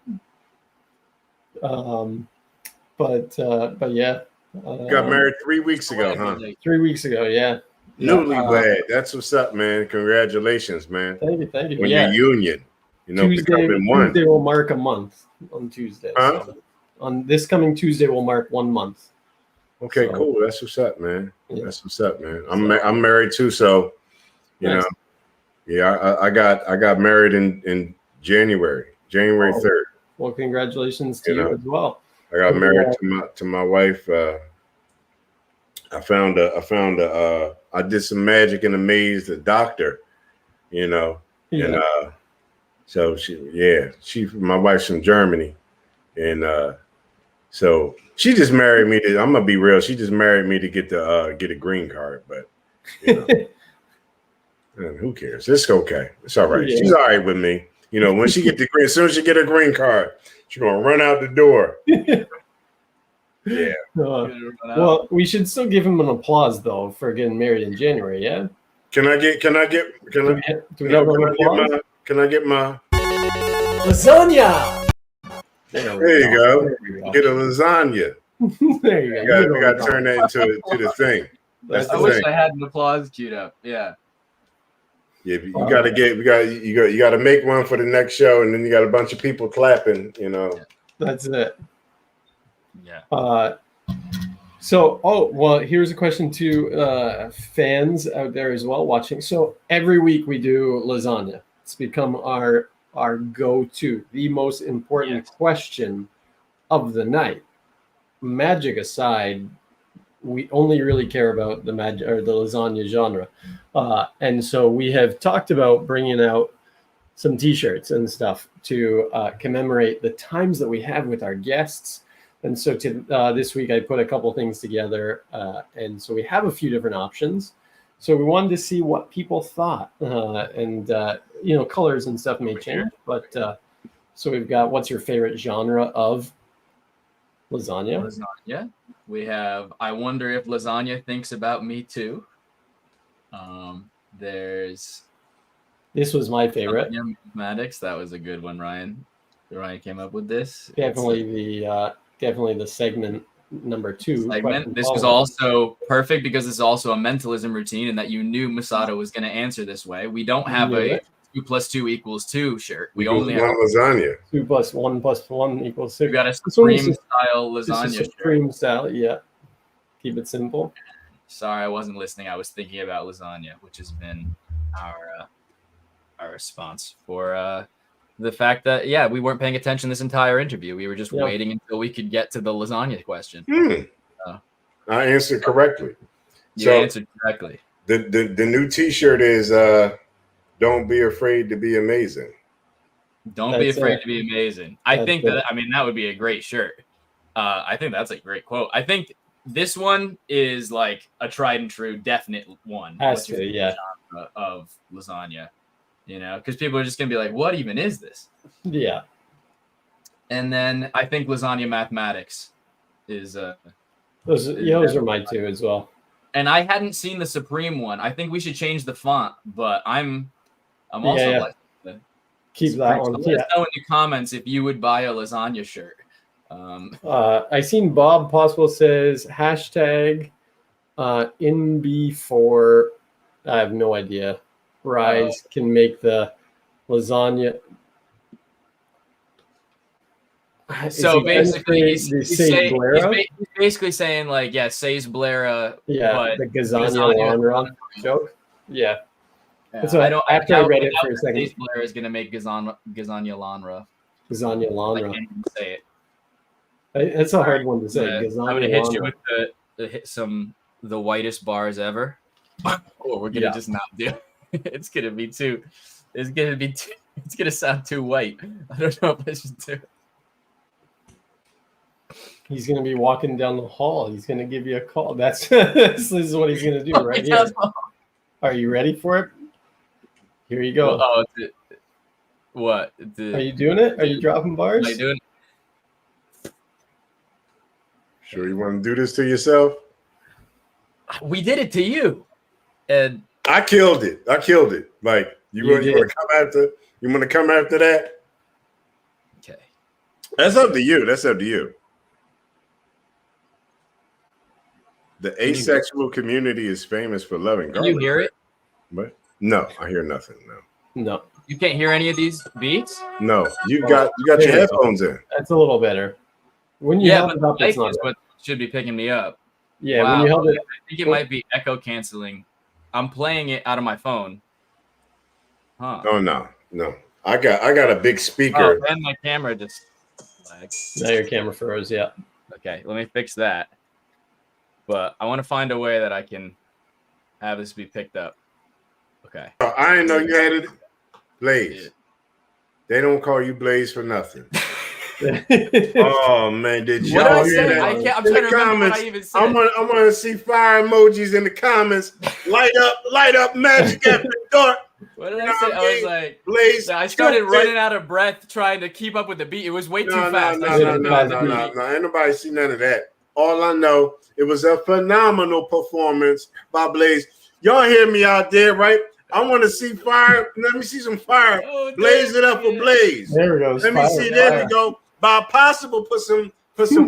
But yeah. Got married 3 weeks ago, huh? 3 weeks ago, yeah. Newlywed. That's what's up, man. Congratulations, man. Thank you. On your union. Tuesday will mark a month on Tuesday. Huh? So on this coming Tuesday will mark 1 month. Okay, cool. That's what's up, man. Yeah. That's what's up, man. I'm married too, so you know. Yeah, I got married in January 3rd. Well, congratulations to you as well. I got married to my wife. I did some magic and amazed the doctor, and so my wife's from Germany, and so she just married me I'm gonna be real. She just married me to get a green card, but man, who cares? It's okay. It's all right. Yeah. She's all right with me. When she get the green, as soon as she get a green card, she's gonna run out the door. Yeah. Well, we should still give him an applause though for getting married in January. Yeah. Can I get my lasagna? There you go. Get a lasagna. There you go. We got to turn that into the thing. That's the wish thing. I had an applause queued up. Yeah. Yeah, you got to make one for the next show, and then you got a bunch of people clapping. That's it. Yeah. Here's a question to fans out there as well watching. So every week we do lasagna. It's become our go-to, the most important question of the night. Magic aside, we only really care about the magic or the lasagna genre, and so we have talked about bringing out some T-shirts and stuff to commemorate the times that we have with our guests. And so this week I put a couple things together, and so we have a few different options. So we wanted to see what people thought, and colors and stuff may change, but so we've got what's your favorite genre of lasagna? Lasagna. We have I wonder if lasagna thinks about me too. There's this was my favorite. Mathematics. That was a good one, Ryan. Ryan came up with this. Definitely the segment number 2. This was also perfect because this is also a mentalism routine, and that you knew Masado was going to answer this way. We don't have a 2 + 2 = 2 shirt. We only have lasagna. 2 + 1 + 1 = 6. We got a Supreme style lasagna shirt. Supreme style, yeah. Keep it simple. Sorry, I wasn't listening. I was thinking about lasagna, which has been our response for the fact that we weren't paying attention this entire interview. We were just waiting until we could get to the lasagna question. I answered correctly. You answered correctly. The new T-shirt is "Don't be afraid to be amazing." Don't be afraid to be amazing. I think that would be a great shirt. I think that's a great quote. I think this one is like a tried and true, definite one. Has to, yeah. Of lasagna. Because people are just going to be like, what even is this? Yeah. And then I think lasagna mathematics is those are mine too as well. And I hadn't seen the Supreme one. I think we should change the font, but I'm also like keep that one. So let us know in the comments if you would buy a lasagna shirt. I seen Bob Possible says hashtag In B4, I have no idea. Rise can make the lasagna. So basically, he's Blera? basically saying like, yeah, says Blera. Yeah, but the Gazania Lanra joke. Yeah. Yeah, So after I read it for a second, Says Blera is gonna make Gazania Lanra. Gazania I Lanra. can't even say it. It's a hard one to say. I'm gonna hit you with the whitest bars ever. Oh, we're gonna just not do. It's gonna be too. It's gonna sound too white. I don't know if I should do it. He's going to be walking down the hall. He's going to give you a call. This is what he's going to do right here. Are you ready for it? Here you go. What? Are you doing it? Are you dropping bars? Am I doing it? Sure you want to do this to yourself? We did it to you. And I killed it. Like you want to come after? You want to come after that? Okay. That's up to you. The asexual community is famous for loving garlic. Can you hear it? What? No, I hear nothing. No. You can't hear any of these beats? No. You got your headphones in. That's a little better. When you held it up, it's not what should be picking me up. Yeah, when you held it, I think it might be echo canceling. I'm playing it out of my phone. Huh. Oh no. I got a big speaker. Oh, and my camera just lagged. Now your camera froze, yeah. Okay, let me fix that. But I want to find a way that I can have this be picked up. Okay. Oh, I didn't know you had it. Blaze. Yeah. They don't call you Blaze for nothing. Oh man, did y'all hear that? I'm trying to remember what I even said. I want to see fire emojis in the comments. Light up, magic after dark. What did I say? I was like, Blaze. I started running out of breath trying to keep up with the beat. It was way too fast. No. Ain't nobody see none of that. All I know, it was a phenomenal performance by Blaze. Y'all hear me out there, right? I want to see fire. Let me see some fire. Blaze it up for Blaze. There we go. Let me see. There we go. By possible, put some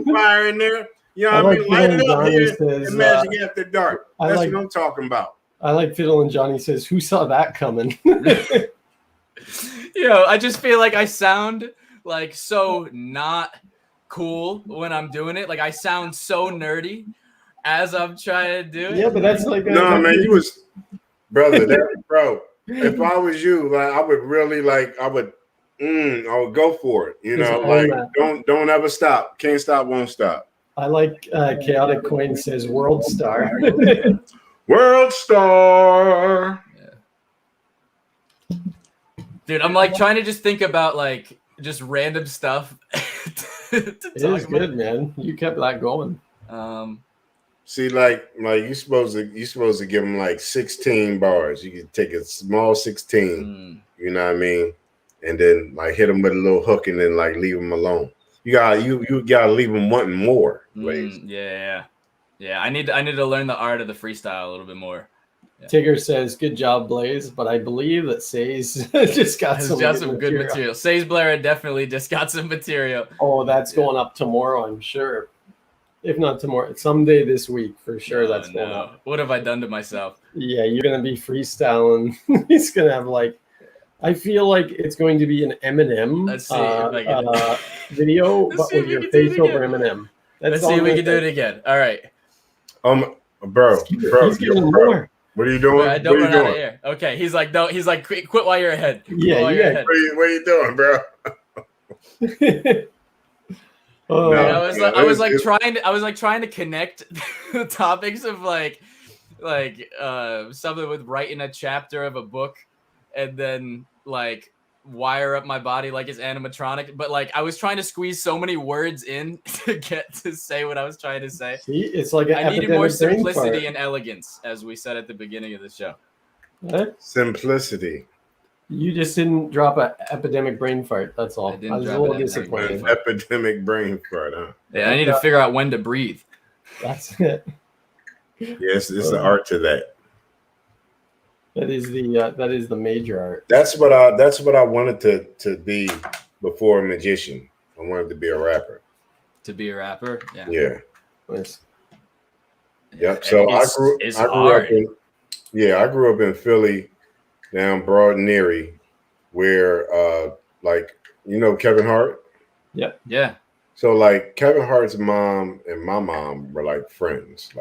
fire in there. You know what I mean? Light it up here and Magic After Dark. That's what I'm talking about. I like Fiddle and Johnny says, "Who saw that coming?" I just feel like I sound like so not cool when I'm doing it. Like I sound so nerdy as I'm trying to do it. Yeah, but that's like no, man. You was brother, bro. If I was you, like I would really I would go for it. You know, like don't ever stop. Can't stop, won't stop. I like Chaotic Coin says World Star. World Star. Yeah. Dude, I'm like trying to just think about like just random stuff. It is good, man. You kept that going. See, like you supposed to give them like 16 bars. You can take a small 16. You know what I mean? And then like hit them with a little hook and then like leave them alone. You gotta leave them wanting more. Yeah. I need to learn the art of the freestyle a little bit more. Yeah. Tigger says, "Good job, Blaze," but I believe that Says just got some good material. Says Blair definitely just got some material. Oh, that's going up tomorrow, I'm sure. If not tomorrow, someday this week for sure. That's going up. What have I done to myself? Yeah, you're gonna be freestyling. He's gonna have like, I feel like it's going to be an Eminem video, but with your face over Eminem. Let's see if we can do it again. All right. Bro. More. What are you doing? I don't run out of air. Okay, he's like, no, he's like, quit while you're ahead. Yeah. What are you doing, bro? I was trying to connect the topics of like something with writing a chapter of a book, and then like wire up my body like it's animatronic, but like I was trying to squeeze so many words in to get to say what I was trying to say. See, it's like I needed more simplicity and elegance, as we said at the beginning of the show. What? Simplicity. You just didn't drop an epidemic brain fart. That's all. I was a little disappointed. Epidemic brain fart, huh? Yeah, I need to figure out when to breathe. That's it. Yes, it's the art to that. That is the major art. That's what I wanted to be before a magician. I wanted to be a rapper. To be a rapper? Yeah. Nice. Yep. So I grew up in I grew up in Philly, down Broad and Erie, where like Kevin Hart. Yep. Yeah. So like Kevin Hart's mom and my mom were like friends.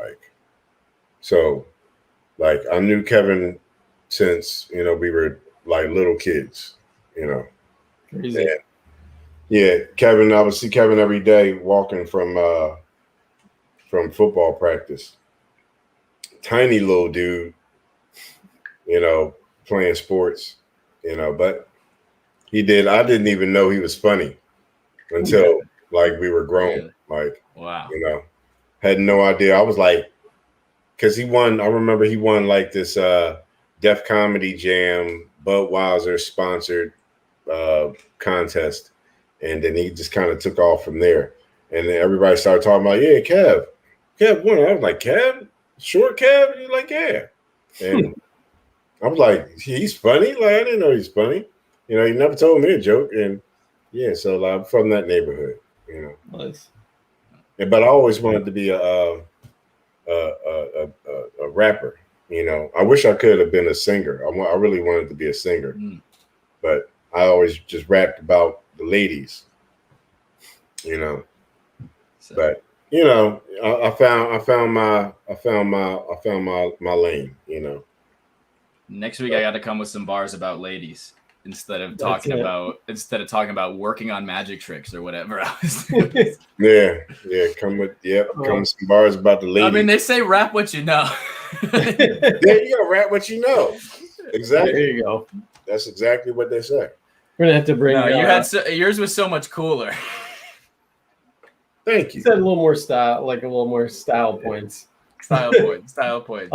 So I knew Kevin since we were like little kids. Crazy. And, yeah, Kevin. I would see Kevin every day walking from football practice. Tiny little dude, playing sports, but I didn't even know he was funny until like we were grown. Like, wow. Had no idea. I was like, because he won, I remember he won like this Def Comedy Jam, Budweiser sponsored contest. And then he just kind of took off from there. And then everybody started talking about, yeah, Kev won. I was like, Kev? Short Kev? And he's like, yeah. And I was like, he's funny? Like, I didn't know he's funny. He never told me a joke. And yeah, so I'm from that neighborhood, Nice. But I always wanted to be a rapper. I wish I could have been a singer. I really wanted to be a singer, but I always just rapped about the ladies, So. But I found my lane. Next week I got to come with some bars about ladies instead of talking about working on magic tricks or whatever I was doing. Yeah. Come with some bars about the ladies. I mean, they say rap what you know. Yeah, you gotta rap what you know. Exactly. There you go. That's exactly what they say. We're gonna have to bring. Yours was so much cooler. Thank you. You said a little more style, like a little more style points. Style points.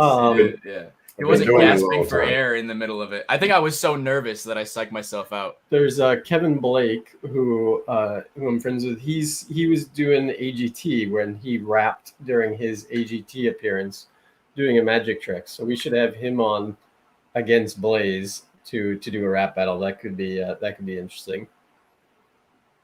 Yeah. He wasn't gasping for air in the middle of it. I think I was so nervous that I psyched myself out. There's Kevin Blake, who I'm friends with. He was doing AGT when he rapped during his AGT appearance, doing a magic trick. So we should have him on against Blaze to do a rap battle. That could be interesting.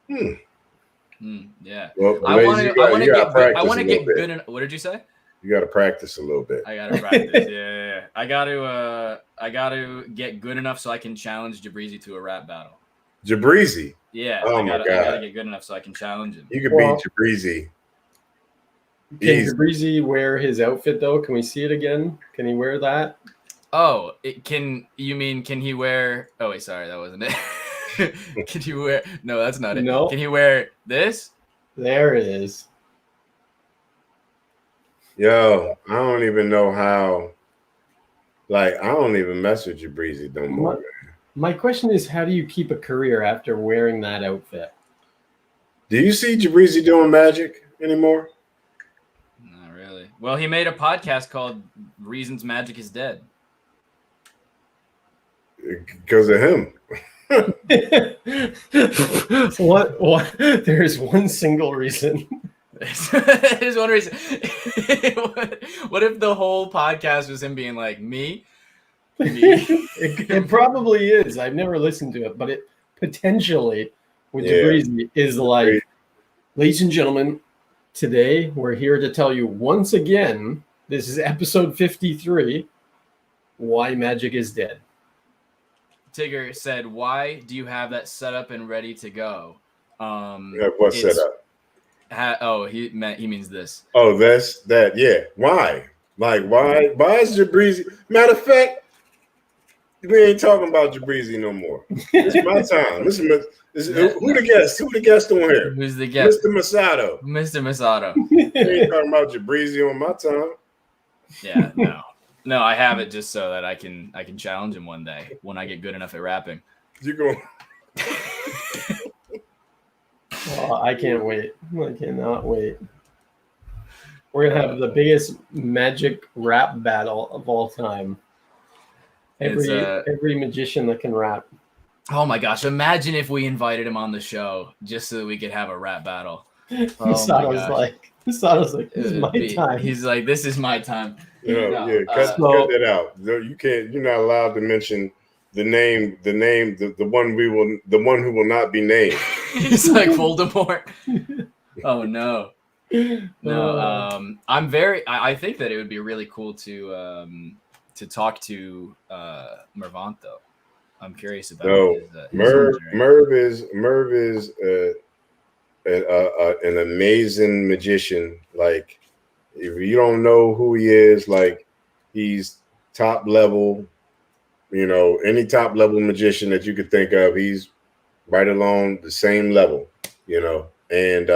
Yeah. Well, I want to get good. What did you say? You got to practice a little bit. I got to practice. Yeah. I got to get good enough so I can challenge Jabrizi to a rap battle. Jabrizi? Yeah. Oh I my God. gotta get good enough so I can challenge him. You could beat Jabrizi. Can Jabrizi wear his outfit though? Can we see it again? Can he wear that? Oh, can he wear? Oh wait, sorry, that wasn't it. Can he wear? No, that's not it. No. Can he wear this? There it is. Yo, I don't even know how. Like, I don't even mess with Jabrizi no more. My question is, how do you keep a career after wearing that outfit? Do you see Jabrizi doing magic anymore? Not really. Well, he made a podcast called "Reasons Magic is Dead." Because of him. What? There's one single reason. There's one reason. What if the whole podcast was him being like, me? It probably is. I've never listened to it, but it potentially with Jabrizi is like, ladies and gentlemen, today we're here to tell you once again, this is episode 53, why magic is dead. Tigger said, why do you have that set up and ready to go? What set up? He means this. Oh, that's that. Yeah. Why? Like, why is Jabrizi? Matter of fact, we ain't talking about Jabrizi no more. It's my time. Who the guest? Who the guest on here? Who's the guest? Mr. Masado. Mr. Masado. We ain't talking about Jabrizi on my time. Yeah, no. I have it just so that I can challenge him one day when I get good enough at rapping. You go. Oh, I can't wait. I cannot wait. We're gonna have the biggest magic rap battle of all time. Every magician that can rap. Oh my gosh! Imagine if we invited him on the show just so that we could have a rap battle. Masado's like, this is my time. He's like, this is my time. Cut that out. You can't. You're not allowed to mention the name, the one who will not be named. He's like Voldemort. Oh no. No, I'm very. I think that it would be really cool to talk to Mervant though. I'm curious about No, his whole journey. Merv is an amazing magician. Like, if you don't know who he is, like, he's top level. You know, any top level magician that you could think of, he's right along the same level. You know, and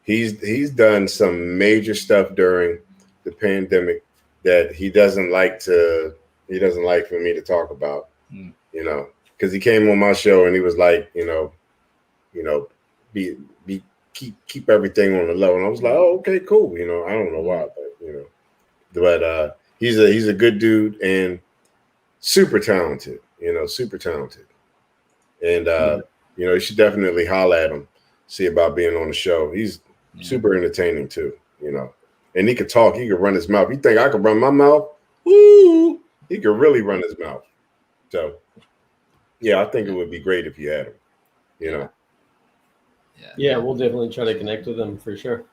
he's done some major stuff during the pandemic that he doesn't like for me to talk about. You know, because he came on my show and he was like, you know, keep everything on the level. And I was like, oh, okay, cool. You know, I don't know why, but he's a good dude and super talented. You know, super talented. And you know, you should definitely holler at him, see about being on the show. He's super entertaining too. You know, and he could talk. He could run his mouth. You think I could run my mouth? Woo! He could really run his mouth. So, yeah, I think it would be great if you had him. You know. Yeah, we'll definitely try to connect with them for sure.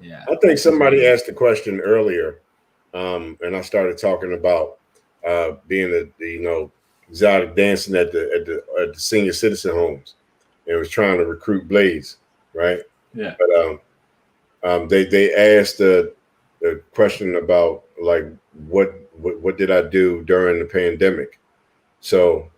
Yeah. I think somebody asked a question earlier, and I started talking about being exotic dancing at the senior citizen homes, and was trying to recruit Blaze, right? Yeah. But they asked a question about like what did I do during the pandemic? So